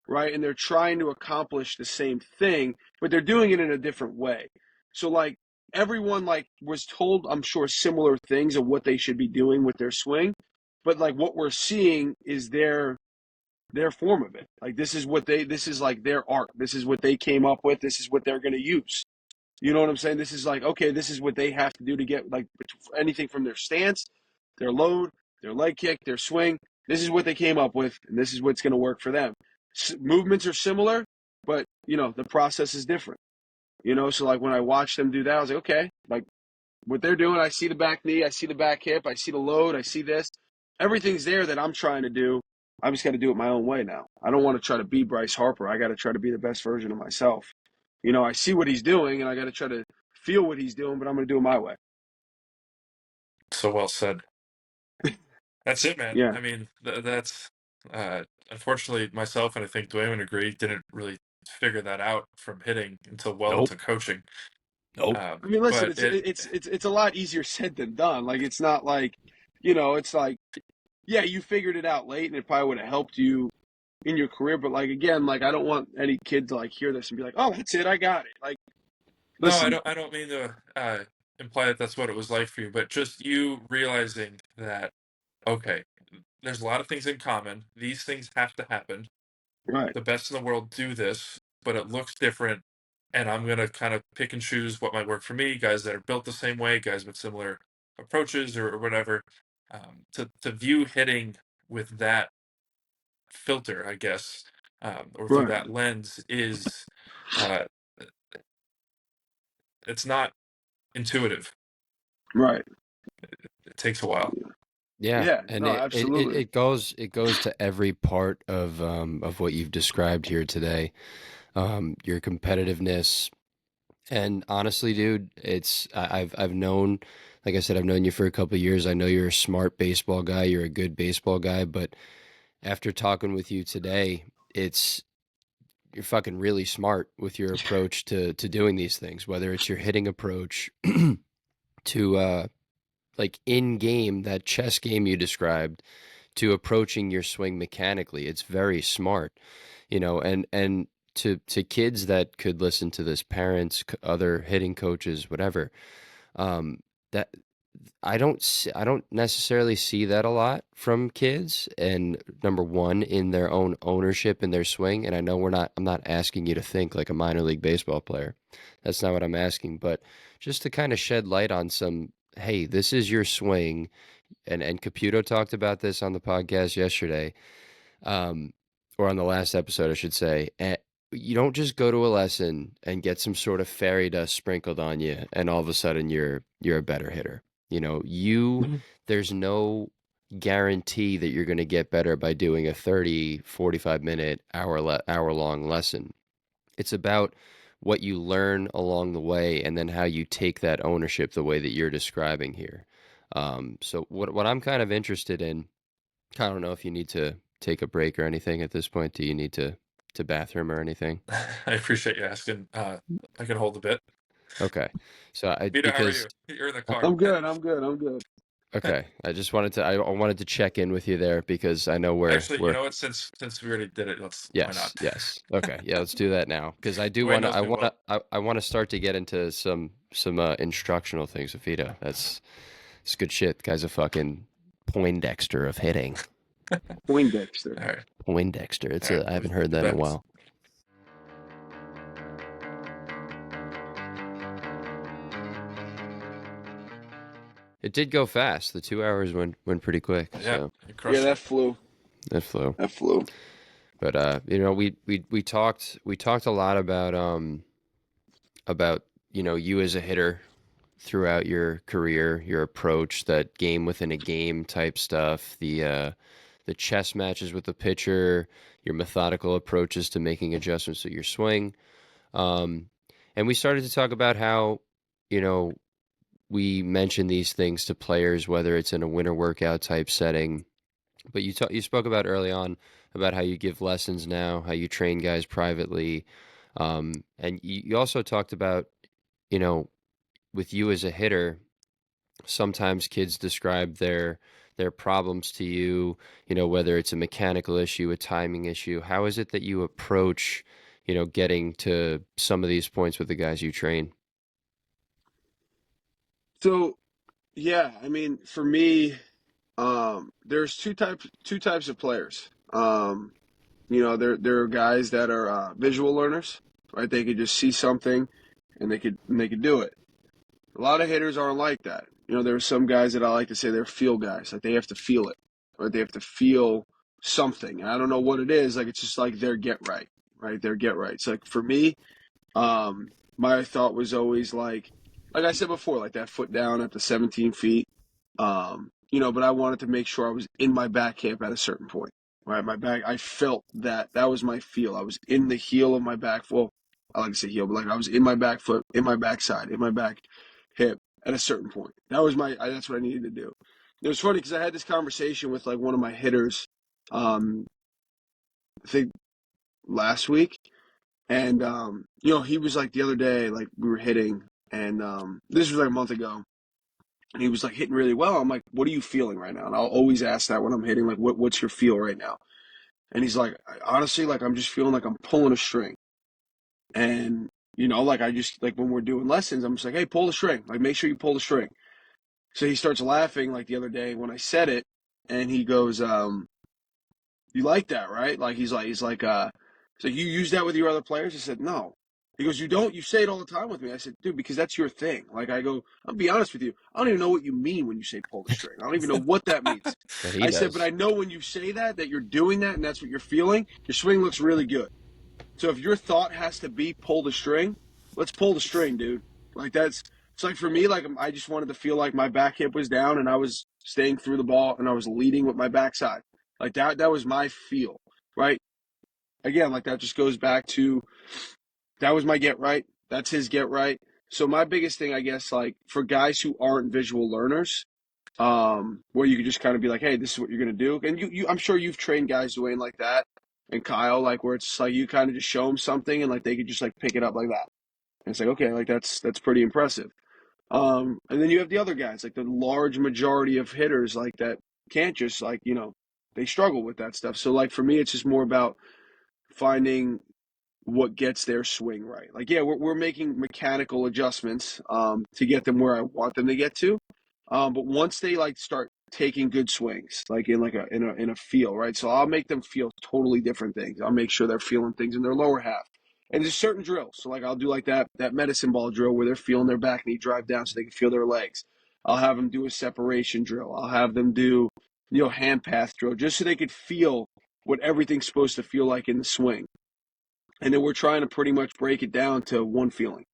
right? And they're trying to accomplish the same thing, but they're doing it in a different way. So like everyone like was told, I'm sure, similar things of what they should be doing with their swing, but like what we're seeing is their form of it. Like this is like their art. This is what they came up with. This is what they're going to use. You know what I'm saying? This is like, okay, this is what they have to do to get like anything from their stance, their load, their leg kick, their swing. This is what they came up with, and this is what's going to work for them. Movements are similar, but you know the process is different. You know, so like when I watched them do that, I was like, okay, like what they're doing. I see the back knee, I see the back hip, I see the load, I see this. Everything's there that I'm trying to do. I just got to do it my own way now. I don't want to try to be Bryce Harper. I got to try to be the best version of myself. You know, I see what he's doing, and I got to try to feel what he's doing, but I'm going to do it my way. So well said. That's it, man. Yeah. I mean, that's unfortunately myself and I think Dwayne would agree didn't really figure that out from hitting until well Nope. into coaching. Nope. I mean, listen, But it's a lot easier said than done. Like it's not like, you know, it's like, yeah, you figured it out late, and it probably would have helped you in your career. But like again, like I don't want any kid to like hear this and be like, oh, that's it, I got it. Like, no, listen, I don't mean to imply that that's what it was like for you, but just you realizing that okay, there's a lot of things in common. These things have to happen. right, The best in the world do this, but it looks different. And I'm going to kind of pick and choose what might work for me, guys that are built the same way, guys with similar approaches or whatever. To view hitting with that filter, I guess, or through right, that lens is, uh, it's not intuitive. right. It takes a while. Yeah, Yeah, and no, absolutely. it goes to every part of what you've described here today. Your competitiveness, and honestly, dude, I've known, like I said, I've known you for a couple of years. I know you're a smart baseball guy. You're a good baseball guy, but after talking with you today, you're fucking really smart with your approach to doing these things. Whether it's your hitting approach to like in game, that chess game you described, to approaching your swing mechanically. It's very smart, you know, and to kids that could listen to this, parents, other hitting coaches, whatever, that I don't necessarily see that a lot from kids. And number one, in their own ownership in their swing. And I know I'm not asking you to think like a minor league baseball player. That's not what I'm asking, but just to kind of shed light on some, hey, this is your swing. And Caputo talked about this on the podcast yesterday, um, or on the last episode, I should say. And you don't just go to a lesson and get some sort of fairy dust sprinkled on you, and all of a sudden you're a better hitter. You know, there's no guarantee that you're going to get better by doing a 30, 45 minute, hour long lesson. It's about what you learn along the way and then how you take that ownership the way that you're describing here. So what I'm kind of interested in, I don't know if you need to take a break or anything at this point. Do you need to bathroom or anything? I appreciate you asking. I can hold a bit. Okay. So Vito, how are because you? You're in the car. I'm good. I'm good. I'm good. okay, I wanted to check in with you there because I know Actually, you we're know what? Since we already did it, why not? yes. Okay. Yeah, let's do that now because I do Dwayne want to knows me well. I want to start to get into some instructional things with Vito. It's good shit. The guy's a fucking Poindexter of hitting. Poindexter. All right. Poindexter. All right. I haven't heard that in a while. It did go fast. The 2 hours went pretty quick. Yeah, So you Yeah, crushed that it. flew. That flew. That flew. But we talked a lot about you as a hitter throughout your career, your approach, that game within a game type stuff, the chess matches with the pitcher, your methodical approaches to making adjustments to your swing. Um, and we started to talk about how, you know, we mention these things to players, whether it's in a winter workout type setting. But you spoke about early on about how you give lessons now, how you train guys privately, and you also talked about, you know, with you as a hitter, sometimes kids describe their problems to you, whether it's a mechanical issue, a timing issue. How is it that you approach, getting to some of these points with the guys you train? So yeah, I mean, for me, there's two types of players. There are guys that are visual learners, right? They could just see something and they could do it. A lot of hitters aren't like that. There are some guys that I like to say they're feel guys. Like they have to feel it, right? They have to feel something. And I don't know what it is. Like it's just like their get right, right? Their get right. It's like for me, my thought was always like I said before, like that foot down at the 17 feet. But I wanted to make sure I was in my back hip at a certain point, right? My back, I felt that was my feel. I was in the heel of my back. Well, I like to say heel, but like I was in my back foot, in my backside, in my back hip at a certain point. That's what I needed to do. It was funny because I had this conversation with like one of my hitters, I think last week. And, he was like the other day, like we were hitting, and this was like a month ago, and he was like hitting really well. I'm like, what are you feeling right now? And I'll always ask that when I'm hitting, like, what's your feel right now? And he's like, honestly, like, I'm just feeling like I'm pulling a string. And, like, I just, like, when we're doing lessons, I'm just like, hey, pull the string. Like, make sure you pull the string. So he starts laughing, like, the other day when I said it, and he goes, you like that, right? Like so you use that with your other players? I said, no. He goes, you don't? You say it all the time with me. I said, dude, because that's your thing. Like I go, I'll be honest with you. I don't even know what you mean when you say pull the string. I don't even know what that means. But he I said, but does. I know when you say that you're doing that and that's what you're feeling. Your swing looks really good. So if your thought has to be pull the string, let's pull the string, dude. Like it's like for me, like I just wanted to feel like my back hip was down and I was staying through the ball and I was leading with my backside. Like that was my feel, right? Again, like that just goes back to that was my get right. That's his get right. So my biggest thing, I guess, like for guys who aren't visual learners, where you could just kind of be like, hey, this is what you're gonna do, and I'm sure you've trained guys, Dwayne, like that, and Kyle, like where it's like you kind of just show them something and like they could just like pick it up like that, and it's like okay, like that's pretty impressive. And then you have the other guys, like the large majority of hitters, like that can't just like they struggle with that stuff. So like for me, it's just more about finding what gets their swing right. Like, yeah, we're making mechanical adjustments to get them where I want them to get to. But once they like start taking good swings, like in a feel, right? So I'll make them feel totally different things. I'll make sure they're feeling things in their lower half. And there's certain drills. So like I'll do like that medicine ball drill where they're feeling their back knee drive down so they can feel their legs. I'll have them do a separation drill. I'll have them do, hand path drill just so they could feel what everything's supposed to feel like in the swing. And then we're trying to pretty much break it down to one feeling.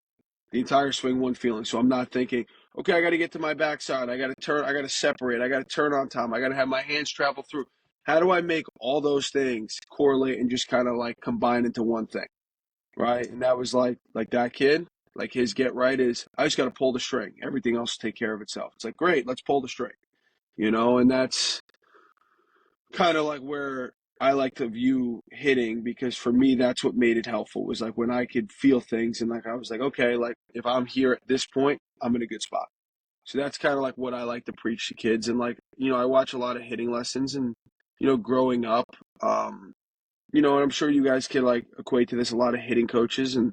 The entire swing, one feeling. So I'm not thinking, okay, I got to get to my backside. I got to turn. I got to separate. I got to turn on time. I got to have my hands travel through. How do I make all those things correlate and just kind of like combine into one thing, right? And that was like that kid, like his get right is I just got to pull the string. Everything else will take care of itself. It's like great, let's pull the string, and that's kind of like where I like to view hitting because for me that's what made it helpful was like when I could feel things and like I was like okay like if I'm here at this point I'm in a good spot. So that's kind of like what I like to preach to kids and like I watch a lot of hitting lessons and growing up and I'm sure you guys can like equate to this a lot of hitting coaches and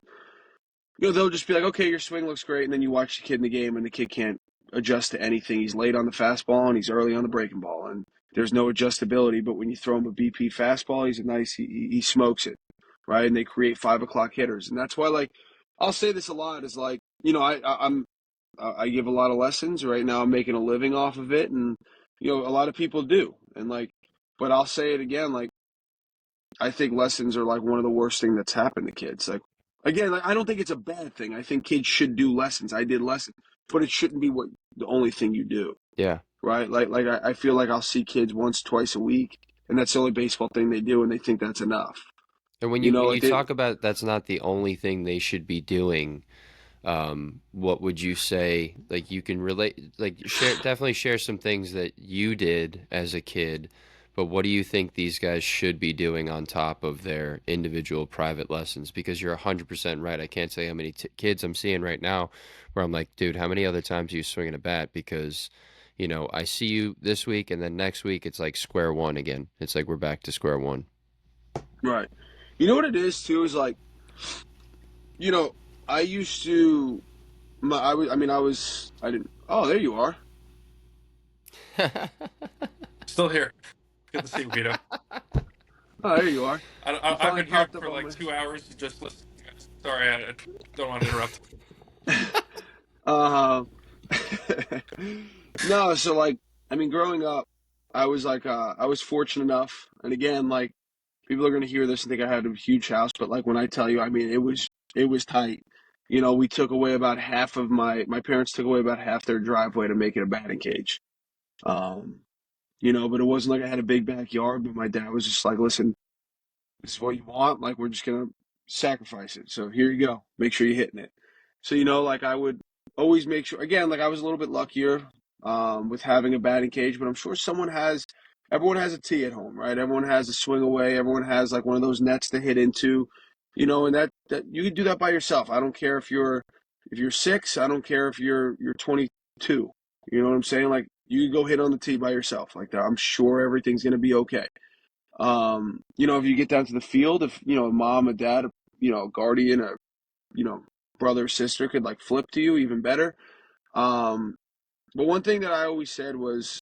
they'll just be like, okay, your swing looks great, and then you watch the kid in the game, and the kid can't adjust to anything. He's late on the fastball, and he's early on the breaking ball, and there's no adjustability. But when you throw him a BP fastball, he smokes it, right? And they create 5 o'clock hitters, and that's why like I'll say this a lot is like I give a lot of lessons right now. I'm making a living off of it, and a lot of people do, and like But I'll say it again, like I think lessons are like one of the worst thing that's happened to kids. Like again, like I don't think it's a bad thing. I think kids should do lessons. I did lessons, but it shouldn't be what the only thing you do, Yeah. right? Like I feel like I'll see kids once, twice a week, and that's the only baseball thing they do, and they think that's enough. And when You you know, when like you they talk about that's not the only thing they should be doing, what would you say? Like you can relate, like definitely share some things that you did as a kid, but what do you think these guys should be doing on top of their individual private lessons? Because you're 100% right. I can't say how many kids I'm seeing right now where I'm like, dude, how many other times are you swinging a bat? Because, I see you this week and then next week it's like square one again. It's like we're back to square one. right. You know what it is too is like you know I used to I didn't. Oh, there you are. Still here. Good to see you, Vito. Oh, there you are. You I've finally been here popped up for on like my. 2 hours to just listen to you guys. Sorry, I don't want to interrupt. Uh, no, so like, I mean, growing up, I was fortunate enough, and again, like, people are gonna hear this and think I had a huge house, but like when I tell you, I mean, it was tight. You know, we took away about half of my parents took away about half their driveway to make it a batting cage. Um, but it wasn't like I had a big backyard, but my dad was just like, listen, this is what you want. Like, we're just going to sacrifice it. So here you go. Make sure you're hitting it. So, like I would always make sure, again, like I was a little bit luckier with having a batting cage, but I'm sure everyone has a tee at home, right? Everyone has a swing away. Everyone has like one of those nets to hit into, and that you can do that by yourself. I don't care if you're 6. I don't care if you're 22. You know what I'm saying? Like, you can go hit on the tee by yourself like that. I'm sure everything's going to be okay. If you get down to the field, if a mom, a dad, a guardian, brother or sister could like flip to you, even better. Um, but one thing that I always said was,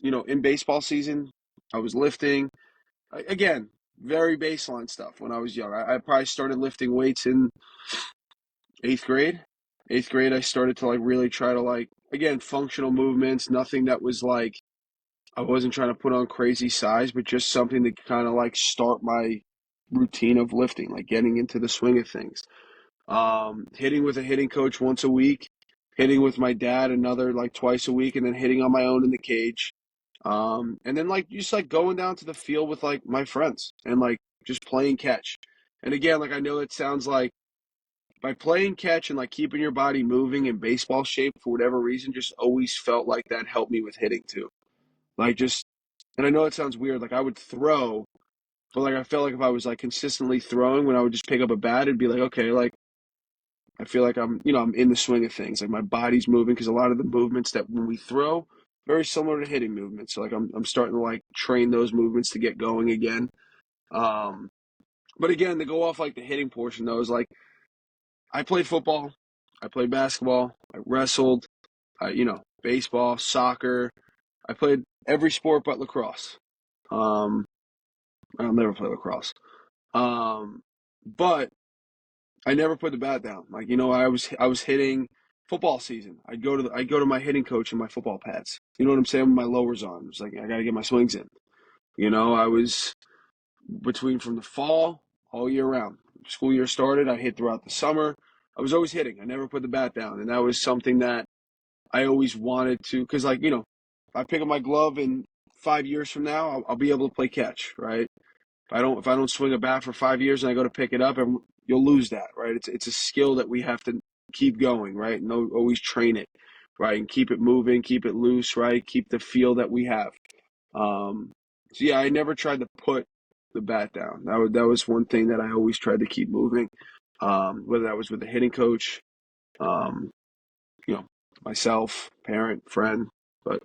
in baseball season, I was lifting. Again, very baseline stuff when I was young. I probably started lifting weights in eighth grade. Eighth grade, I started to like really try to like again functional movements, nothing that was like I wasn't trying to put on crazy size, but just something to kind of like start my routine of lifting, like getting into the swing of things. Hitting with a hitting coach once a week, hitting with my dad another like twice a week, and then hitting on my own in the cage. And then like just like going down to the field with like my friends and like just playing catch. And again, like I know it sounds like by playing catch and like keeping your body moving in baseball shape for whatever reason, just always felt like that helped me with hitting too. Like just and I know it sounds weird, like I would throw, but like I felt like if I was like consistently throwing when I would just pick up a bat, it'd be like, okay, like I feel like I'm in the swing of things. Like my body's moving because a lot of the movements that when we throw, very similar to hitting movements. So like I'm starting to like train those movements to get going again. Um, but again, to go off like the hitting portion though, is like I played football, I played basketball, I wrestled, baseball, soccer. I played every sport but lacrosse. Um, I'll never play lacrosse. But I never put the bat down. Like I was hitting football season. I'd go to my hitting coach in my football pads. You know what I'm saying? With my lowers on. It's like I got to get my swings in. I was between from the fall all year round. School year started. I hit throughout the summer. I was always hitting. I never put the bat down, and that was something that I always wanted to. Because if I pick up my glove in 5 years from now, I'll be able to play catch, right? If I don't swing a bat for 5 years and I go to pick it up, and you'll lose that, right? It's a skill that we have to keep going, right? And always train it, right? And keep it moving, keep it loose, right? Keep the feel that we have. So yeah, I never tried to put the bat down. That was one thing that I always tried to keep moving. Whether that was with the hitting coach, um, you know, myself, parent, friend, but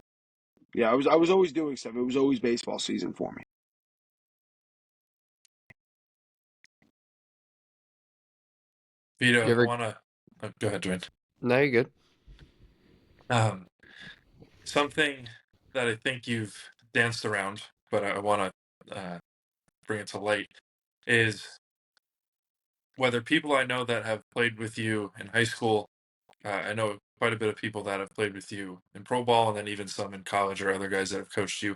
yeah, I was always doing stuff. It was always baseball season for me. Vito, You I ever? want to go ahead, Dwayne. No, you're good. Um, Something that I think you've danced around, but I want to bring it to light is whether people I know that have played with you in high school. I know quite a bit of people that have played with you in pro ball, and then even some in college or other guys that have coached you.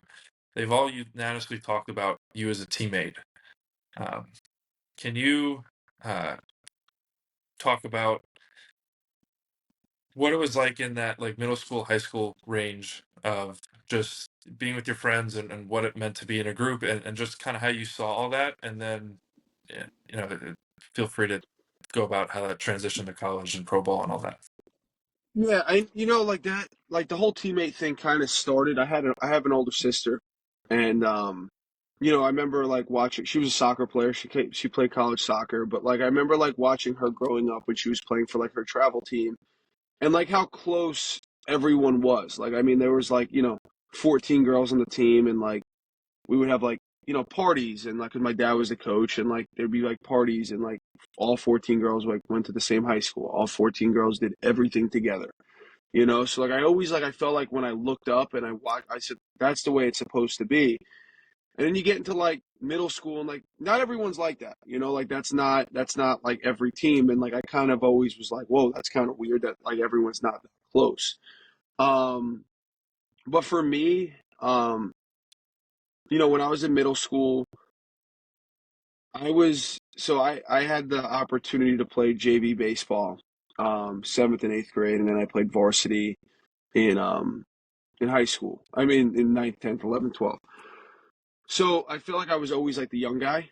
they've all unanimously talked about you as a teammate. Can you talk about what it was like in that like middle school, high school range of just being with your friends and what it meant to be in a group and just kind of how you saw all that, and then feel free to go about how that transitioned to college and pro ball and all that. Yeah, like that, like the whole teammate thing kind of started. I have an older sister, and I remember like watching. She was a soccer player. She played college soccer, but like I remember like watching her growing up when she was playing for like her travel team, and like how close everyone was. Like I mean, there was like 14 girls on the team, and like we would have like parties, and like 'cause my dad was the coach, and like there'd be like parties, and like all 14 girls like went to the same high school. All 14 girls did everything together. So like I always like I felt like when I looked up and I watched, I said that's the way it's supposed to be. And then you get into like middle school and like not everyone's like that. Like that's not like every team. And like I kind of always was like, whoa, that's kind of weird that like everyone's not that close. Um, but for me, when I was in middle school, I had the opportunity to play JV baseball, seventh and eighth grade, and then I played varsity in in high school. I mean, in ninth, 10th, 11th, 12th. So I feel like I was always like the young guy.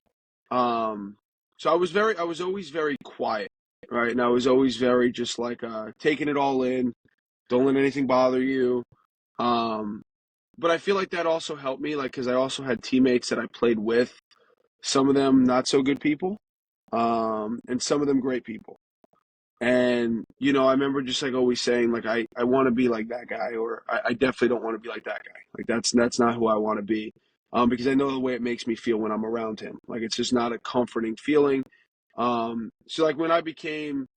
Um, so I was always very quiet, right? And I was always very just like taking it all in. Don't let anything bother you. Um, but I feel like that also helped me, like, because I also had teammates that I played with. Some of them not so good people, and some of them great people. And, I remember just like always saying, like, I want to be like that guy, or I definitely don't want to be like that guy. Like, that's not who I want to be. Because I know the way it makes me feel when I'm around him. Like, it's just not a comforting feeling. So, like, when I became,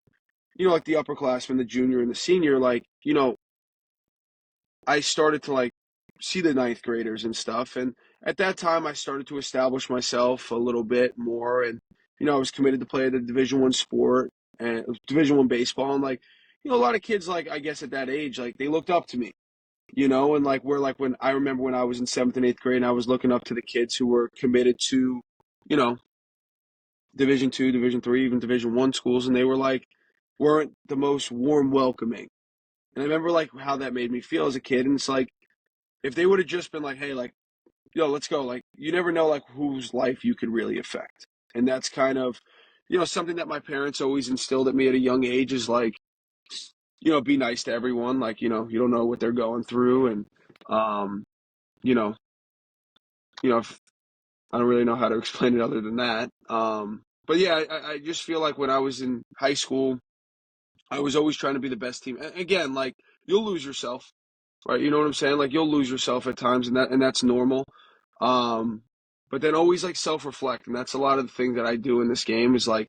like the upperclassman, the junior, and the senior, like, I started to, like, see the ninth graders and stuff. And at that time, I started to establish myself a little bit more. And, I was committed to play the Division I sport and Division I baseball. And like, a lot of kids, like, I guess at that age, like they looked up to me, and like we're like when I remember when I was in seventh and eighth grade and I was looking up to the kids who were committed to, you know, Division II, Division III, even Division I schools, and they were like weren't the most warm welcoming. And I remember like how that made me feel as a kid. And it's like if they would have just been like, hey, like, let's go, like you never know like whose life you could really affect. And that's kind of, something that my parents always instilled at me at a young age is like, be nice to everyone. Like, you don't know what they're going through. And, you know, if, I don't really know how to explain it other than that. But yeah, I just feel like when I was in high school, I was always trying to be the best team. And again, like you'll lose yourself, right? You know what I'm saying? Like you'll lose yourself at times, and that's normal. But then always like self-reflect, and that's a lot of the thing that I do in this game is like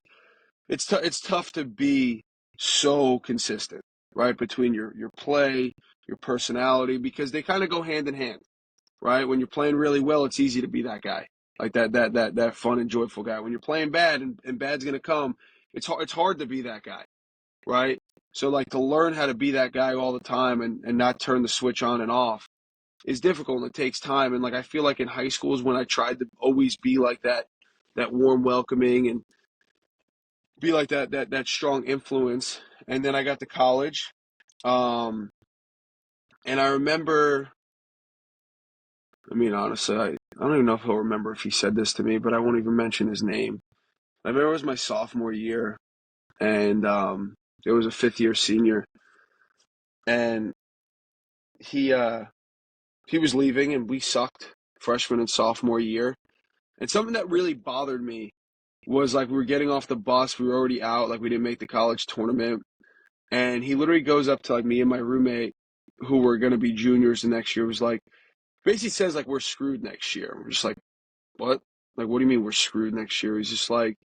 it's tough to be so consistent, right? Between your play, your personality, because they kind of go hand in hand, right? When you're playing really well, it's easy to be that guy, like that fun and joyful guy. When you're playing bad and bad's gonna come, it's hard to be that guy, right? So like to learn how to be that guy all the time and not turn the switch on and off is difficult and it takes time. And like I feel like in high school is when I tried to always be like that warm welcoming and be like that strong influence. And then I got to college. And I remember, I mean honestly, I don't even know if he'll remember if he said this to me, but I won't even mention his name. I remember it was my sophomore year and it was a fifth year senior and he he was leaving and we sucked freshman and sophomore year. And something that really bothered me was like we were getting off the bus, we were already out, like we didn't make the college tournament. And he literally goes up to like me and my roommate, who were gonna be juniors the next year, was like basically says like we're screwed next year. We're just like, what? Like what do you mean we're screwed next year? He's just like,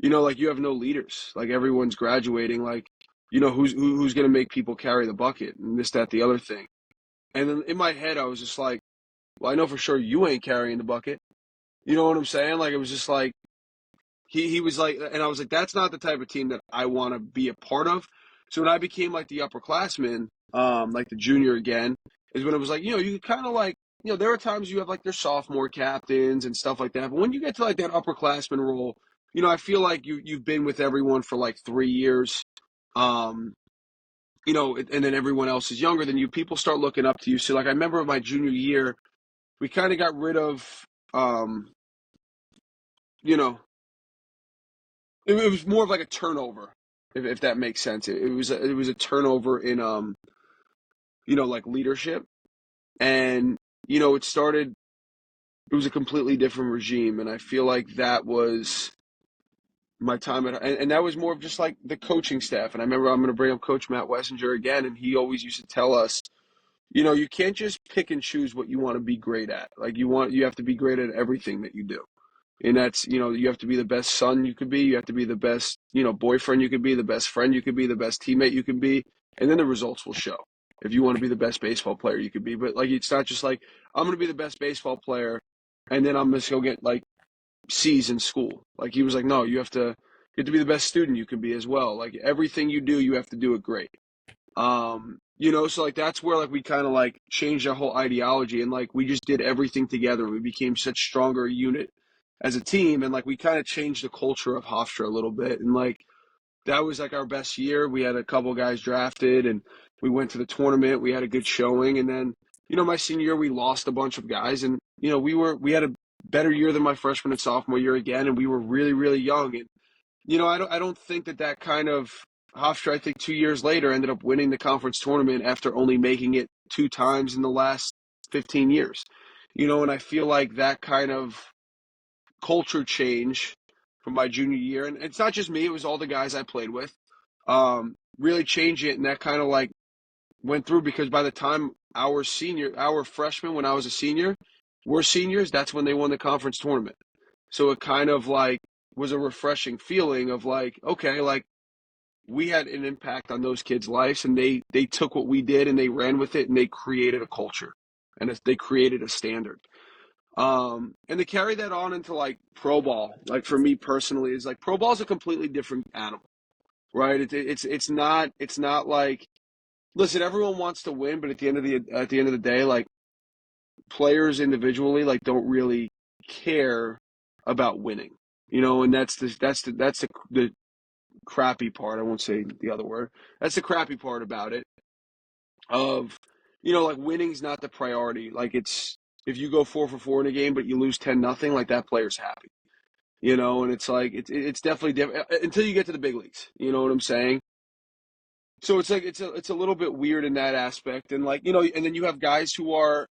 like you have no leaders. Like everyone's graduating, like, who's gonna make people carry the bucket and this, that, the other thing. And then in my head I was just like, well, I know for sure you ain't carrying the bucket. You know what I'm saying? Like it was just like he was like, and I was like, that's not the type of team that I want to be a part of. So when I became like the upperclassman, like the junior again, is when it was like, you kind of like there are times you have like their sophomore captains and stuff like that. But when you get to like that upperclassman role, I feel like you've been with everyone for like 3 years. Um, and then everyone else is younger than you. People start looking up to you. So like I remember my junior year, we kind of got rid of, you know, it was more of like a turnover, if that makes sense. It was a turnover in like leadership, and it started. It was a completely different regime, and I feel like that was my time and that was more of just like the coaching staff. And I remember I'm going to bring up Coach Matt Wessinger again, and he always used to tell us, you can't just pick and choose what you want to be great at. Like you have to be great at everything that you do. And that's, you have to be the best son you could be. You have to be the best, boyfriend you could be, the best friend you could be, the best teammate you can be. And then the results will show if you want to be the best baseball player you could be. But like, it's not just like, I'm going to be the best baseball player and then I'm just going to go get like C's in school. Like he was like, no, you have to be the best student you can be as well. Like everything you do, you have to do it great. So like that's where like we kind of like changed our whole ideology and like we just did everything together. We became such stronger unit as a team, and like we kind of changed the culture of Hofstra a little bit. And like that was like our best year. We had a couple guys drafted, and we went to the tournament. We had a good showing, and then my senior year we lost a bunch of guys, and we had a better year than my freshman and sophomore year again, and we were really really young. And I don't think that kind of Hofstra, I think 2 years later, ended up winning the conference tournament after only making it 2 times in the last 15 years. And I feel like that kind of culture change from my junior year, and it's not just me, it was all the guys I played with, really changed it, and that kind of like went through because by the time our freshmen, when I was a senior, were seniors, that's when they won the conference tournament. So it kind of like was a refreshing feeling of like, okay, like we had an impact on those kids' lives, and they took what we did and they ran with it and they created a culture and they created a standard. And to carry that on into like pro ball, like for me personally, is like pro ball is a completely different animal, right? It's not like, listen, everyone wants to win, but at the end of the day, like players individually like don't really care about winning, and that's the crappy part. I won't say the other word. That's the crappy part about it. Of like winning's not the priority. Like it's if you go 4 for 4 in a game, but you lose 10-0, like that player's happy. And it's like it's definitely different until you get to the big leagues. You know what I'm saying? So it's like it's a little bit weird in that aspect, and like and then you have guys who are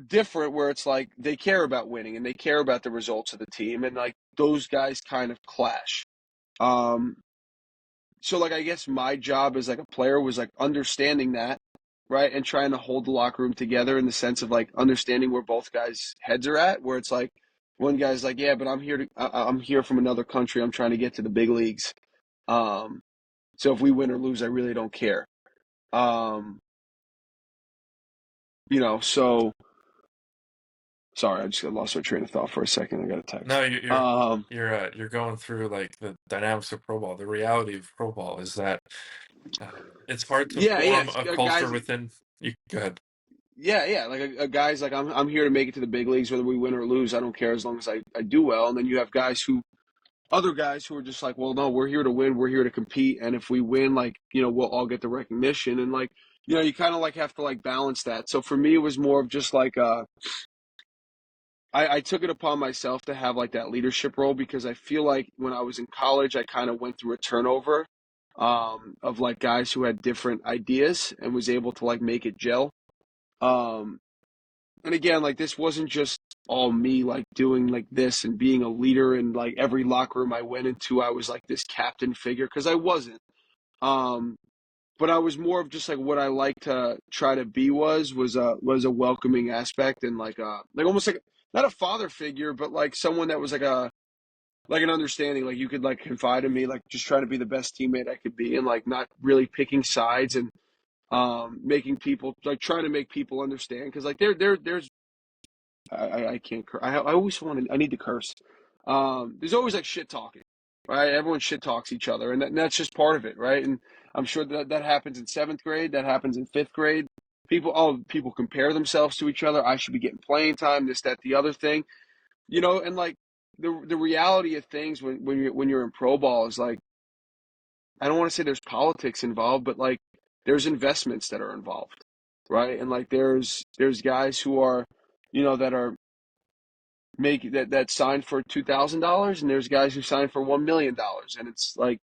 different where it's like they care about winning and they care about the results of the team, and like those guys kind of clash. Um, so like I guess my job as like a player was like understanding that, right, and trying to hold the locker room together in the sense of like understanding where both guys' heads are at, where it's like one guy's like, yeah, but I'm here from another country. I'm trying to get to the big leagues. Um, so if we win or lose, I really don't care. Um, so sorry, I just got lost my train of thought for a second. I got a text. No, you're going through like the dynamics of pro ball. The reality of pro ball is that it's hard to Yeah, form a guys. culture within. You go ahead. Yeah. Like a guy's like, I'm here to make it to the big leagues, whether we win or lose. I don't care as long as I do well. And then you have other guys who are just like, well, no, we're here to win. We're here to compete. And if we win, like, we'll all get the recognition. And like, you kind of like have to like balance that. So for me, it was more of just like, I took it upon myself to have like that leadership role because I feel like when I was in college, I kind of went through a turnover, of like guys who had different ideas and was able to like make it gel. Um, and again, like this wasn't just all me like doing like this and being a leader in like every locker room I went into, I was like this captain figure because I wasn't. Um, but I was more of just like what I like to try to be was a welcoming aspect and like almost like not a father figure, but like someone that was like an understanding, like you could like confide in me, like just trying to be the best teammate I could be and like not really picking sides and making people like trying to make people understand because like there's I can't curse. I always I need to curse. There's always like shit talking, right? Everyone shit talks each other, and that's just part of it, right? And I'm sure that happens in seventh grade, that happens in fifth grade. people compare themselves to each other. I should be getting playing time, this, that, the other thing. And like the reality of things when you're in pro ball is like, I don't want to say there's politics involved, but like there's investments that are involved, right? And like there's guys who are, that are that signed for $2,000, and there's guys who signed for $1 million, and it's like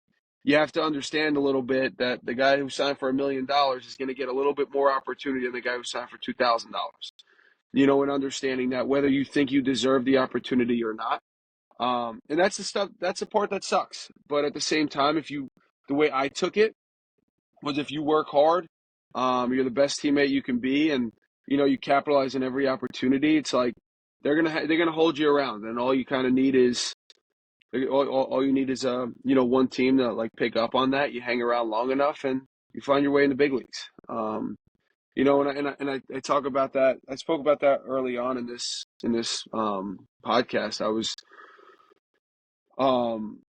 you have to understand a little bit that the guy who signed for $1 million is going to get a little bit more opportunity than the guy who signed for $2,000. And understanding that whether you think you deserve the opportunity or not. And that's the stuff, that's the part that sucks. But at the same time, the way I took it was if you work hard, you're the best teammate you can be, and, you capitalize on every opportunity. It's like they're gonna hold you around, and all you kind of need is all you need is one team to like pick up on that. You hang around long enough, and you find your way in the big leagues. And I talk about that. I spoke about that early on in this podcast. I was um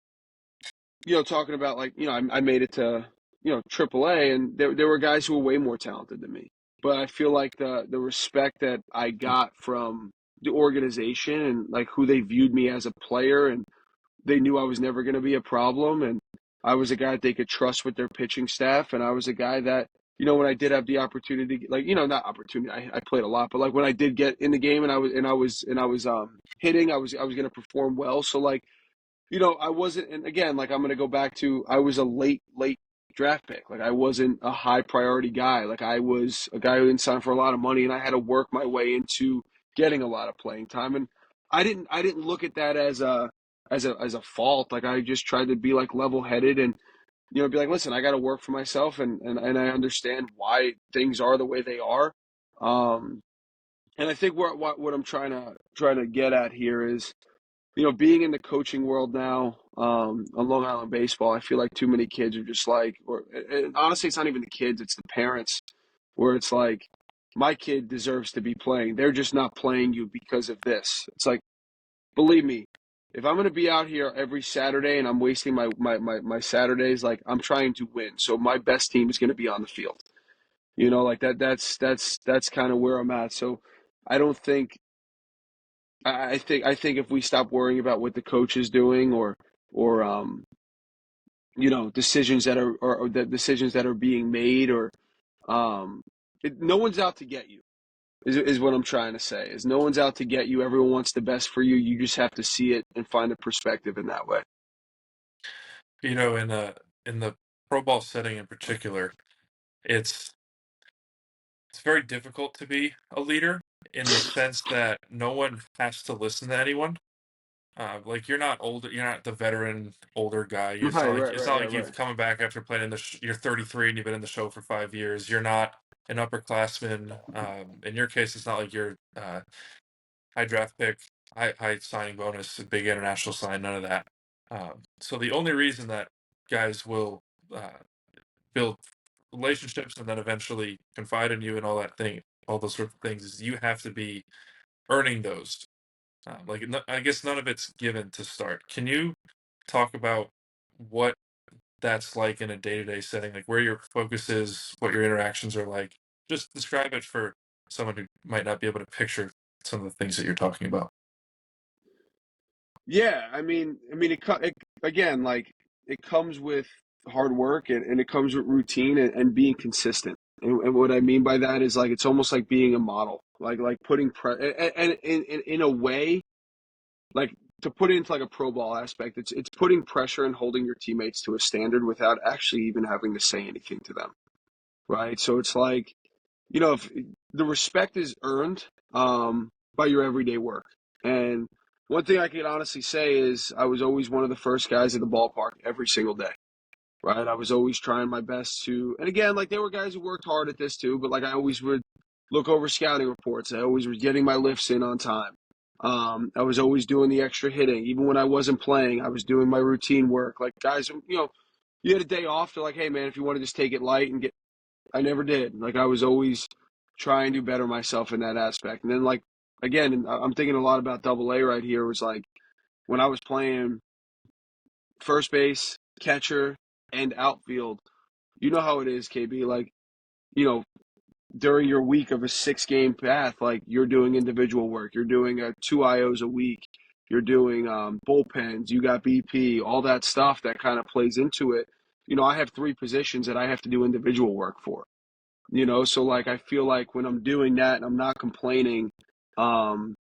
talking about like, I made it to, AAA, and there were guys who were way more talented than me. But I feel like the respect that I got from the organization and like who they viewed me as a player, and they knew I was never going to be a problem, and I was a guy that they could trust with their pitching staff, and I was a guy that, when I did have the opportunity, like, not opportunity, I played a lot, but like when I did get in the game and I was hitting, I was going to perform well. So like, I wasn't, and again, like I'm going to go back to, I was a late draft pick. Like I wasn't a high priority guy. Like I was a guy who didn't sign for a lot of money, and I had to work my way into getting a lot of playing time. And I didn't look at that as a fault. Like I just tried to be like level headed, and, be like, listen, I got to work for myself, and I understand why things are the way they are. Um, and I think what I'm trying to get at here is, being in the coaching world now, on Long Island baseball, I feel like too many kids are just like, and honestly, it's not even the kids, it's the parents, where it's like, my kid deserves to be playing. They're just not playing you because of this. It's like, believe me, if I'm going to be out here every Saturday and I'm wasting my Saturdays, like I'm trying to win. So my best team is going to be on the field. Like that's kind of where I'm at. So I don't think, I think if we stop worrying about what the coach is doing, or decisions that are, or the decisions that are being made, or no one's out to get you, is what I'm trying to say. Is no one's out to get you. Everyone wants the best for you. You just have to see it and find a perspective in that way. In the pro ball setting in particular, it's very difficult to be a leader in the sense that no one has to listen to anyone. Like you're not the veteran older guy. Right, right, It's right, not right, like right. you've come back after playing you're 33 and you've been in the show for 5 years. You're not an upperclassman. In your case, it's not like you're high draft pick, high signing bonus, a big international sign, none of that. So the only reason that guys will build relationships and then eventually confide in you and all those sort of things, is you have to be earning those. I guess none of it's given to start. Can you talk about what that's like in a day-to-day setting, like where your focus is, what your interactions are like? Just describe it for someone who might not be able to picture some of the things that you're talking about. Yeah, it again, like it comes with hard work, and it comes with routine, and being consistent. And what I mean by that is like it's almost like being a model, like putting and in a way, like to put it into like a pro ball aspect, it's putting pressure and holding your teammates to a standard without actually even having to say anything to them, right? So it's like, if the respect is earned, by your everyday work. And one thing I can honestly say is I was always one of the first guys at the ballpark every single day, right? I was always trying my best to, and again, like there were guys who worked hard at this too, but like I always would look over scouting reports. I always was getting my lifts in on time. I was always doing the extra hitting. Even when I wasn't playing, I was doing my routine work. Like guys, you had a day off, they're like, hey man, if you want to just take it light and get, I never did. Like I was always trying to better myself in that aspect. And then like, again, and I'm thinking a lot about double A right here, was like when I was playing first base, catcher, and outfield, you know how it is, KB. Like, you know, during your week of a 6 game path, like you're doing individual work, you're doing 2 IOs a week, you're doing bullpens, you got BP, all that stuff that kind of plays into it. I have 3 positions that I have to do individual work for. So like I feel like when I'm doing that and I'm not complaining, um,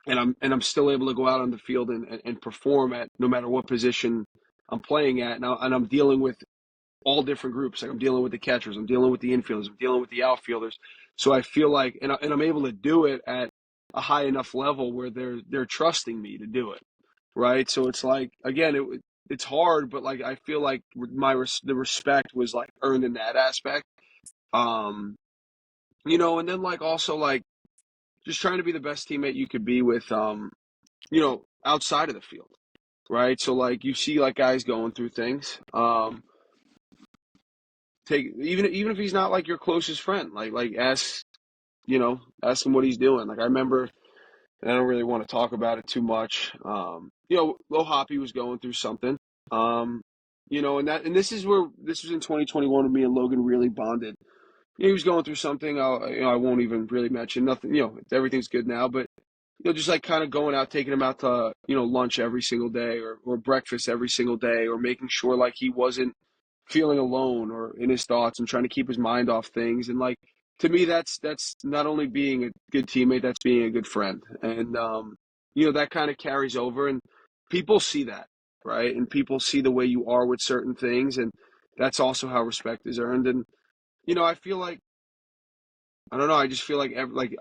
and I'm still able to go out on the field and perform at no matter what position I'm playing at, and I'm dealing with all different groups. Like I'm dealing with the catchers, I'm dealing with the infielders, I'm dealing with the outfielders. So I feel like, and I'm able to do it at a high enough level where they're trusting me to do it, right? So it's like again, it's hard, but like I feel like the respect was like earned in that aspect. Um, and then like also like just trying to be the best teammate you could be with, outside of the field, right? So like you see like guys going through things. Take even if he's not like your closest friend, like ask him what he's doing. Like I remember, and I don't really want to talk about it too much. Lil Hoppy was going through something. And this was in 2021 when me and Logan really bonded. He was going through something. I won't even really mention nothing. Everything's good now, but just like kind of going out, taking him out to, lunch every single day or breakfast every single day, or making sure like he wasn't feeling alone or in his thoughts and trying to keep his mind off things. And like, to me, that's not only being a good teammate, that's being a good friend. And, that kind of carries over and people see that, right? And people see the way you are with certain things. And that's also how respect is earned. And, I feel like, I don't know. I just feel like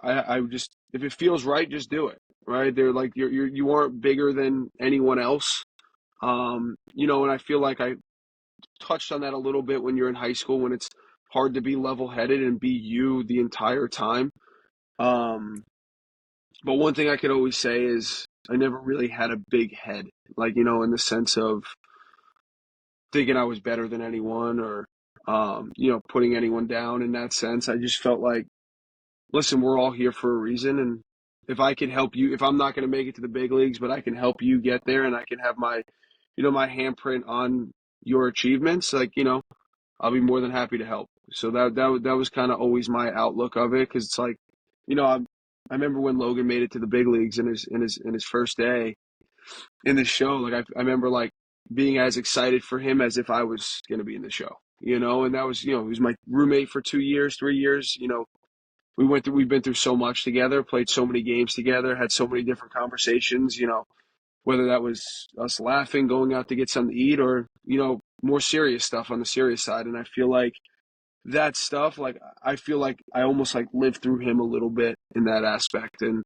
I just if it feels right, just do it. Right? They're like you aren't bigger than anyone else. And I feel like I touched on that a little bit when you're in high school when it's hard to be level headed and be you the entire time. Um, but one thing I could always say is I never really had a big head, like in the sense of thinking I was better than anyone or putting anyone down in that sense. I just felt like listen, we're all here for a reason. And if I can help you, if I'm not going to make it to the big leagues, but I can help you get there and I can have my handprint on your achievements, like, I'll be more than happy to help. So that was kind of always my outlook of it. Cause it's like, I remember when Logan made it to the big leagues in his first day in the show. Like I remember like being as excited for him as if I was going to be in the show, and that was, he was my roommate for 2 years, 3 years, we've been through so much together, played so many games together, had so many different conversations, whether that was us laughing, going out to get something to eat, or, more serious stuff on the serious side. And I feel like that stuff, like, I feel like I almost like lived through him a little bit in that aspect. And,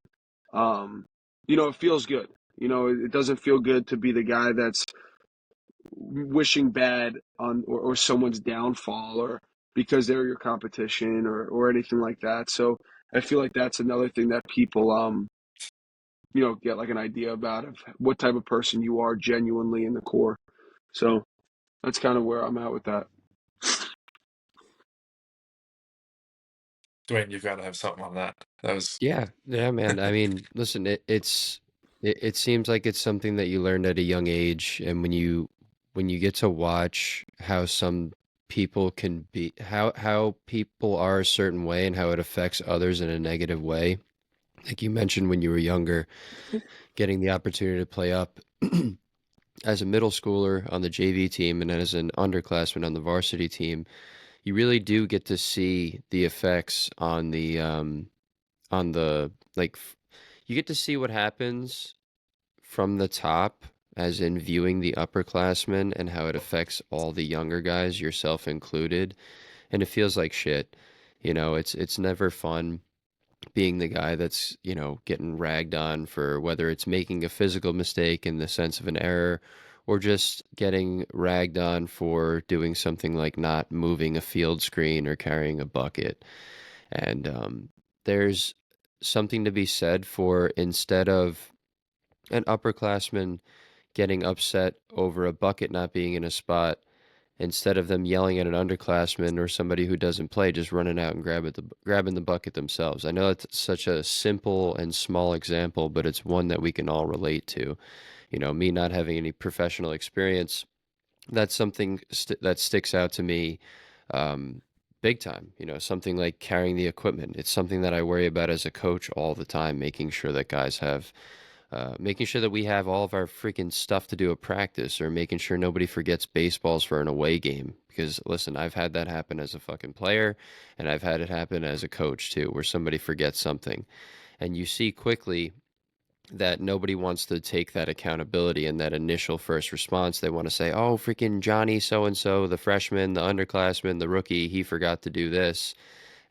it feels good. It doesn't feel good to be the guy that's wishing bad on or someone's downfall or because they're your competition or anything like that. So I feel like that's another thing that people get like an idea about of what type of person you are genuinely in the core. So that's kind of where I'm at with that. Dwayne, you've got to have something on that. That was Yeah, yeah, man. I mean, listen, it seems like it's something that you learned at a young age, and when you get to watch how some people can be, how people are a certain way and how it affects others in a negative way. Like you mentioned when you were younger, getting the opportunity to play up as a middle schooler on the JV team and then as an underclassman on the varsity team, you really do get to see the effects on the you get to see what happens from the top, as in viewing the upperclassmen and how it affects all the younger guys, yourself included, and it feels like shit. It's never fun being the guy that's, getting ragged on for whether it's making a physical mistake in the sense of an error or just getting ragged on for doing something like not moving a field screen or carrying a bucket. And there's something to be said for instead of an upperclassman getting upset over a bucket not being in a spot, instead of them yelling at an underclassman or somebody who doesn't play, just running out and grabbing the bucket themselves. I know it's such a simple and small example, but it's one that we can all relate to. Me not having any professional experience, that's something that sticks out to me, um, big time. Something like carrying the equipment. It's something that I worry about as a coach all the time, making sure that guys have, making sure that we have all of our freaking stuff to do at practice, or making sure nobody forgets baseballs for an away game. Because listen, I've had that happen as a fucking player, and I've had it happen as a coach too, where somebody forgets something. And you see quickly that nobody wants to take that accountability and that initial first response. They want to say, oh, freaking Johnny so and so, the freshman, the underclassman, the rookie, he forgot to do this.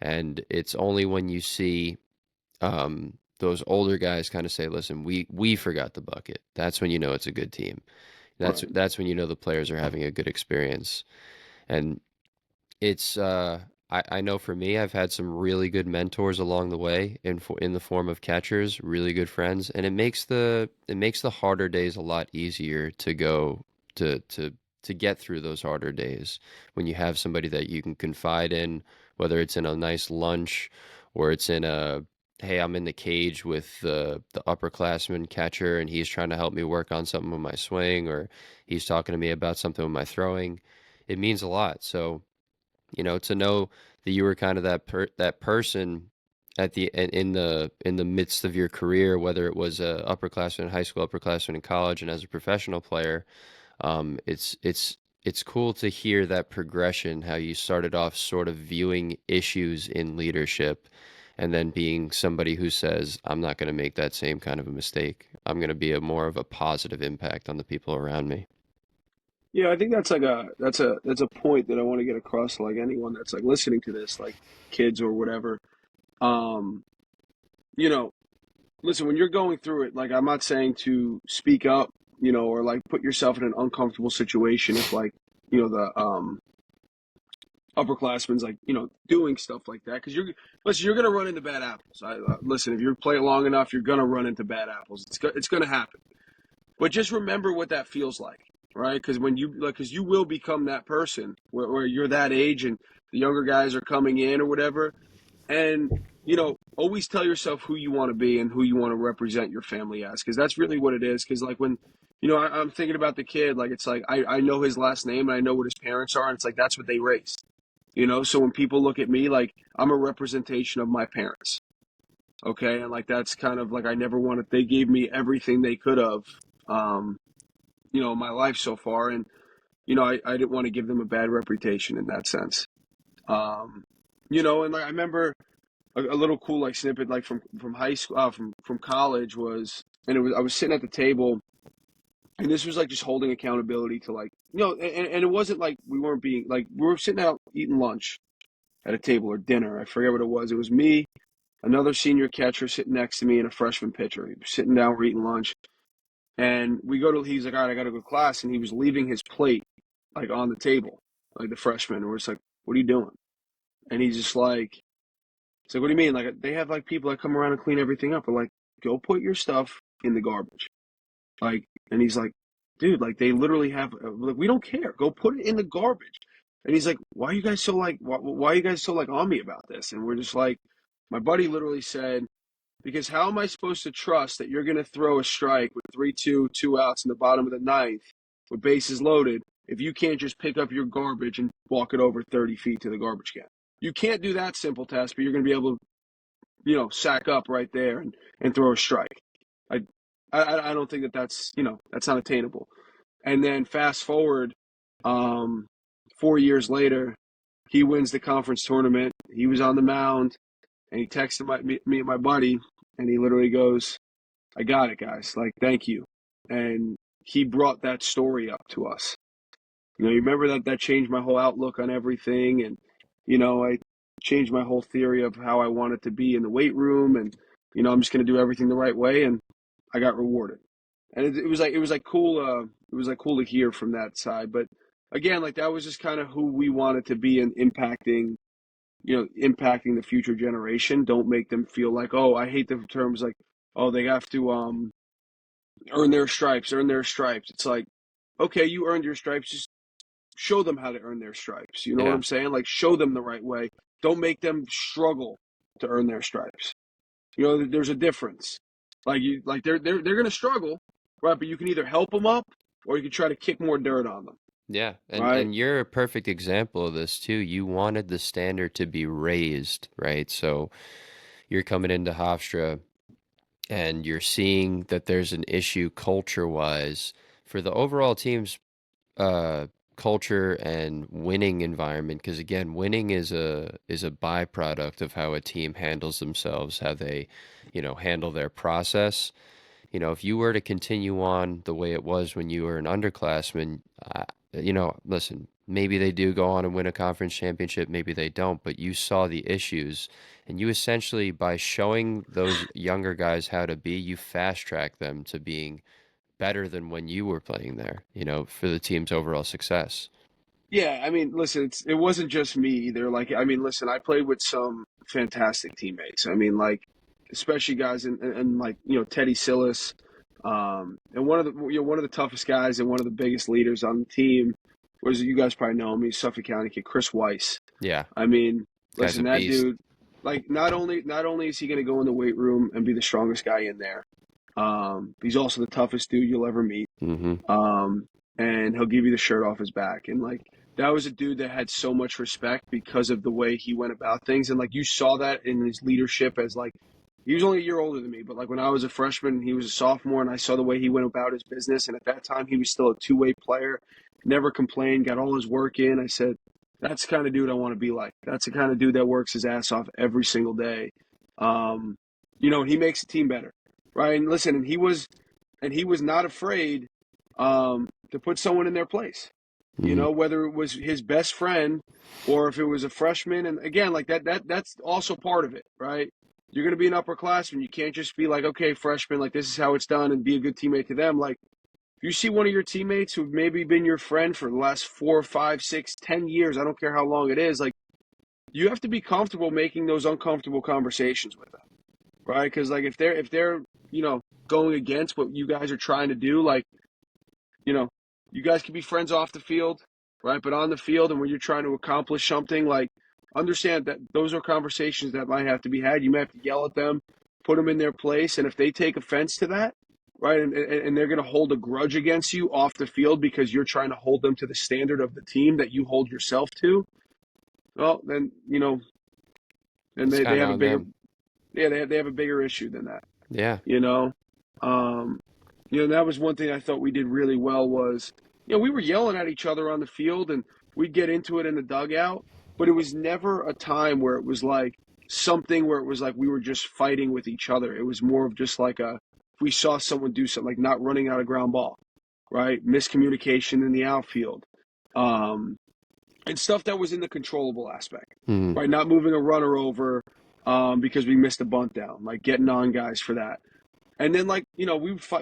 And it's only when you see those older guys kind of say, listen, we forgot the bucket. That's when you know it's a good team. Right. That's when you know the players are having a good experience. And it's I know for me, I've had some really good mentors along the way in the form of catchers, really good friends, and it makes the harder days a lot easier to go to get through those harder days when you have somebody that you can confide in, whether it's in a nice lunch or it's in a, hey, I'm in the cage with the upperclassman catcher and he's trying to help me work on something with my swing, or he's talking to me about something with my throwing. It means a lot. So to know that you were kind of that person at the in the midst of your career, whether it was a upperclassman in high school, upperclassman in college, and as a professional player, it's cool to hear that progression, how you started off sort of viewing issues in leadership, and then being somebody who says, I'm not going to make that same kind of a mistake. I'm going to be more of a positive impact on the people around me. Yeah, I think that's a point that I want to get across to like anyone that's like listening to this, like kids or whatever. Um, you know, listen, when you're going through it, like I'm not saying to speak up, or like put yourself in an uncomfortable situation if like, the upperclassmen's like, doing stuff like that. Because listen, you're gonna run into bad apples. Listen, if you play it long enough, you're gonna run into bad apples. It's gonna happen. But just remember what that feels like, right? Because because you will become that person where you're that age and the younger guys are coming in or whatever. And, always tell yourself who you want to be and who you want to represent your family as, because that's really what it is. Because, like, when, I'm thinking about the kid, like, it's like I know his last name and I know what his parents are, and it's like that's what they raised, So when people look at me, like, I'm a representation of my parents, okay? And, like, that's kind of like I never wanted, they gave me everything they could have, um, my life so far. And, I didn't want to give them a bad reputation in that sense. Um, and like I remember a little cool like snippet like from high school from college was, and it was I was sitting at the table, and this was like just holding accountability to like, and it wasn't like we weren't being like, we were sitting out eating lunch at a table or dinner, I forget what it was. It was me, another senior catcher sitting next to me, and a freshman pitcher. He was sitting down, we're eating lunch, and he's like, all right, I gotta go to class, and he was leaving his plate like on the table, like the freshman, and we're just like, what are you doing? And he's just like, it's like, what do you mean? Like, they have like people that come around and clean everything up. We're like, go put your stuff in the garbage. Like, and he's like, dude, like they literally have, like, we don't care. Go put it in the garbage. And he's like, why are you guys so like, why are you guys so like on me about this? And we're just like, my buddy literally said, because how am I supposed to trust that you're going to throw a strike with 3-2, 2 outs in the bottom of the ninth with bases loaded if you can't just pick up your garbage and walk it over 30 feet to the garbage can? You can't do that simple test, but you're going to be able to, sack up right there and throw a strike. I, I don't think that's, that's not attainable. And then fast forward, 4 years later, he wins the conference tournament. He was on the mound, and he texted me and my buddy, and he literally goes, I got it, guys. Like, thank you. And he brought that story up to us. You remember that changed my whole outlook on everything. And, I changed my whole theory of how I wanted to be in the weight room. And, I'm just going to do everything the right way. And I got rewarded. And it was like cool. It was like cool to hear from that side. But again, like that was just kind of who we wanted to be in impacting the future generation. Don't make them feel like, oh, I hate the terms like, oh, they have to earn their stripes, earn their stripes. It's like, okay, you earned your stripes, just show them how to earn their stripes. You know what Yeah. I'm saying? Like, show them the right way. Don't make them struggle to earn their stripes. There's a difference. They're going to struggle, right? But you can either help them up or you can try to kick more dirt on them. Yeah, right? and you're a perfect example of this too. You wanted the standard to be raised, right? So you're coming into Hofstra and you're seeing that there's an issue culture-wise for the overall team's uh culture and winning environment, because again, winning is a byproduct of how a team handles themselves, how they, handle their process. If you were to continue on the way it was when you were an underclassman, listen, maybe they do go on and win a conference championship, maybe they don't, but you saw the issues, and you essentially, by showing those younger guys how to be, you fast track them to being better than when you were playing there, for the team's overall success. Yeah, I mean, listen, it wasn't just me either. Like, I mean, listen, I played with some fantastic teammates. I mean, like, especially guys and like, Teddy Sillis, and one of the toughest guys and one of the biggest leaders on the team was, you guys probably know him, he's Suffolk County kid, Chris Weiss. Yeah, I mean, guy's a listen, that beast. dude, like, not only is he going to go in the weight room and be the strongest guy in there, he's also the toughest dude you'll ever meet. Mm-hmm. Um, and he'll give you the shirt off his back. And like, that was a dude that had so much respect because of the way he went about things. And like, you saw that in his leadership as like, he was only a year older than me, but like when I was a freshman, he was a sophomore, and I saw the way he went about his business. And at that time, he was still a two-way player, never complained, got all his work in. I said, that's the kind of dude I want to be like. That's the kind of dude that works his ass off every single day. Um, and he makes the team better, right? And listen, and he was not afraid to put someone in their place. Mm-hmm. Whether it was his best friend or if it was a freshman. And again, like that's also part of it, right? You're going to be an upperclassman. You can't just be like, okay, freshman, like this is how it's done, and be a good teammate to them. Like, if you see one of your teammates who've maybe been your friend for the last 4, 5, 6, 10 years, I don't care how long it is, like, you have to be comfortable making those uncomfortable conversations with them, right? Because like if they're going against what you guys are trying to do, like, you know, you guys can be friends off the field, right? But on the field and when you're trying to accomplish something, like, understand that those are conversations that might have to be had. You might have to yell at them, put them in their place. And if they take offense to that, right, and they're going to hold a grudge against you off the field because you're trying to hold them to the standard of the team that you hold yourself to, well, then, then It's they kind of have a on bigger, them. yeah, they have a bigger issue than that, Yeah. you know? Um, that was one thing I thought we did really well was, we were yelling at each other on the field and we'd get into it in the dugout, but it was never a time where it was like something where it was like we were just fighting with each other. It was more of just like if we saw someone do something, like not running out a ground ball, right? Miscommunication in the outfield, um, and stuff that was in the controllable aspect, Mm-hmm. right? Not moving a runner over because we missed a bunt down, like getting on guys for that. And then, like,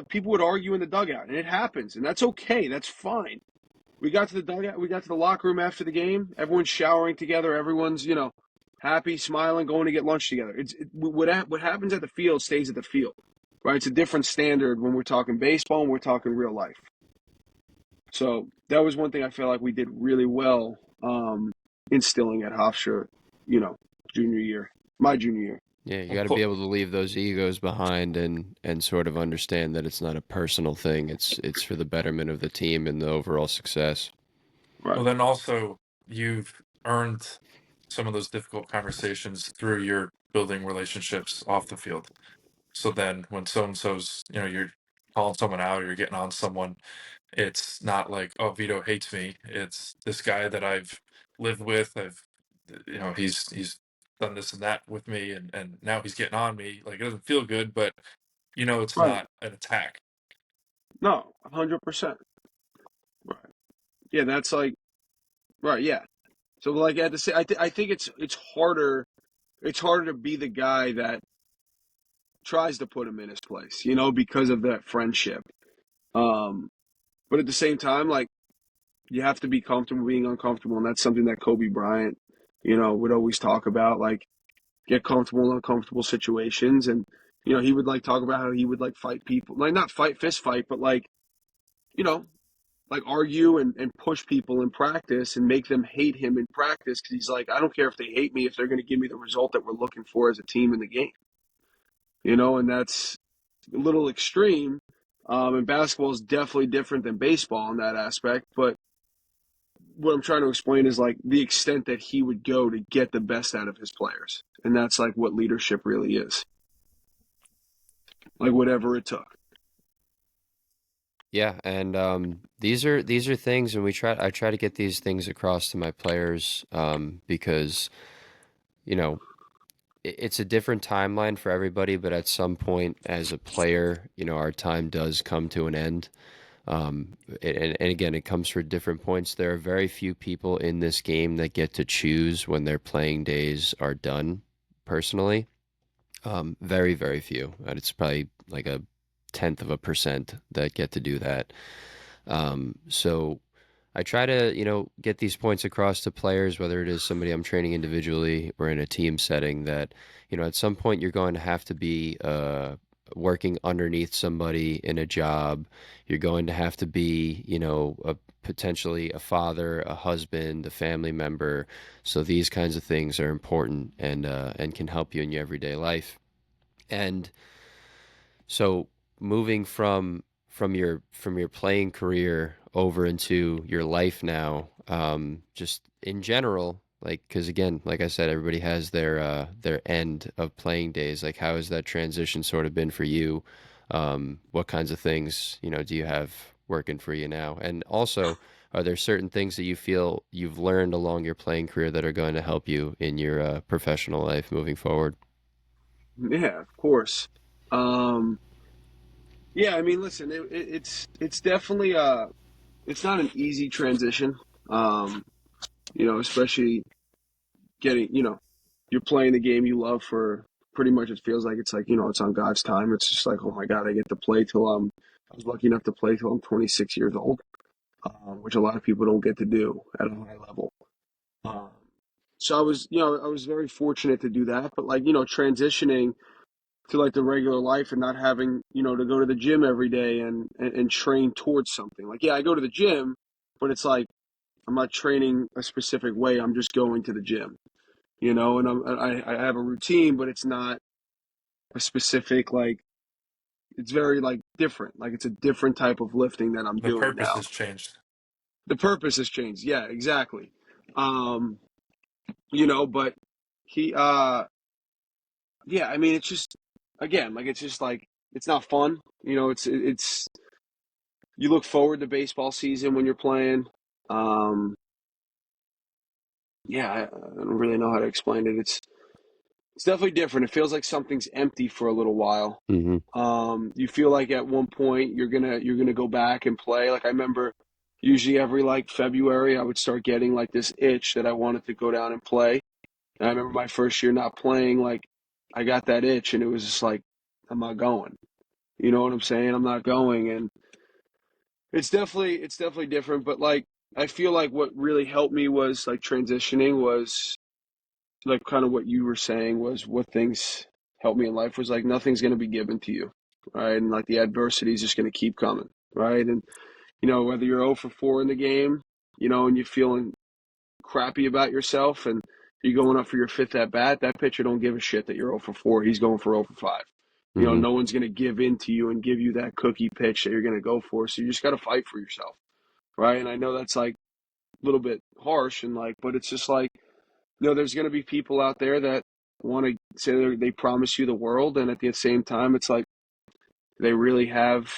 people would argue in the dugout, and it happens, and that's okay. That's fine. We got to the dugout, we got to the locker room after the game. Everyone's showering together. Everyone's, happy, smiling, going to get lunch together. What happens at the field stays at the field, right? It's a different standard when we're talking baseball and we're talking real life. So that was one thing I feel like we did really well instilling at Hofstra, junior year, my junior year. Yeah, you Well, got to be able to leave those egos behind and sort of understand that it's not a personal thing. It's for the betterment of the team and the overall success. Right. Well, then also you've earned some of those difficult conversations through your building relationships off the field. So then when so and so's, you're calling someone out or you're getting on someone, it's not like, oh, Vito hates me. It's this guy that I've lived with. He's done this and that with me, and now he's getting on me. Like, it doesn't feel good, but it's Right. not an attack. No, 100%. Right. Yeah, that's like, right. Yeah. So like at the same, I think it's harder. It's harder to be the guy that tries to put him in his place, because of that friendship. Um, but at the same time, like, you have to be comfortable being uncomfortable, and that's something that Kobe Bryant, would always talk about. Like, get comfortable in uncomfortable situations, and he would like talk about how he would like fight people, like not fight fist fight, but like, you know, like argue and push people in practice and make them hate him in practice because he's like, I don't care if they hate me if they're going to give me the result that we're looking for as a team in the game, and that's a little extreme. And basketball is definitely different than baseball in that aspect, but what I'm trying to explain is like the extent that he would go to get the best out of his players. And that's like what leadership really is. Like whatever it took. Yeah, and these are things, and I try to get these things across to my players, because you know it's a different timeline for everybody, but at some point as a player, our time does come to an end. And again, it comes for different points. There are very few people in this game that get to choose when their playing days are done, personally. Very, very few. And it's probably like a tenth of a percent that get to do that. So I try to, get these points across to players, whether it is somebody I'm training individually or in a team setting, that, at some point you're going to have to be working underneath somebody in a job. You're going to have to be, potentially a father, a husband, a family member. So these kinds of things are important and can help you in your everyday life. And so moving from your playing career over into your life now, just in general, like, because again, like I said, everybody has their end of playing days. Like, how has that transition sort of been for you? What kinds of things, do you have working for you now? And also, are there certain things that you feel you've learned along your playing career that are going to help you in your professional life moving forward? Yeah, of course. Um, yeah, I mean, listen, it's definitely it's not an easy transition. Um, especially getting, you're playing the game you love for pretty much it feels like it's like, it's on God's time. It's just like, oh my God, I get to play till I was lucky enough to play till I'm 26 years old, which a lot of people don't get to do at a high level. Um, so I was very fortunate to do that, but like, transitioning to like the regular life and not having, to go to the gym every day and train towards something. Like, yeah, I go to the gym, but it's like, I'm not training a specific way. I'm just going to the gym, and I have a routine, but it's not a specific, like, it's very like different. Like it's a different type of lifting that I'm The doing purpose now. has changed. The purpose has changed. Yeah, exactly. Um, but he, yeah, I mean, it's just, again, like, it's just like, it's not fun. It's, you look forward to baseball season when you're playing. Um, yeah, I don't really know how to explain it. It's definitely different. It feels like something's empty for a little while. Mm-hmm. You feel like at one point you're gonna go back and play. Like I remember, usually every like February, I would start getting like this itch that I wanted to go down and play. And I remember my first year not playing, like I got that itch, and it was just like, I'm not going. You know what I'm saying? I'm not going, and it's definitely different. But like I feel like what really helped me was like transitioning was like kind of what you were saying was what things helped me in life was like nothing's going to be given to you, right? And like the adversity is just going to keep coming, right? And whether you're 0 for 4 in the game, and you're feeling crappy about yourself, and you're going up for your fifth at bat, that pitcher don't give a shit that you're 0 for 4. He's going for 0 for 5. Mm-hmm. No one's going to give in to you and give you that cookie pitch that you're going to go for. So you just got to fight for yourself, right? And I know that's like a little bit harsh and like, but it's just like there's going to be people out there that want to say they promise you the world, and at the same time, it's like they really have,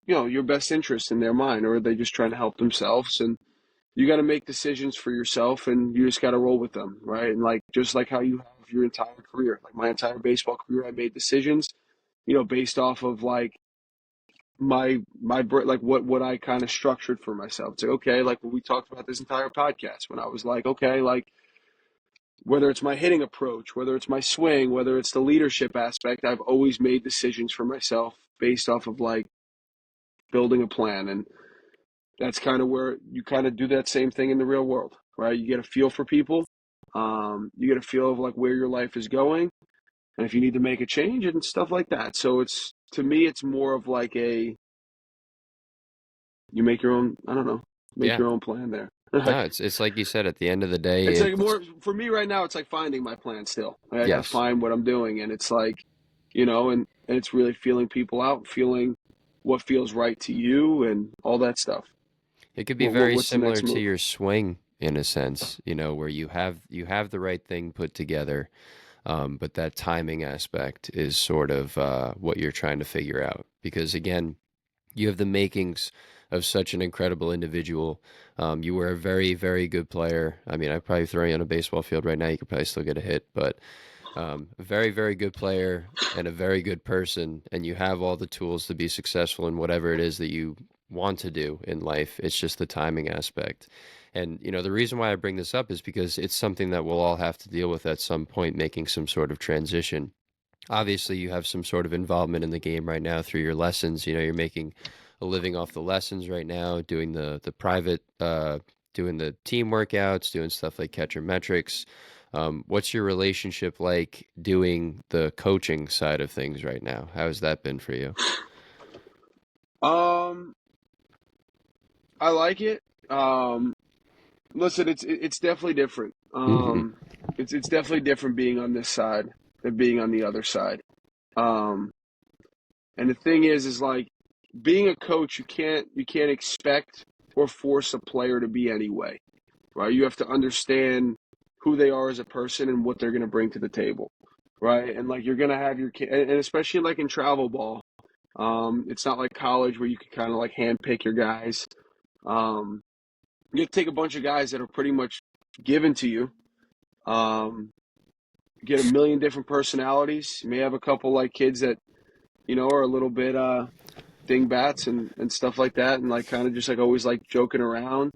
your best interest in their mind, or are they just trying to help themselves? And you got to make decisions for yourself, and you just got to roll with them, right? And like just like how you have your entire career, like my entire baseball career, I made decisions, based off of like my like what I kind of structured for myself. It's like, okay, like we talked about this entire podcast when I was like, okay, like whether it's my hitting approach, whether it's my swing, whether it's the leadership aspect, I've always made decisions for myself based off of like building a plan. And that's kind of where you kind of do that same thing in the real world, right? You get a feel for people. You get a feel of like where your life is going and if you need to make a change and stuff like that. So to me, it's more of like you make your own, I don't know, make Yeah. your own plan there. No, it's like you said. At the end of the day, It's like it's more for me right now. It's like finding my plan still. Like, I got to yes. find what I'm doing, and it's like, and it's really feeling people out, feeling what feels right to you, and all that stuff. It could be very What's the similar next to move? your swing in a sense, where you have the right thing put together, but that timing aspect is sort of what you're trying to figure out. Because again, you have the makings of such an incredible individual. You were a very, very good player. I mean, I'd probably throw you on a baseball field right now. You could probably still get a hit, but a very, very good player and a very good person, and you have all the tools to be successful in whatever it is that you want to do in life. It's just the timing aspect. And, the reason why I bring this up is because it's something that we'll all have to deal with at some point, making some sort of transition. Obviously, you have some sort of involvement in the game right now through your lessons. You're making a living off the lessons right now, doing the private, doing the team workouts, doing stuff like catcher metrics. What's your relationship like doing the coaching side of things right now? How has that been for you? Um, I like it. Listen, it's definitely different. Hmm. It's definitely different being on this side than being on the other side. Um, and the thing is like being a coach, you can't expect or force a player to be any way, right? You have to understand who they are as a person and what they're going to bring to the table, right? And like you're going to have your kid, and especially like in travel ball, it's not like college where you can kind of like handpick your guys. Um, you have to take a bunch of guys that are pretty much given to you. Um, get a million different personalities. You may have a couple like kids that are a little bit dingbats and stuff like that, and like kind of just like always like joking around.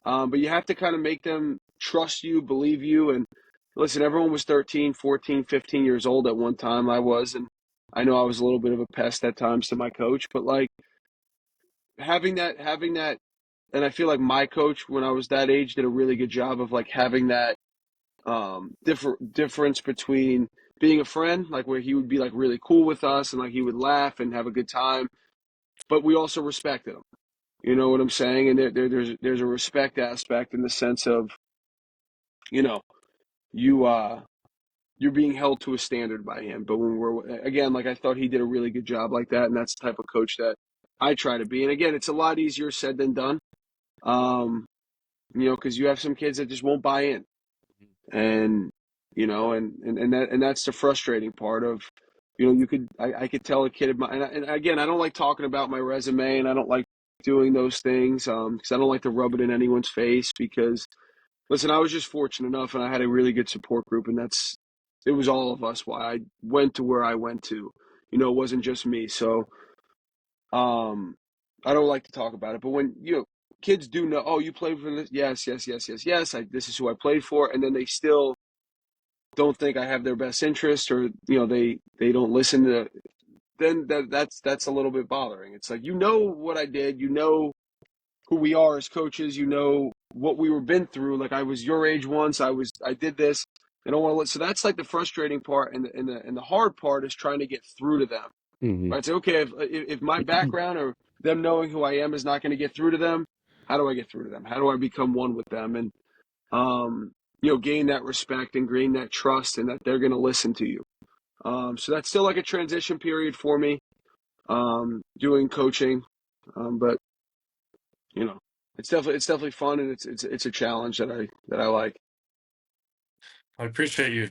But you have to kind of make them trust you, believe you, and listen. Everyone was 13, 14, 15 years old at one time. I was, and I know I was a little bit of a pest at times to my coach, but like having that, and I feel like my coach when I was that age did a really good job of like having that difference between being a friend, like where he would be like really cool with us and like he would laugh and have a good time, but we also respected him. You know what I'm saying? And there's a respect aspect in the sense of you know you you're being held to a standard by him. But when we're again, like I thought he did a really good job like that, and that's the type of coach that I try to be. And again, it's a lot easier said than done. Um, because you have some kids that just won't buy in, and that's the frustrating part of I could tell a kid and again I don't like talking about my resume and I don't like doing those things because I don't like to rub it in anyone's face because listen, I was just fortunate enough and I had a really good support group, and it was all of us why I went to where I went to. It wasn't just me. So um I don't like to talk about it, but when kids do know, oh, you played for this, yes, yes, yes, yes, yes, this is who I played for, and then they still don't think I have their best interest, or they don't listen to, then that's a little bit bothering. It's like what I did, who we are as coaches, what we were been through. Like I was your age once, I did this. I don't want to. So that's like the frustrating part, and the hard part is trying to get through to them. Hmm. Right? So okay, if my background or them knowing who I am is not going to get through to them, how do I get through to them? How do I become one with them? And um, gain that respect and gain that trust, and that they're going to listen to you. So that's still like a transition period for me, doing coaching, but it's definitely fun, and it's a challenge that I like. I appreciate you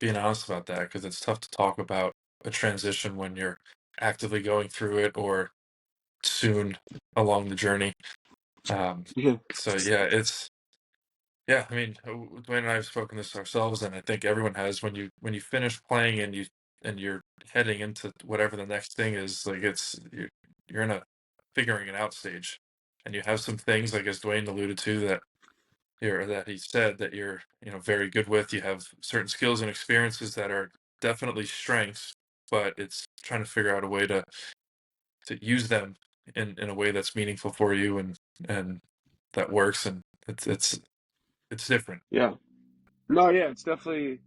being honest about that because it's tough to talk about a transition when you're actively going through it or soon along the journey. Um, Yeah, so yeah, yeah. I mean, Dwayne and I have spoken this ourselves, and I think everyone has. When you finish playing and you're heading into whatever the next thing is, like you're in a figuring it out stage, and you have some things like as Dwayne alluded to that he said that you're very good with. You have certain skills and experiences that are definitely strengths, but it's trying to figure out a way to use them in a way that's meaningful for you and that works, and it's different. yeah. No, yeah, it's definitely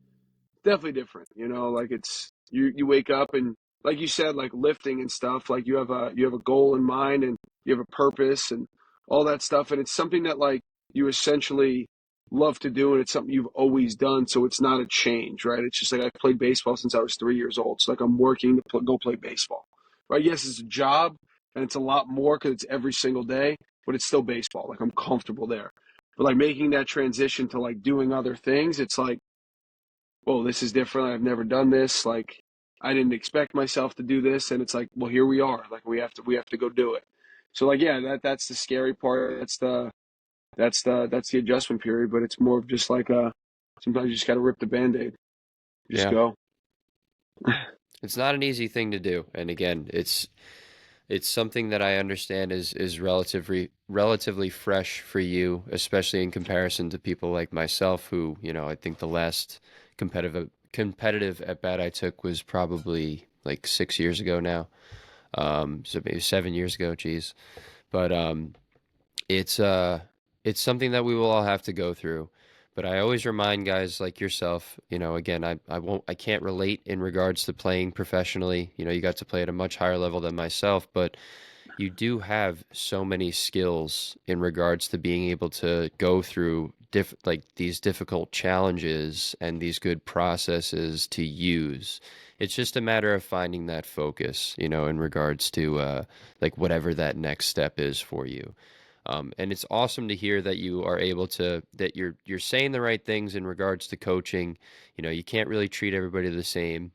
different. Like it's you wake up and like you said, like lifting and stuff, like you have a goal in mind and you have a purpose and all that stuff, and it's something that like you essentially love to do, and it's something you've always done, so it's not a change, right? It's just like I played baseball since I was 3 years old, so like I'm working to go play baseball, right? Yes, it's a job and it's a lot more because it's every single day, but it's still baseball. Like I'm comfortable there. But like making that transition to like doing other things, it's like, whoa, this is different. I've never done this. Like I didn't expect myself to do this, and it's like, well, here we are. Like we have to go do it. So like yeah, that's the scary part. That's the adjustment period. But it's more of just like sometimes you just got to rip the Band-Aid. Just Yeah. go. It's not an easy thing to do. And again, it's something that I understand is relatively fresh for you, especially in comparison to people like myself who, I think the last competitive at bat I took was probably like 6 years ago now. So maybe 7 years ago, geez. But it's it's something that we will all have to go through. But I always remind guys like yourself, again, I can't relate in regards to playing professionally. You got to play at a much higher level than myself, but you do have so many skills in regards to being able to go through like these difficult challenges and these good processes to use. It's just a matter of finding that focus, in regards to like whatever that next step is for you. And it's awesome to hear that you are able to that you're saying the right things in regards to coaching. You can't really treat everybody the same.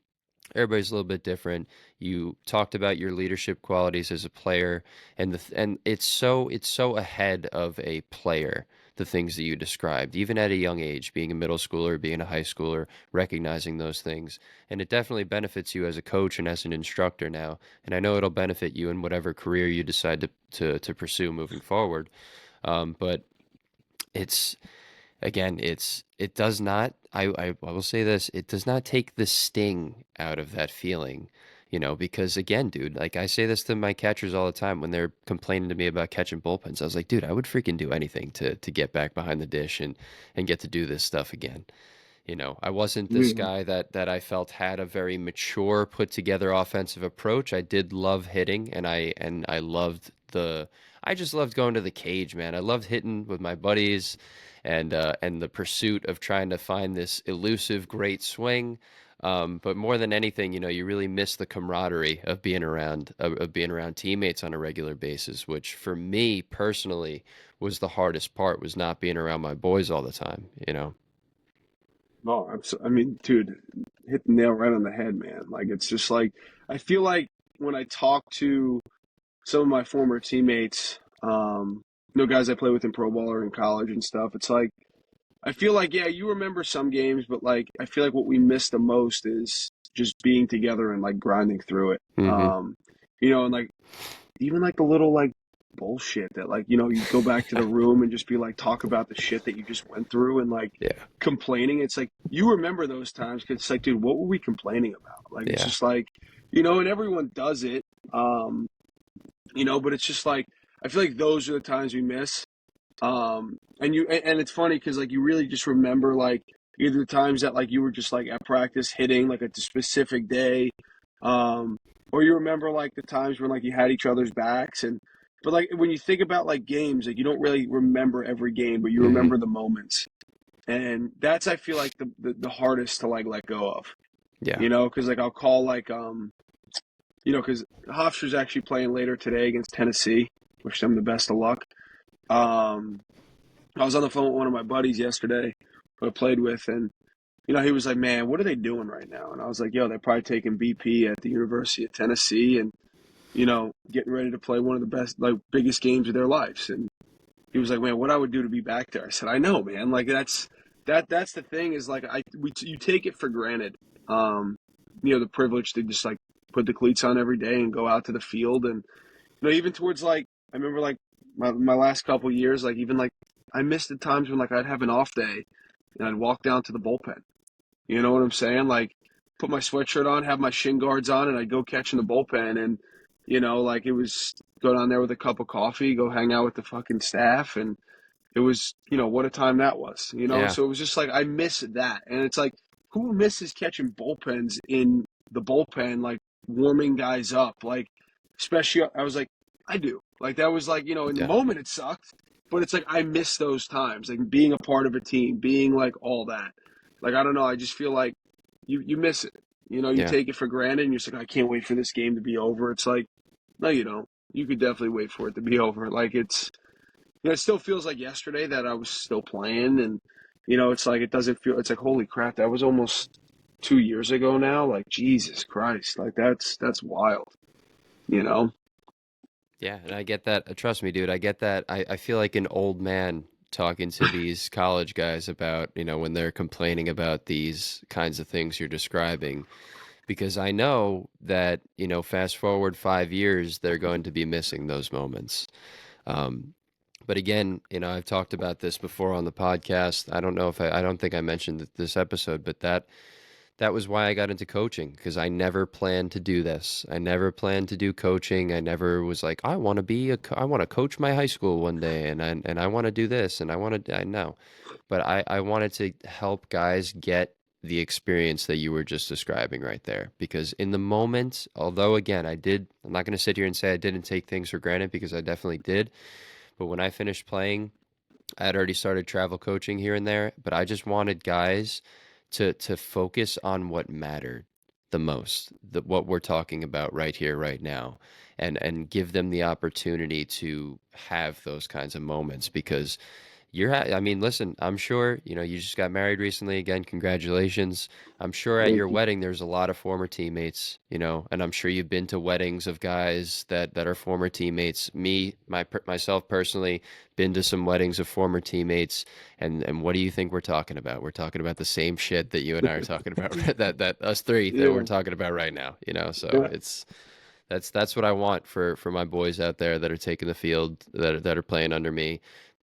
Everybody's a little bit different. You talked about your leadership qualities as a player, and it's so ahead of a player, the things that you described, even at a young age, being a middle schooler, being a high schooler, recognizing those things. And it definitely benefits you as a coach and as an instructor now. And I know it'll benefit you in whatever career you decide to pursue moving forward. But it's again, it does not. I will say this: it does not take the sting out of that feeling, because again, dude, like I say this to my catchers all the time when they're complaining to me about catching bullpens. I was like, dude, I would freaking do anything to get back behind the dish and get to do this stuff again. I wasn't this Yeah. guy that I felt had a very mature, put together offensive approach. I did love hitting, and I loved I just loved going to the cage, man. I loved hitting with my buddies, and the pursuit of trying to find this elusive great swing. But more than anything, you really miss the camaraderie of being around teammates on a regular basis, which for me personally was the hardest part, was not being around my boys all the time. No, I mean, dude, hit the nail right on the head, man. Like it's just like I feel like when I talk to some of my former teammates, guys I play with in pro ball or in college and stuff, it's like I feel like yeah, you remember some games, but like I feel like what we miss the most is just being together and like grinding through it. Hmm. And like even like the little like bullshit that like you go back to the room and just be like talk about the shit that you just went through and like Yeah, complaining. It's like you remember those times because it's like, dude, what were we complaining about? Like it's yeah, just like and everyone does it. But it's just like I feel like those are the times we miss. And it's funny because like you really just remember like either the times that like you were just like at practice hitting like at a specific day, um, or you remember like the times when like you had each other's backs but like when you think about like games, like you don't really remember every game, but you hmm, remember the moments, and that's I feel like the hardest to like let go of, yeah, because like I'll call like because Hofstra's actually playing later today against Tennessee. Wish them the best of luck. Um, I was on the phone with one of my buddies yesterday who I played with, and he was like, "Man, what are they doing right now?" And I was like, "Yo, they're probably taking BP at the University of Tennessee, and getting ready to play one of the best, like, biggest games of their lives." And he was like, "Man, what I would do to be back there?" I said, "I know, man. Like that's the thing is like you take it for granted, the privilege to just like put the cleats on every day and go out to the field, and even towards like I remember like my last couple years, like even like I missed the times when like I'd have an off day and I'd walk down to the bullpen. You know what I'm saying? Like put my sweatshirt on, have my shin guards on, and I'd go catch in the bullpen. And like it was go down there with a cup of coffee, go hang out with the fucking staff, and it was what a time that was. yeah, So it was just like I miss that, and it's like who misses catching bullpens in the bullpen, like warming guys up, like especially I was like I do. Like that was like in the yeah, moment it sucked, but it's like I miss those times, like being a part of a team, being like all that. Like I don't know, I just feel like you miss it. You yeah. take it for granted, and you're just like I can't wait for this game to be over. It's like no, you don't. You could definitely wait for it to be over. Like it's it still feels like yesterday that I was still playing, and it's like it doesn't feel. It's like holy crap, that was almost 2 years ago now. Like Jesus Christ, like that's wild. You know? Yeah, and I get that. Trust me, dude, I get that. I feel like an old man talking to these college guys about, when they're complaining about these kinds of things you're describing, because I know that, fast forward 5 years, they're going to be missing those moments. Um, but again, I've talked about this before on the podcast. I don't know if I don't think I mentioned this episode, but that was why I got into coaching, because I never planned to do this. I never planned to do coaching. I never was like, I want to I want to coach my high school one day, and I want to do this, and I know, but I wanted to help guys get the experience that you were just describing right there. Because in the moment, although again, I'm not going to sit here and say I didn't take things for granted, because I definitely did. But when I finished playing, I had already started travel coaching here and there, but I just wanted guys to focus on what mattered the most, what we're talking about right here, right now, and give them the opportunity to have those kinds of moments. Because I mean, listen, I'm sure, you just got married recently. Again, congratulations. I'm sure at Thank your you. wedding there's a lot of former teammates, and I'm sure you've been to weddings of guys that are former teammates. Myself personally, been to some weddings of former teammates. And what do you think we're talking about? We're talking about the same shit that you and I are talking about, that us three that we're Yeah. talking about right now, so Yeah. that's what I want for my boys out there that are taking the field, that are playing under me.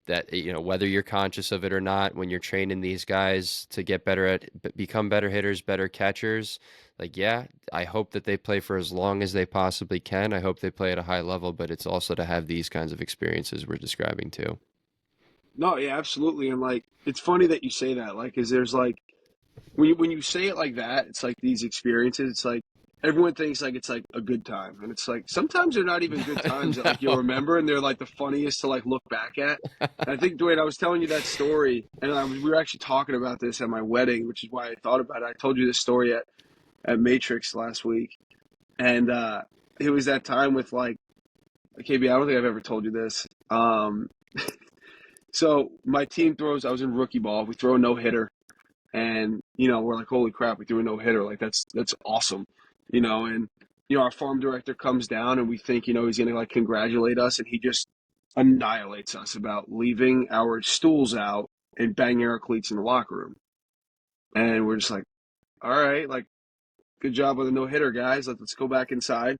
That, whether you're conscious of it or not, when you're training these guys to get better become better hitters, better catchers, like, yeah, I hope that they play for as long as they possibly can. I hope they play at a high level, but it's also to have these kinds of experiences we're describing too. No, yeah, absolutely. And like, it's funny that you say that. Like, is there's like when you say it like that, it's like these experiences. It's like everyone thinks like it's like a good time, and it's like sometimes they're not even good times that like you'll No. remember, and they're like the funniest to like look back at. And I think Dwayne, I was telling you that story, and we were actually talking about this at my wedding, which is why I thought about it. I told you this story at Matrix last week, and it was that time with like KB. I don't think I've ever told you this. So my team throws. I was in rookie ball. We throw a no hitter, and we're like, holy crap, we threw a no hitter. Like that's awesome, And our farm director comes down, and we think he's gonna like congratulate us, and he just annihilates us about leaving our stools out and banging our cleats in the locker room. And we're just like, all right, like good job with a no hitter, guys. Let's go back inside.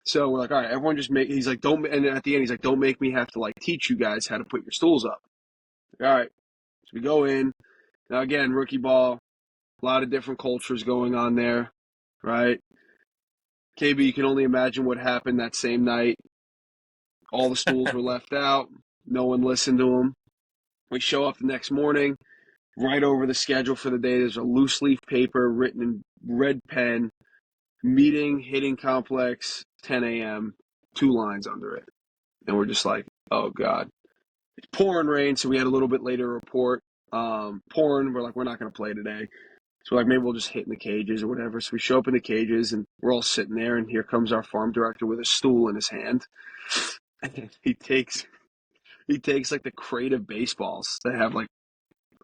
So we're like, all right, everyone just make. He's like, don't. And at the end, he's like, don't make me have to like teach you guys how to put your stools up. All right, so we go in. Now again, rookie ball, a lot of different cultures going on there, right? KB, you can only imagine what happened that same night. All the stools were left out. No one listened to them. We show up the next morning, right over the schedule for the day. There's a loose leaf paper written in red pen, meeting, hitting complex, 10 a.m., 2 lines under it. And we're just like, oh, God. It's pouring rain, so we had a little bit later report. Pouring, we're like, we're not going to play today. So like maybe we'll just hit in the cages or whatever. So we show up in the cages and we're all sitting there, and here comes our farm director with a stool in his hand. And he takes like the crate of baseballs that have like,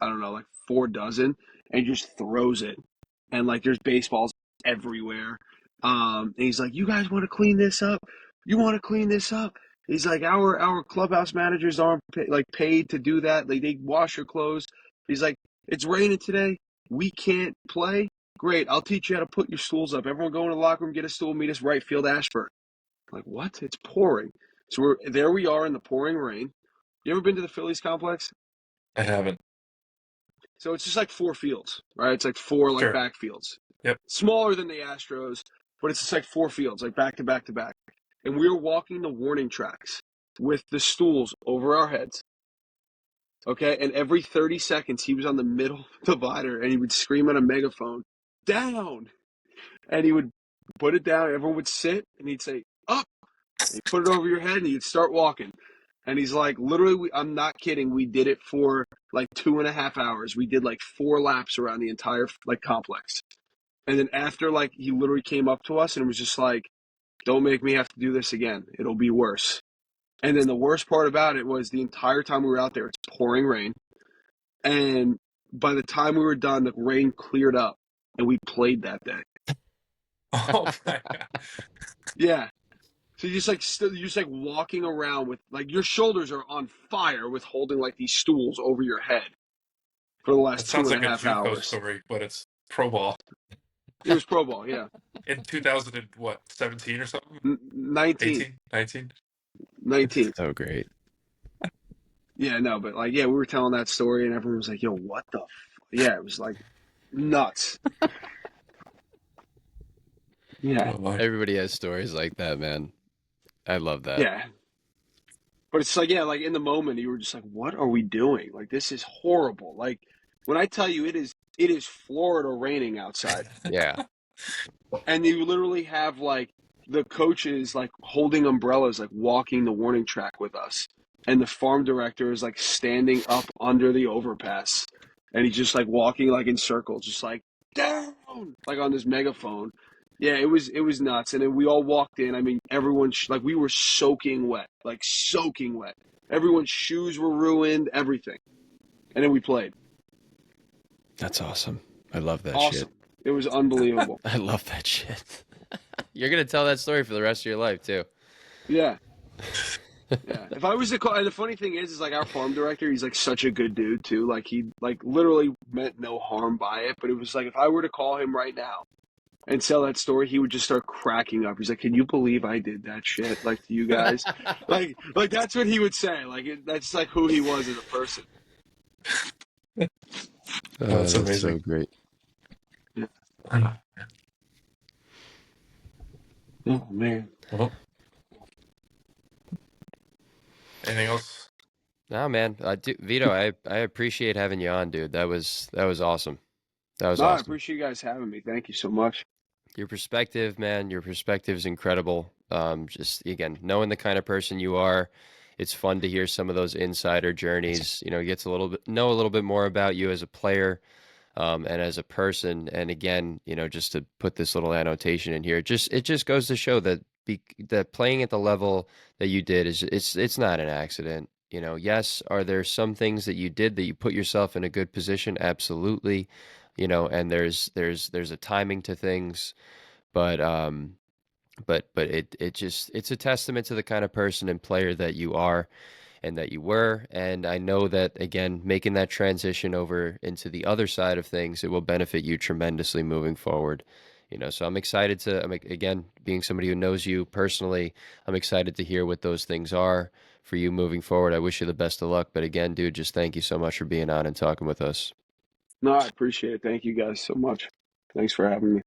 I don't know, like 4 dozen, and he just throws it. And like there's baseballs everywhere. And he's like, you guys want to clean this up? You want to clean this up? He's like, our clubhouse managers aren't paid to do that. They wash your clothes. He's like, it's raining today. We can't play. Great. I'll teach you how to put your stools up. Everyone go in the locker room, get a stool, meet us right field, Ashburn. I'm like, what? It's pouring. So we are in the pouring rain. You ever been to the Phillies complex? I haven't. So it's just like 4 fields, right? It's like four like Sure. backfields. Yep. Smaller than the Astros, but it's just like 4 fields, like back to back to back. And we were walking the warning tracks with the stools over our heads. Okay, and every 30 seconds he was on the middle divider and he would scream on a megaphone, down! And he would put it down, everyone would sit, and he'd say, up! And he'd put it over your head and you'd start walking. And he's like, literally, I'm not kidding, we did it for like 2.5 hours. We did like 4 laps around the entire like complex. And then after, like, he literally came up to us and was just like, don't make me have to do this again. It'll be worse. And then the worst part about it was the entire time we were out there, it's pouring rain. And by the time we were done, the rain cleared up and we played that day. Oh my God. Yeah. So you're just like walking around with like your shoulders are on fire with holding like these stools over your head for the That last two sounds and a like a half JUCO hours. story, but it's pro ball It was pro ball, yeah. in 2000 and what, 17 or something? 19. 18, 19? 19. So great. Yeah, no, but like, yeah, we were telling that story and everyone was like, yo, what the Yeah, it was like nuts. Yeah, Oh my. Everybody has stories like that, man. I love that. yeah. But it's like, yeah, like in the moment, you were just like, what are we doing? Like, this is horrible. Like, when I tell you it is Florida raining outside. Yeah. And you literally have like the coaches like holding umbrellas, like walking the warning track with us. And the farm director is like standing up under the overpass. And he's just like walking like in circles, just like down, like on this megaphone. Yeah, it was nuts. And then we all walked in. I mean, everyone like we were soaking wet, like soaking wet. Everyone's shoes were ruined, everything. And then we played. That's awesome. I love that Awesome. shit. It was unbelievable. I love that shit. You're going to tell that story for the rest of your life, too. Yeah. Yeah. If I was to call, and the funny thing is like our farm director, he's like such a good dude too. Like he like literally meant no harm by it. But it was like if I were to call him right now and tell that story, he would just start cracking up. He's like, "Can you believe I did that shit? Like to you guys, like that's what he would say. Like that's like who he was as a person." That's amazing. so great. Oh man. Well, anything else? No, man. Vito, I appreciate having you on, dude. That was awesome. That was No, I awesome. appreciate you guys having me. Thank you so much. Your perspective, man, your perspective is incredible. Just again, knowing the kind of person you are, it's fun to hear some of those insider journeys. You know, you get to know a little bit more about you as a player, and as a person. And again, you know, just to put this little annotation in here, it just goes to show that that playing at the level that you did it's not an accident. You know, yes, are there some things that you did that you put yourself in a good position? Absolutely. You know, and there's a timing to things, but it just it's a testament to the kind of person and player that you are and that you were. And I know that, again, making that transition over into the other side of things, it will benefit you tremendously moving forward. You know, so I'm excited again, being somebody who knows you personally, I'm excited to hear what those things are for you moving forward. I wish you the best of luck. But again, dude, just thank you so much for being on and talking with us. No, I appreciate it. Thank you guys so much. Thanks for having me.